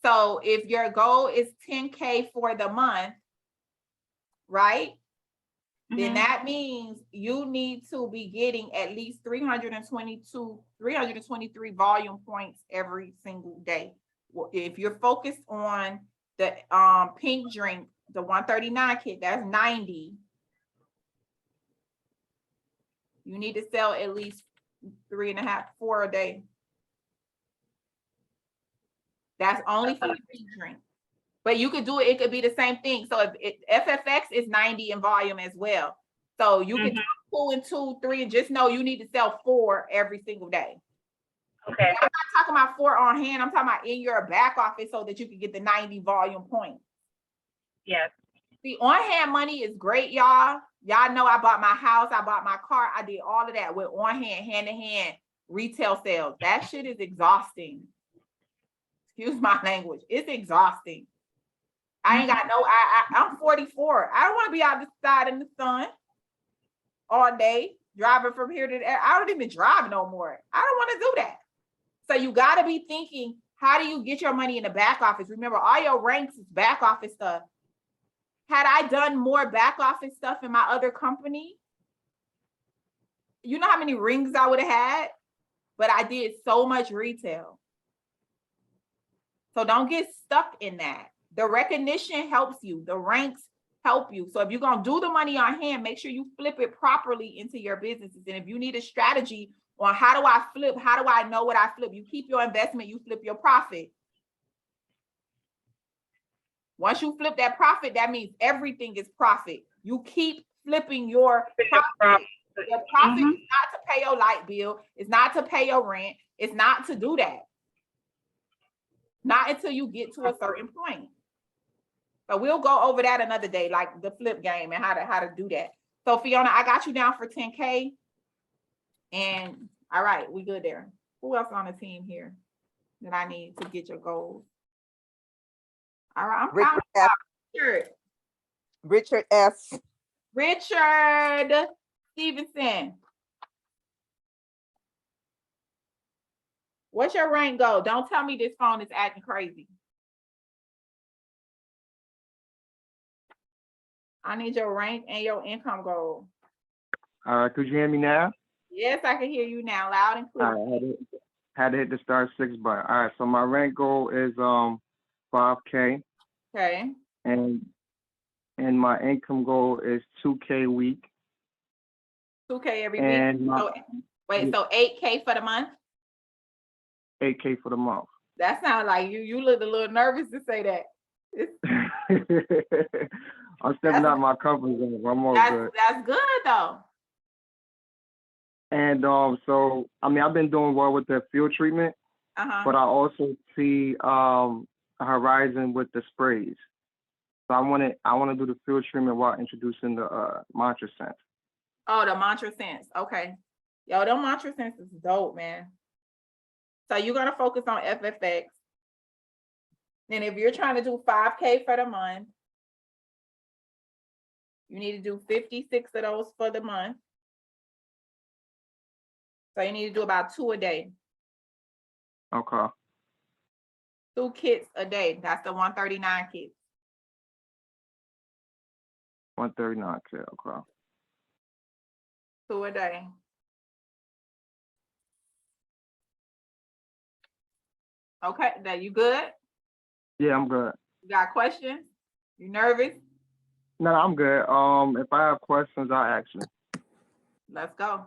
S1: So if your goal is 10K for the month, right? Then that means you need to be getting at least 323 volume points every single day. If you're focused on the pink drink, the 139 kit, that's 90. You need to sell at least 3.5, 4 a day. That's only for the pink drink. But you could do it, it could be the same thing. So if FFX is 90 in volume as well. So you can do 2 and 2, 3, and just know you need to sell 4 every single day.
S17: Okay.
S1: I'm not talking about 4 on hand. I'm talking about in your back office so that you can get the 90 volume points.
S17: Yes.
S1: The on-hand money is great, y'all. Y'all know I bought my house, I bought my car, I did all of that with on-hand, hand-to-hand retail sales. That shit is exhausting. Excuse my language. It's exhausting. I ain't got no, I'm 44. I don't want to be outside in the sun all day, driving from here to there. I don't even drive no more. I don't want to do that. So you got to be thinking, how do you get your money in the back office? Remember, all your ranks is back office stuff. Had I done more back office stuff in my other company, you know how many rings I would have had? But I did so much retail. So don't get stuck in that. The recognition helps you. The ranks help you. So if you're going to do the money on hand, make sure you flip it properly into your businesses. And if you need a strategy on how do I flip, how do I know what I flip? You keep your investment, you flip your profit. Once you flip that profit, that means everything is profit. You keep flipping your profit. Your profit is not to pay your light bill. It's not to pay your rent. It's not to do that. Not until you get to a certain point. So we'll go over that another day, like the flip game and how to do that. So Fiona, I got you down for 10K. And all right, we good there. Who else on the team here that I need to get your goals? All right, I'm
S13: Richard
S1: counting
S13: F. Richard S.
S1: Richard Stevenson. What's your rank goal? Don't tell me this phone is acting crazy. I need your rank and your income goal.
S19: Could you hear me now?
S1: Yes, I can hear you now, loud and clear.
S19: I had to hit the star 6 button. All right, so my rank goal is 5K.
S1: Okay.
S19: And my income goal is 2K a week.
S1: 2K every
S19: and
S1: week. So 8K for the month?
S19: 8K for the month.
S1: That sounds like you look a little nervous to say that.
S19: I'm stepping out my comfort zone. I'm all good.
S1: That's good though.
S19: And so I mean I've been doing well with the field treatment, but I also see a horizon with the sprays. So I want to do the field treatment while introducing the mantra scent.
S1: Oh, the mantra scents. Okay. Yo, the mantra scents is dope, man. So you're gonna focus on FFX. Then if you're trying to do 5K for the month, you need to do 56 of those for the month. So you need to do about 2 a day.
S19: Okay.
S1: 2 kits a day. That's the 139 kits.
S19: 139, okay.
S1: Two a day. Okay, now you good?
S19: Yeah, I'm good.
S1: You got questions? You nervous?
S19: No, I'm good. If I have questions, I'll ask you.
S1: Let's go.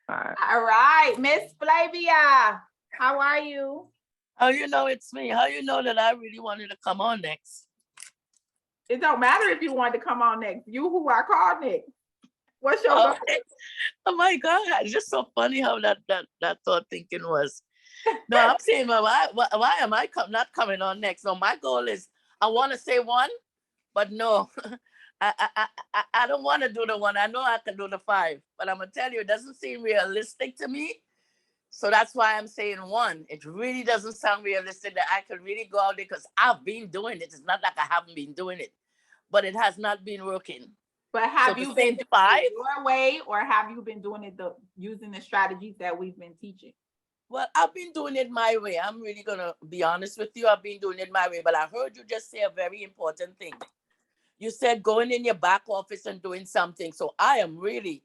S19: All right.
S1: All right, Miss Flavia, how are you?
S20: How you know it's me? How you know that I really wanted to come on next?
S1: It don't matter if you wanted to come on next. You who I called next. What's your goal?
S20: Oh my God, it's just so funny how that thought thinking was. No, I'm saying, well, why am I not coming on next? No, my goal is I want to say one, but no, I don't want to do the one. I know I can do the 5, but I'm gonna tell you, it doesn't seem realistic to me. So that's why I'm saying 1. It really doesn't sound realistic that I could really go out there because I've been doing it. It's not like I haven't been doing it, but it has not been working.
S1: But have
S20: So
S1: you
S20: to
S1: been
S20: say
S1: doing
S20: 5?
S1: it your way, or have you been doing it using the strategies that we've been teaching?
S20: Well, I've been doing it my way. I'm really gonna be honest with you. I've been doing it my way, but I heard you just say a very important thing. You said going in your back office and doing something. So I am really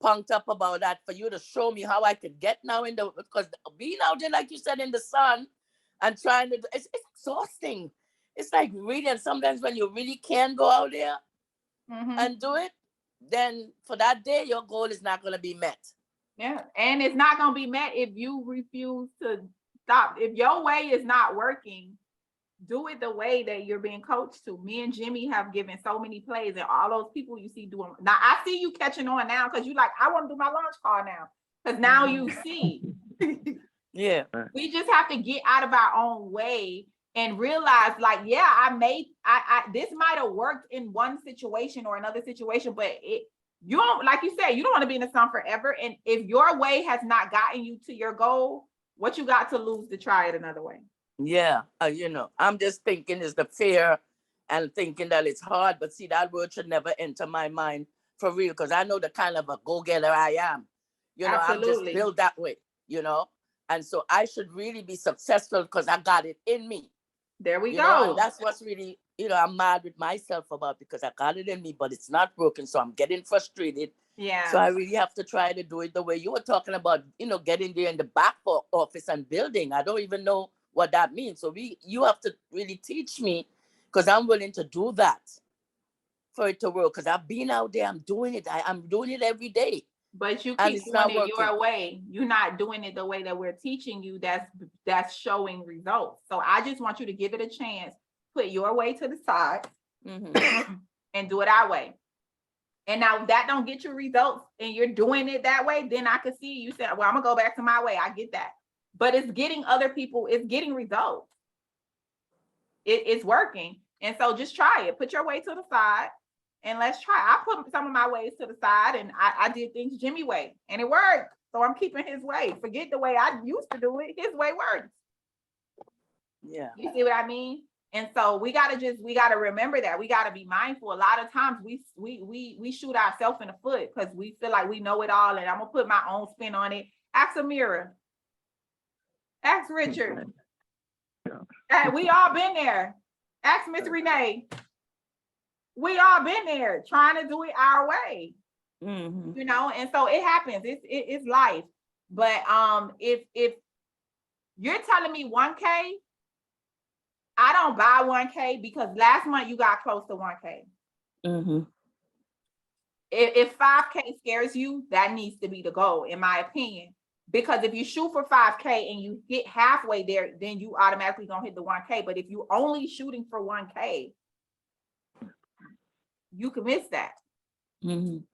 S20: pumped up about that for you to show me how I could get now because being out there, like you said, in the sun and trying to, it's exhausting. It's like really, and sometimes when you really can go out there and do it, then for that day, your goal is not going to be met.
S1: Yeah, and it's not going to be met if you refuse to stop. If your way is not working, do it the way that you're being coached to. Me and Jimmy have given so many plays, and all those people you see doing. Now I see you catching on now because you like, I want to do my launch call now because now you see.
S20: Yeah.
S1: We just have to get out of our own way and realize, like, yeah, I this might have worked in one situation or another situation, but you don't, like you said, you don't want to be in the sun forever. And if your way has not gotten you to your goal, what you got to lose to try it another way?
S20: Yeah, I'm just thinking is the fear and thinking that it's hard, but see, that word should never enter my mind for real, because I know the kind of a go-getter I am. I'm just built that way, and so I should really be successful because I got it in me.
S1: There we go.
S20: And that's what's really, I'm mad with myself about, because I got it in me, but it's not working, so I'm getting frustrated.
S1: Yeah.
S20: So I really have to try to do it the way you were talking about, getting there in the back office and building. I don't even know what that means. So you have to really teach me, because I'm willing to do that for it to work. Because I've been out there, I'm doing it. I'm doing it every day.
S1: But you keep doing it your way. You're not doing it the way that we're teaching you. That's showing results. So I just want you to give it a chance. Put your way to the side and do it our way. And now if that don't get you results and you're doing it that way, then I could see you said, well, I'm gonna go back to my way. I get that. But it's getting other people, it's getting results. It's working. And so just try it. Put your way to the side and let's try. I put some of my ways to the side and I did things Jimmy way and it worked. So I'm keeping his way. Forget the way I used to do it. His way works.
S20: Yeah.
S1: You see what I mean? And so we gotta remember that. We gotta be mindful. A lot of times we shoot ourselves in the foot because we feel like we know it all and I'm gonna put my own spin on it. Ask Amira. Ask Richard. We all been there. Ask Miss Renee. We all been there trying to do it our way. And so it happens. It's life. But if you're telling me 1K, I don't buy 1K because last month you got close to 1K. If 5K scares you, that needs to be the goal, in my opinion. Because if you shoot for 5K and you get halfway there, then you automatically gonna hit the 1K. But if you only shooting for 1K, you can miss that. You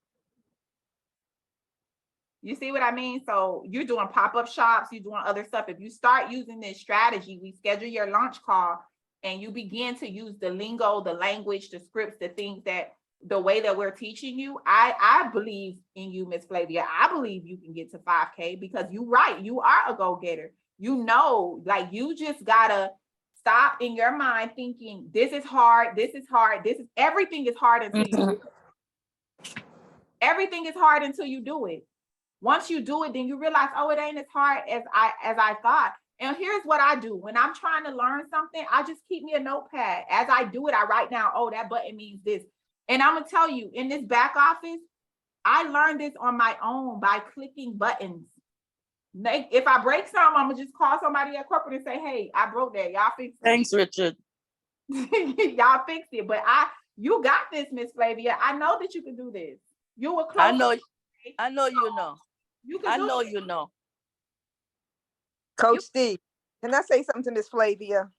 S1: see what I mean? So you're doing pop-up shops, you're doing other stuff. If you start using this strategy, we schedule your launch call and you begin to use the lingo, the language, the scripts, the things that the way that we're teaching you, I believe in you, Miss Flavia. I believe you can get to 5K because you're right. You are a go-getter. Like you just gotta stop in your mind thinking this is hard, everything is hard until you do it. Everything is hard until you do it. Once you do it, then you realize, oh, it ain't as hard as I thought. And here's what I do. When I'm trying to learn something, I just keep me a notepad. As I do it, I write down, oh, that button means this. And I'm gonna tell you, in this back office, I learned this on my own by clicking buttons. If I break something, I'm gonna just call somebody at corporate and say, hey, I broke that. Y'all fix it.
S20: Thanks, Richard.
S1: Y'all fixed it. But you got this, Miss Flavia. I know that you can do this. You were close.
S20: I know you know.
S1: You can
S20: I
S1: do
S20: know
S1: it.
S20: you know.
S13: Coach Steve, can I say something to Miss Flavia?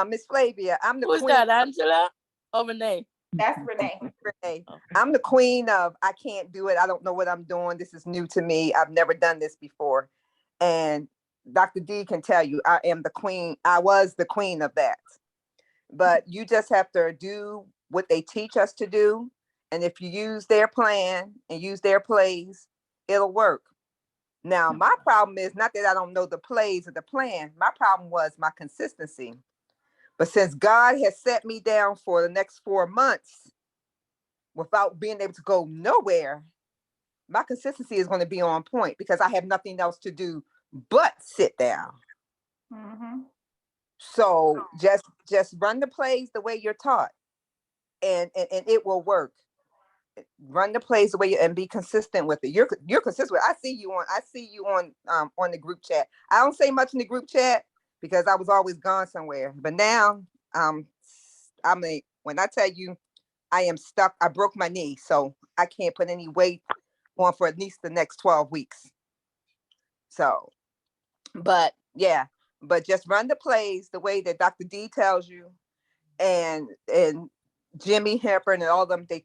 S13: Miss Flavia, I'm the
S20: Who's
S13: queen.
S20: that, Angela or Renee?
S1: That's Renee.
S13: Renee. I'm the queen of I can't do it. I don't know what I'm doing. This is new to me. I've never done this before. And Dr. D can tell you I am the queen. I was the queen of that. But you just have to do what they teach us to do. And if you use their plan and use their plays, it'll work. Now, my problem is not that I don't know the plays or the plan. My problem was my consistency. But since God has set me down for the next 4 months without being able to go nowhere, my consistency is going to be on point because I have nothing else to do but sit down. So just run the plays the way you're taught, and it will work. Run the plays the way and be consistent with it. You're consistent. I see you on the group chat. I don't say much in the group chat because I was always gone somewhere. But now, when I tell you I am stuck, I broke my knee, so I can't put any weight on for at least the next 12 weeks. So, but just run the plays the way that Dr. D tells you, and Jimmy Hepper and all of them, they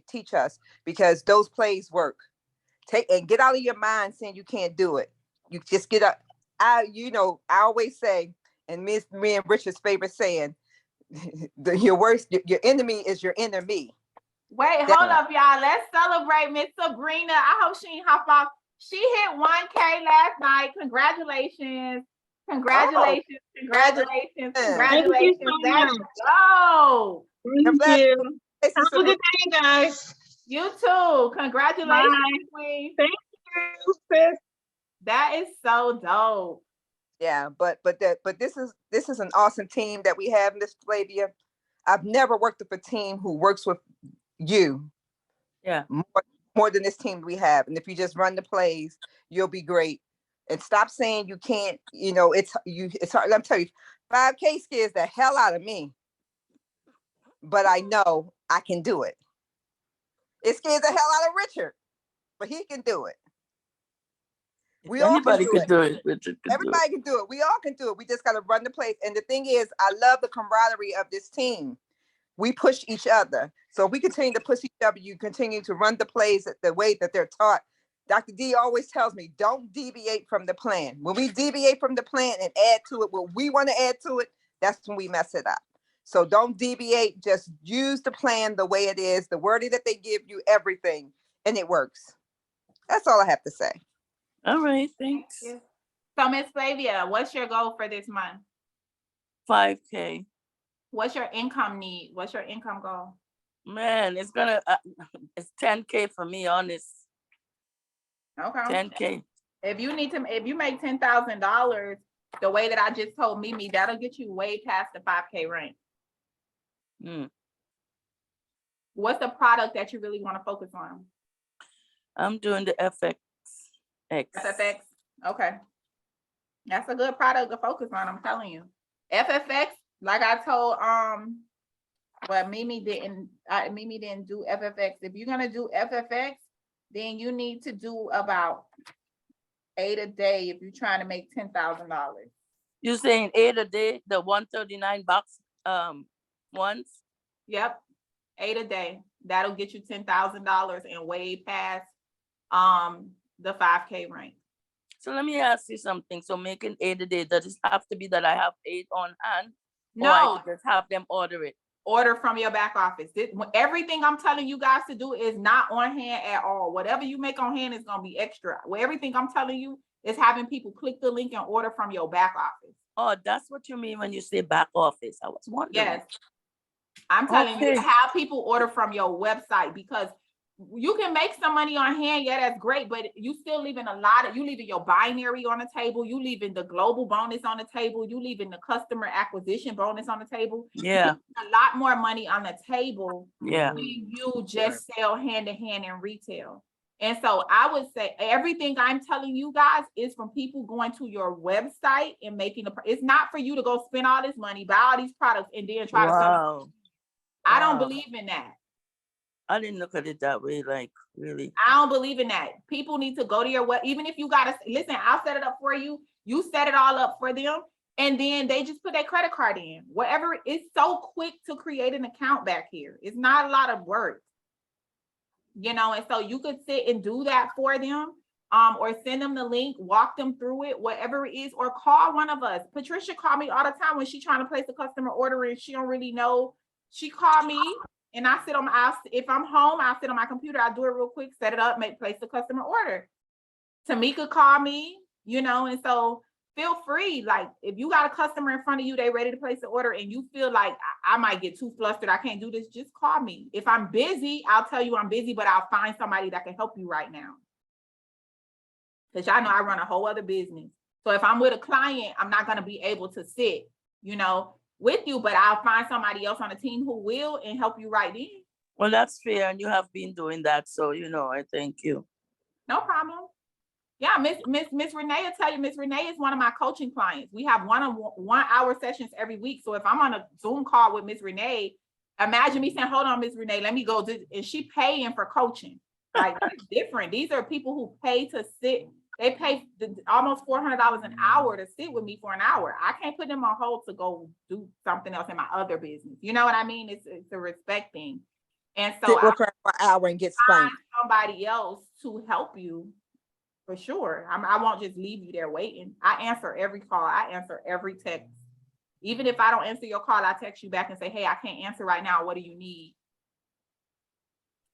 S13: teach us, because those plays work. Get out of your mind saying you can't do it. You just get up. I always say, and me and Richard's favorite saying, your enemy is your enemy.
S1: Wait, hold up, y'all. Let's celebrate Miss Sabrina. I hope she ain't hop off. She hit 1K last night. Congratulations. Congratulations. Congratulations. Congratulations. Let's go.
S9: Thank you. Have a good day, guys.
S1: You too. Congratulations, Queen.
S9: Thank you, sis.
S1: That is so dope.
S13: Yeah, but this is an awesome team that we have, Miss Flavia. I've never worked with a team who works with you.
S20: Yeah.
S13: More than this team we have. And if you just run the plays, you'll be great. And stop saying you can't, it's hard. Let me tell you, 5K scares the hell out of me. But I know I can do it. It scares the hell out of Richard, but he can do it.
S20: Anybody can do it. Richard can
S13: Everybody can do it. We all can do it. We just got to run the place. And the thing is, I love the camaraderie of this team. We push each other. So if we continue to push each other, you continue to run the plays the way that they're taught. Dr. D always tells me, don't deviate from the plan. When we deviate from the plan and add to it what we want to add to it, that's when we mess it up. So don't deviate. Just use the plan the way it is, the wording that they give you, everything, and it works. That's all I have to say.
S20: All right, thanks.
S1: So, Miss Flavia, what's your goal for this month?
S20: 5K.
S1: What's your income need? What's your income goal?
S20: Man, it's 10K for me, honest.
S1: Okay.
S20: 10K.
S1: If you make $10,000, the way that I just told Mimi, that'll get you way past the 5K rank. What's the product that you really want to focus on?
S20: I'm doing the FX.
S1: FFX. Okay. That's a good product to focus on, I'm telling you. FFX, like I told well, Mimi didn't do FFX. If you're gonna do FFX, then you need to do about 8 a day if you're trying to make $10,000.
S20: You saying 8 a day, the 139 box ones?
S1: Yep, 8 a day. That'll get you $10,000 and way past the 5K rank.
S20: So let me ask you something. So making 8 a day, does it have to be that I have 8 on hand?
S1: No.
S20: Or I could just have them order it?
S1: Order from your back office. Everything I'm telling you guys to do is not on hand at all. Whatever you make on hand is going to be extra. Everything I'm telling you is having people click the link and order from your back office.
S20: Oh, that's what you mean when you say back office. I was wondering.
S1: Yes. I'm telling you to have people order from your website, because you can make some money on hand. Yeah, that's great, but you still leaving you leaving your binary on the table. You leaving the global bonus on the table. You leaving the customer acquisition bonus on the table.
S20: Yeah.
S1: A lot more money on the table.
S20: Yeah.
S1: When you just sell hand to hand in retail. And so I would say everything I'm telling you guys is from people going to your website and making it's not for you to go spend all this money, buy all these products, and then try to sell them. I don't believe in that.
S20: I didn't look at it that way, like really.
S1: I don't believe in that. People need to go to your web, even if you gotta listen, I'll set it up for you. You set it all up for them, and then they just put their credit card in. Whatever, it's so quick to create an account back here. It's not a lot of work. You know, and so you could sit and do that for them, or send them the link, walk them through it, whatever it is, or call one of us. Patricia called me all the time when she's trying to place a customer order and she don't really know. She called me and I sit on if I'm home, I'll sit on my computer, I'll do it real quick, set it up, place the customer order. Tamika called me, you know, and so feel free. Like if you got a customer in front of you, they ready to place the order and you feel like I might get too flustered, I can't do this, just call me. If I'm busy, I'll tell you I'm busy, but I'll find somebody that can help you right now. Because y'all know I run a whole other business. So if I'm with a client, I'm not going to be able to sit, you know, with you, but I'll find somebody else on the team who will and help you right then.
S20: Well, that's fair. And you have been doing that. So, you know, I thank you.
S1: No problem. Yeah, Miss Renee will tell you, Miss Renee is one of my coaching clients. We have 1 hour sessions every week. So if I'm on a Zoom call with Miss Renee, imagine me saying, hold on, Miss Renee, let me go do, and she paying for coaching. Like that's different. These are people who pay to sit. They pay almost $400 an hour to sit with me for an hour. I can't put them on hold to go do something else in my other business. You know what I mean? It's a respect thing. And so
S13: sit with her for an hour and get spanked.
S1: Somebody else to help you. For sure. I won't just leave you there waiting. I answer every call. I answer every text. Even if I don't answer your call, I text you back and say, hey, I can't answer right now. What do you need?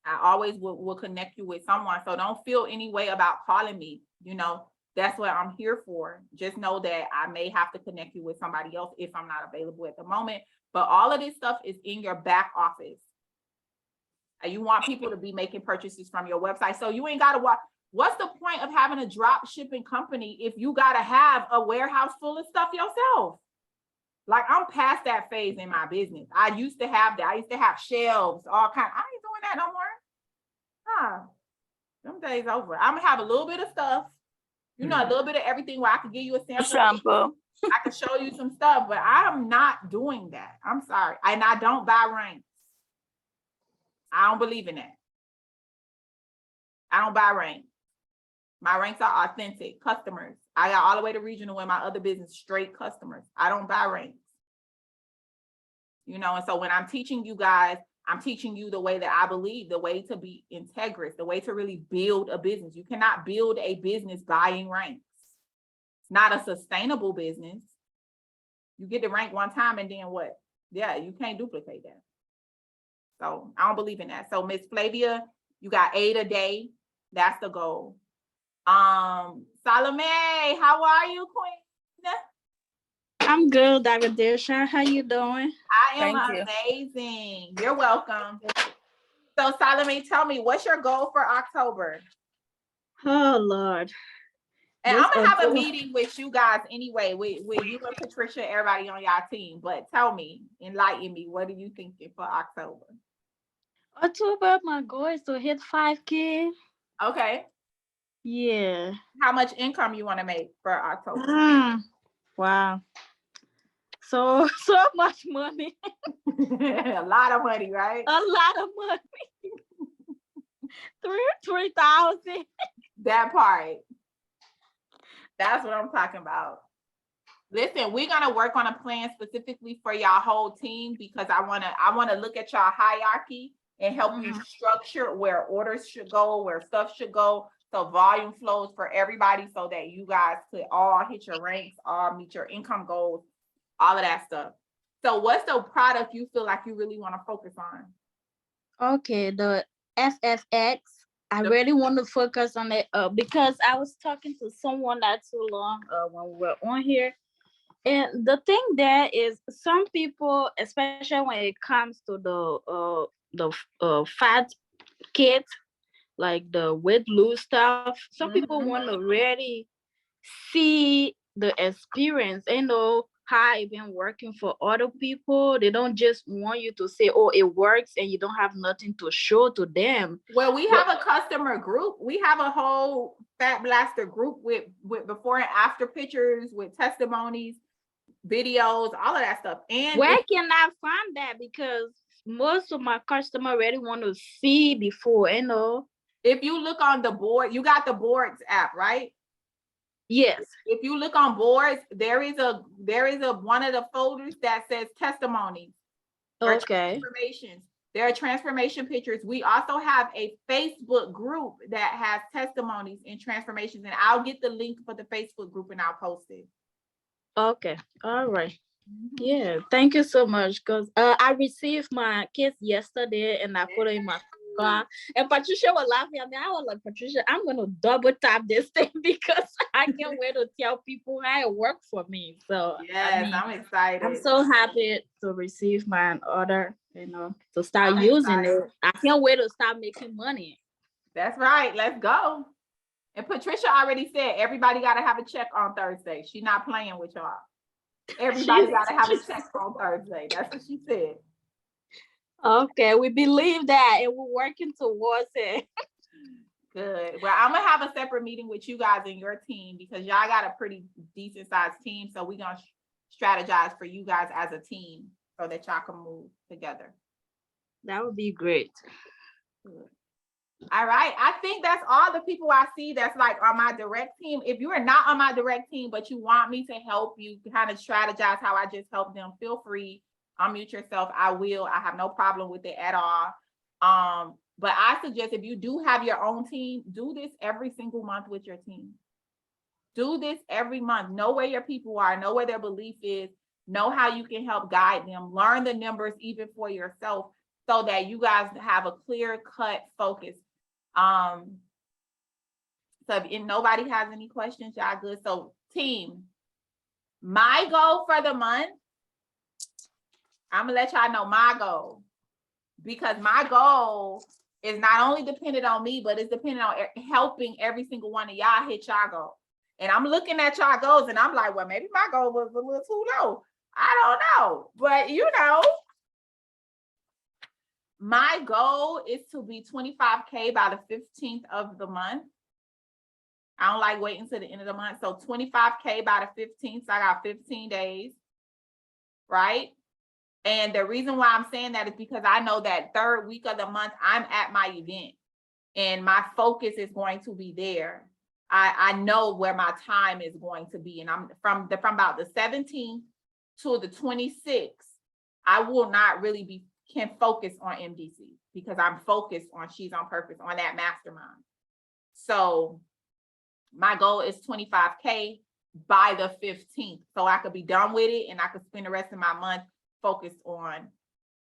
S1: I always will connect you with someone. So don't feel any way about calling me. You know, that's what I'm here for. Just know that I may have to connect you with somebody else if I'm not available at the moment. But all of this stuff is in your back office. You want people to be making purchases from your website. So you ain't got to watch. What's the point of having a drop shipping company if you got to have a warehouse full of stuff yourself? Like I'm past that phase in my business. I used to have that. I used to have shelves, all kind. I ain't doing that no more. Them days over. I'm gonna have a little bit of stuff, you know, a little bit of everything where I can give you a sample.
S20: Shampoo.
S1: I can show you some stuff, but I'm not doing that. I'm sorry. And I don't buy ranks. I don't believe in that. I don't buy ranks. My ranks are authentic customers. I got all the way to regional in my other business, straight customers. I don't buy ranks. You know, and so when I'm teaching you guys, I'm teaching you the way that I believe, the way to be integrous, the way to really build a business. You cannot build a business buying ranks. It's not a sustainable business. You get the rank one time and then what? Yeah, you can't duplicate that. So I don't believe in that. So Miss Flavia, you got 8 a day. That's the goal. Salome, how are you, Queen?
S21: I'm good, Dr. Desha. How you doing?
S1: I am amazing. You're welcome. So Salome, tell me, what's your goal for October?
S21: Oh Lord.
S1: And I'm gonna have a meeting with you guys anyway, with you and Patricia, everybody on y'all team. But tell me, enlighten me, what are you thinking for October?
S21: October, my goal is to hit 5K.
S1: Okay.
S21: Yeah.
S1: How much income you want to make for October?
S21: Wow. So much money.
S1: A lot of money, right?
S21: A lot of money. 3,000.
S1: That part. That's what I'm talking about. Listen, we're gonna work on a plan specifically for y'all whole team because I wanna look at y'all hierarchy and help you structure where orders should go, where stuff should go. So volume flows for everybody so that you guys could all hit your ranks, all meet your income goals, all of that stuff. So what's the product you feel like you really want to focus on?
S21: Okay, the FFX. I really want to focus on it because I was talking to someone not too long when we were on here. And the thing there is some people, especially when it comes to the fat kids, like the weight lose stuff. Some people
S1: Mhm.
S21: want to really see the experience and know how it been working for other people. They don't just want you to say, oh, it works, and you don't have nothing to show to them.
S1: Well, we have a customer group. We have a whole Fat Blaster group with before and after pictures, with testimonies, videos, all of that stuff. And
S21: Where can I find that? Because most of my customers really want to see before, you know.
S1: if you look on the board, you got the boards app, right?
S21: Yes.
S1: If you look on boards, there is a one of the folders that says testimonies. or
S21: Okay.
S1: Transformations. There are transformation pictures. We also have a Facebook group that has testimonies and transformations, and I'll get the link for the Facebook group and I'll post it.
S21: Okay. All right. Yeah. Thank you so much. Because I received my kids yesterday and I put it in my car. And Patricia was laughing at me. I was like, Patricia, I'm gonna double tap this thing because I can't wait to tell people how it worked for me. So
S1: yes, I'm excited.
S21: I'm so happy to receive my order, you know, to start using it. I can't wait to start making money.
S1: That's right. Let's go. And Patricia already said everybody got to have a check on Thursday. She's not playing with y'all. Everybody got to have a check on Thursday. That's what she said.
S21: Okay, we believe that and we're working towards it.
S1: Good. Well, I'm gonna have a separate meeting with you guys and your team because y'all got a pretty decent sized team. So we're gonna strategize for you guys as a team so that y'all can move together.
S21: That would be great.
S1: Good. All right. I think that's all the people I see that's like on my direct team. If you are not on my direct team, but you want me to help you kind of strategize how I just helped them, feel free. Unmute yourself. I will. I have no problem with it at all. But I suggest if you do have your own team, do this every single month with your team. Do this every month. Know where your people are, know where their belief is, know how you can help guide them, learn the numbers even for yourself so that you guys have a clear cut focus. So if nobody has any questions, y'all good. So team, my goal for the month, I'm gonna let y'all know my goal, because my goal is not only dependent on me, but it's dependent on helping every single one of y'all hit y'all goal. And I'm looking at y'all goals and I'm like, well, maybe my goal was a little too low. I don't know, but you know, my goal is to be 25K by the 15th of the month. I don't like waiting till the end of the month. So 25K by the 15th, so I got 15 days, right? And the reason why I'm saying that is because I know that third week of the month, I'm at my event and my focus is going to be there. I know where my time is going to be. And I'm from about the 17th to the 26th, I will not really can focus on MDC because I'm focused on She's on Purpose, on that mastermind. So my goal is 25K by the 15th. So I could be done with it and I could spend the rest of my month focused on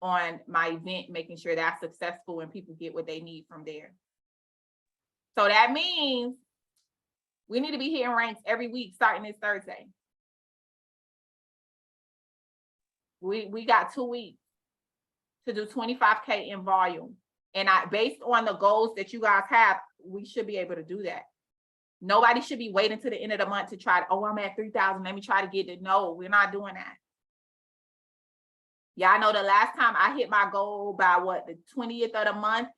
S1: my event, making sure that's successful and people get what they need from there. So that means we need to be hitting ranks every week starting this Thursday. We got 2 weeks to do 25K in volume. And based on the goals that you guys have, we should be able to do that. Nobody should be waiting to the end of the month to try to, oh, I'm at 3,000. Let me try to get it. No, we're not doing that. Yeah, I know the last time I hit my goal by the 20th of the month,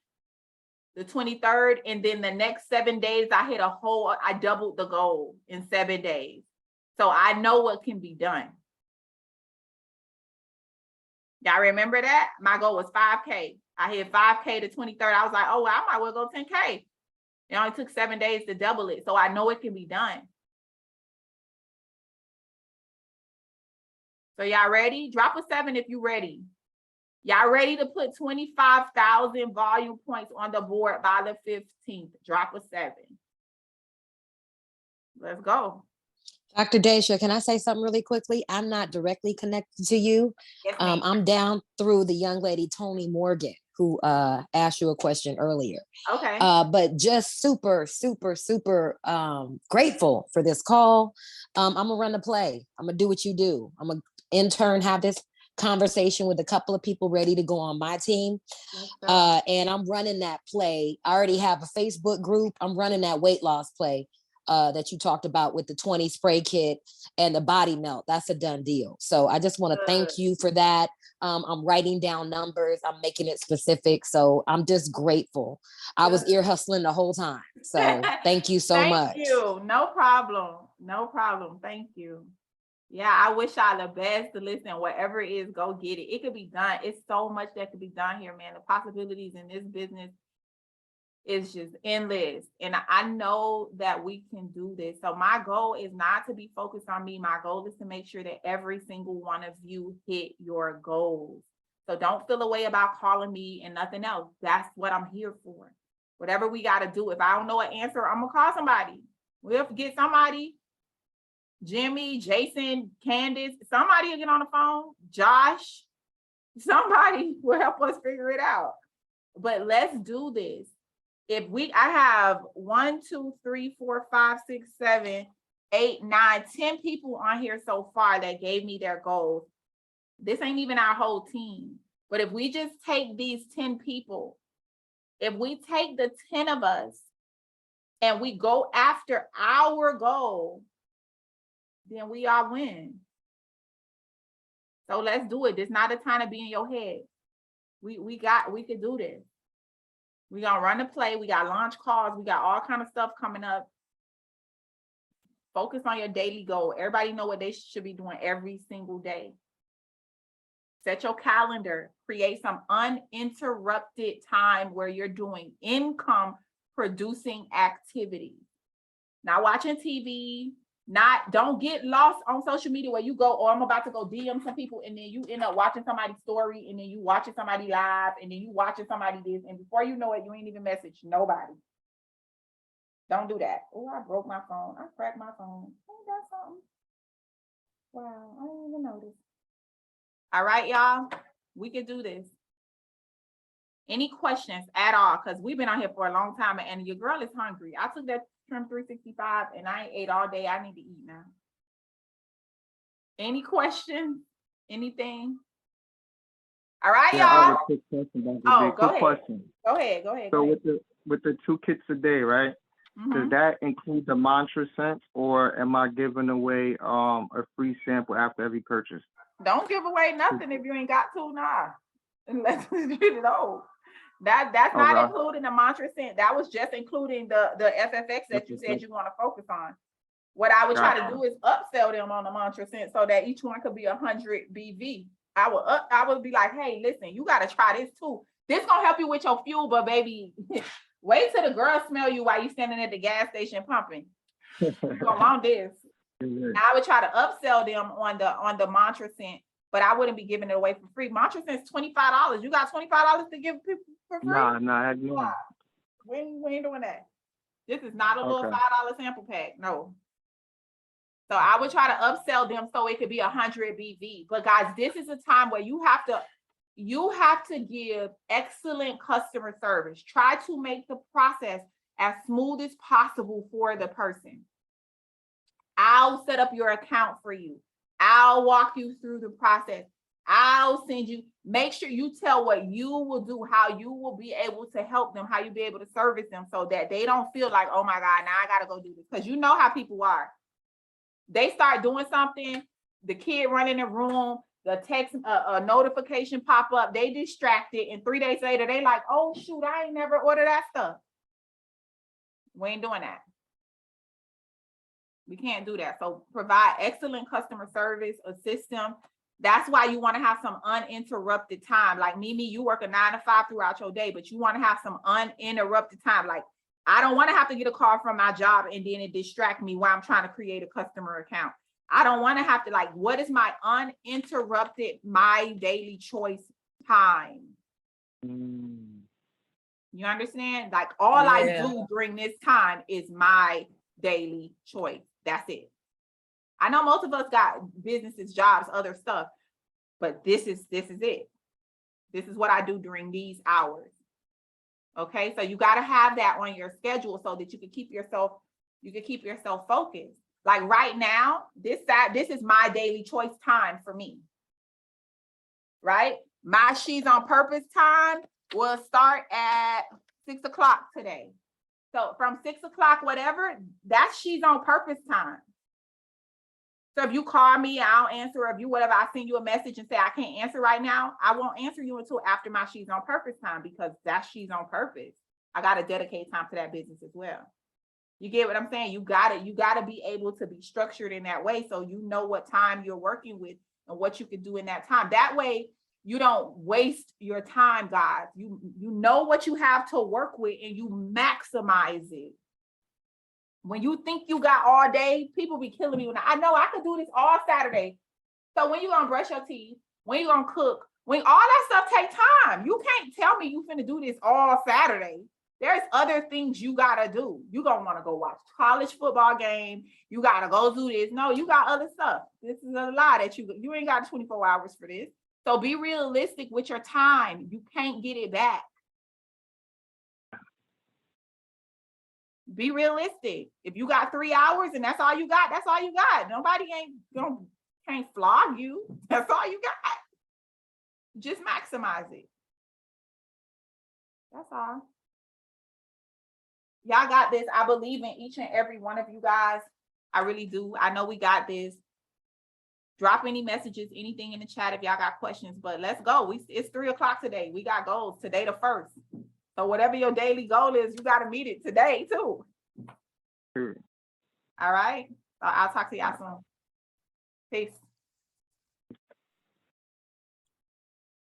S1: the 23rd, and then the next 7 days, I doubled the goal in 7 days. So I know what can be done. Y'all remember that? My goal was 5K. I hit 5K the 23rd. I was like, oh, well, I might well go 10K. It only took 7 days to double it. So I know it can be done. So y'all ready? Drop a 7 if you're ready. Y'all ready to put 25,000 volume points on the board by the 15th? Drop a 7. Let's go.
S2: Dr. Daisha, can I say something really quickly? I'm not directly connected to you.
S1: Yes,
S2: I'm down through the young lady, Tony Morgan, who asked you a question earlier.
S1: Okay.
S2: But just super, super, super grateful for this call. I'm gonna run the play. I'm gonna do what you do. I'm gonna intern, have this conversation with a couple of people ready to go on my team. And I'm running that play. I already have a Facebook group. I'm running that weight loss play that you talked about with the 20 spray kit and the body melt. That's a done deal. So I just want to thank you for that. I'm writing down numbers. I'm making it specific. So I'm just grateful. I was ear hustling the whole time. So thank you so much.
S1: Thank you. No problem. No problem. Thank you. Yeah, I wish y'all the best. To listen, whatever it is, go get it. It could be done. It's so much that could be done here, man. The possibilities in this business is just endless. And I know that we can do this. So my goal is not to be focused on me. My goal is to make sure that every single one of you hit your goals. So don't feel a way about calling me and nothing else. That's what I'm here for. Whatever we got to do. If I don't know an answer, I'm going to call somebody. We'll get somebody. Jimmy, Jason, Candace, somebody will get on the phone. Josh, somebody will help us figure it out. But let's do this. I have 1, 2, 3, 4, 5, 6, 7, 8, 9, 10 people on here so far that gave me their goals. This ain't even our whole team. But if we just take these 10 people, if we take the 10 of us and we go after our goal, then we all win. So let's do it. It's not a time to be in your head. We could do this. We're gonna run the play. We got launch calls. We got all kind of stuff coming up. Focus on your daily goal. Everybody know what they should be doing every single day. Set your calendar. Create some uninterrupted time where you're doing income producing activities. Not watching TV. Don't get lost on social media where you go, I'm about to go DM some people, and then you end up watching somebody's story, and then you watching somebody live, and then you watching somebody this, and before you know it, you ain't even messaged nobody. Don't do that. Oh, I broke my phone. I cracked my phone. Ain't that something? Wow, I didn't even notice. All right, y'all, we can do this. Any questions at all? Because we've been on here for a long time, and your girl is hungry. I took that Trim 365 and I ain't ate all day. I need to eat now. Any questions? Anything? All right,
S19: Yeah, I have a
S1: y'all.
S19: quick question.
S1: Go ahead.
S19: Question.
S1: Go ahead.
S19: So with the 2 kits a day, right? Does that include the mantra sense, or am I giving away a free sample after every purchase?
S1: Don't give away nothing if you ain't got to, nah. Unless we get it old. That's not including the mantra scent. That was just including the FFX that you said you want to focus on. What I would try to do is upsell them on the mantra scent so that each one could be 100 BV. I would be like, hey, listen, you got to try this too. This gonna help you with your fuel, but baby, wait till the girls smell you while you standing at the gas station pumping. You don't want this. Now I would try to upsell them on the mantra scent, but I wouldn't be giving it away for free. Mantra scent's $25. You got $25 to give people for free?
S19: Nah,
S1: We ain't doing that. This is not a little $5 sample pack. No. So I would try to upsell them so it could be 100 BV. But guys, this is a time where you have to give excellent customer service. Try to make the process as smooth as possible for the person. I'll set up your account for you. I'll walk you through the process. I'll send you, make sure you tell what you will do, how you will be able to help them, how you be able to service them so that they don't feel like, oh my God, now I got to go do this. Because you know how people are. They start doing something, the kid run in the room, the text, a notification pop up, they distracted, and 3 days later, they like, oh shoot, I ain't never ordered that stuff. We ain't doing that. We can't do that. So provide excellent customer service, assist them. That's why you want to have some uninterrupted time. Like Mimi, you work a 9 to 5 throughout your day, but you want to have some uninterrupted time. Like I don't want to have to get a call from my job and then it distract me while I'm trying to create a customer account. I don't want to have to, like, what is my uninterrupted, my daily choice time? You understand? Like all I do during this time is my daily choice. That's it. I know most of us got businesses, jobs, other stuff, but this is it. This is what I do during these hours. Okay, so you got to have that on your schedule so that you can keep yourself focused. Like right now, this is my daily choice time for me. right? My She's on Purpose time will start at 6 o'clock today. So from 6 o'clock, whatever, that's She's on Purpose time. So if you call me, I'll answer. If you whatever, I send you a message and say I can't answer right now, I won't answer you until after my She's on Purpose time, because that's She's on Purpose. I gotta dedicate time to that business as well. You get what I'm saying? You gotta be able to be structured in that way, so you know what time you're working with and what you can do in that time. That way you don't waste your time, guys. You know what you have to work with and you maximize it. When you think you got all day, people be killing me when I know I could do this all Saturday. So when you gonna brush your teeth, when you gonna cook, when all that stuff take time, you can't tell me you finna do this all Saturday. There's other things you gotta do. You gonna wanna go watch college football game. You gotta go do this. No, you got other stuff. This is a lie that you ain't got 24 hours for this. So be realistic with your time. You can't get it back. Be realistic. If you got 3 hours and that's all you got, that's all you got. Nobody can't flog you. That's all you got. Just maximize it. That's all. Y'all got this. I believe in each and every one of you guys. I really do. I know we got this. Drop any messages, anything in the chat if y'all got questions, but let's go. It's 3 o'clock today. We got goals today, the 1st. So whatever your daily goal is, you got to meet it today too. All right. So I'll talk to y'all soon. Peace.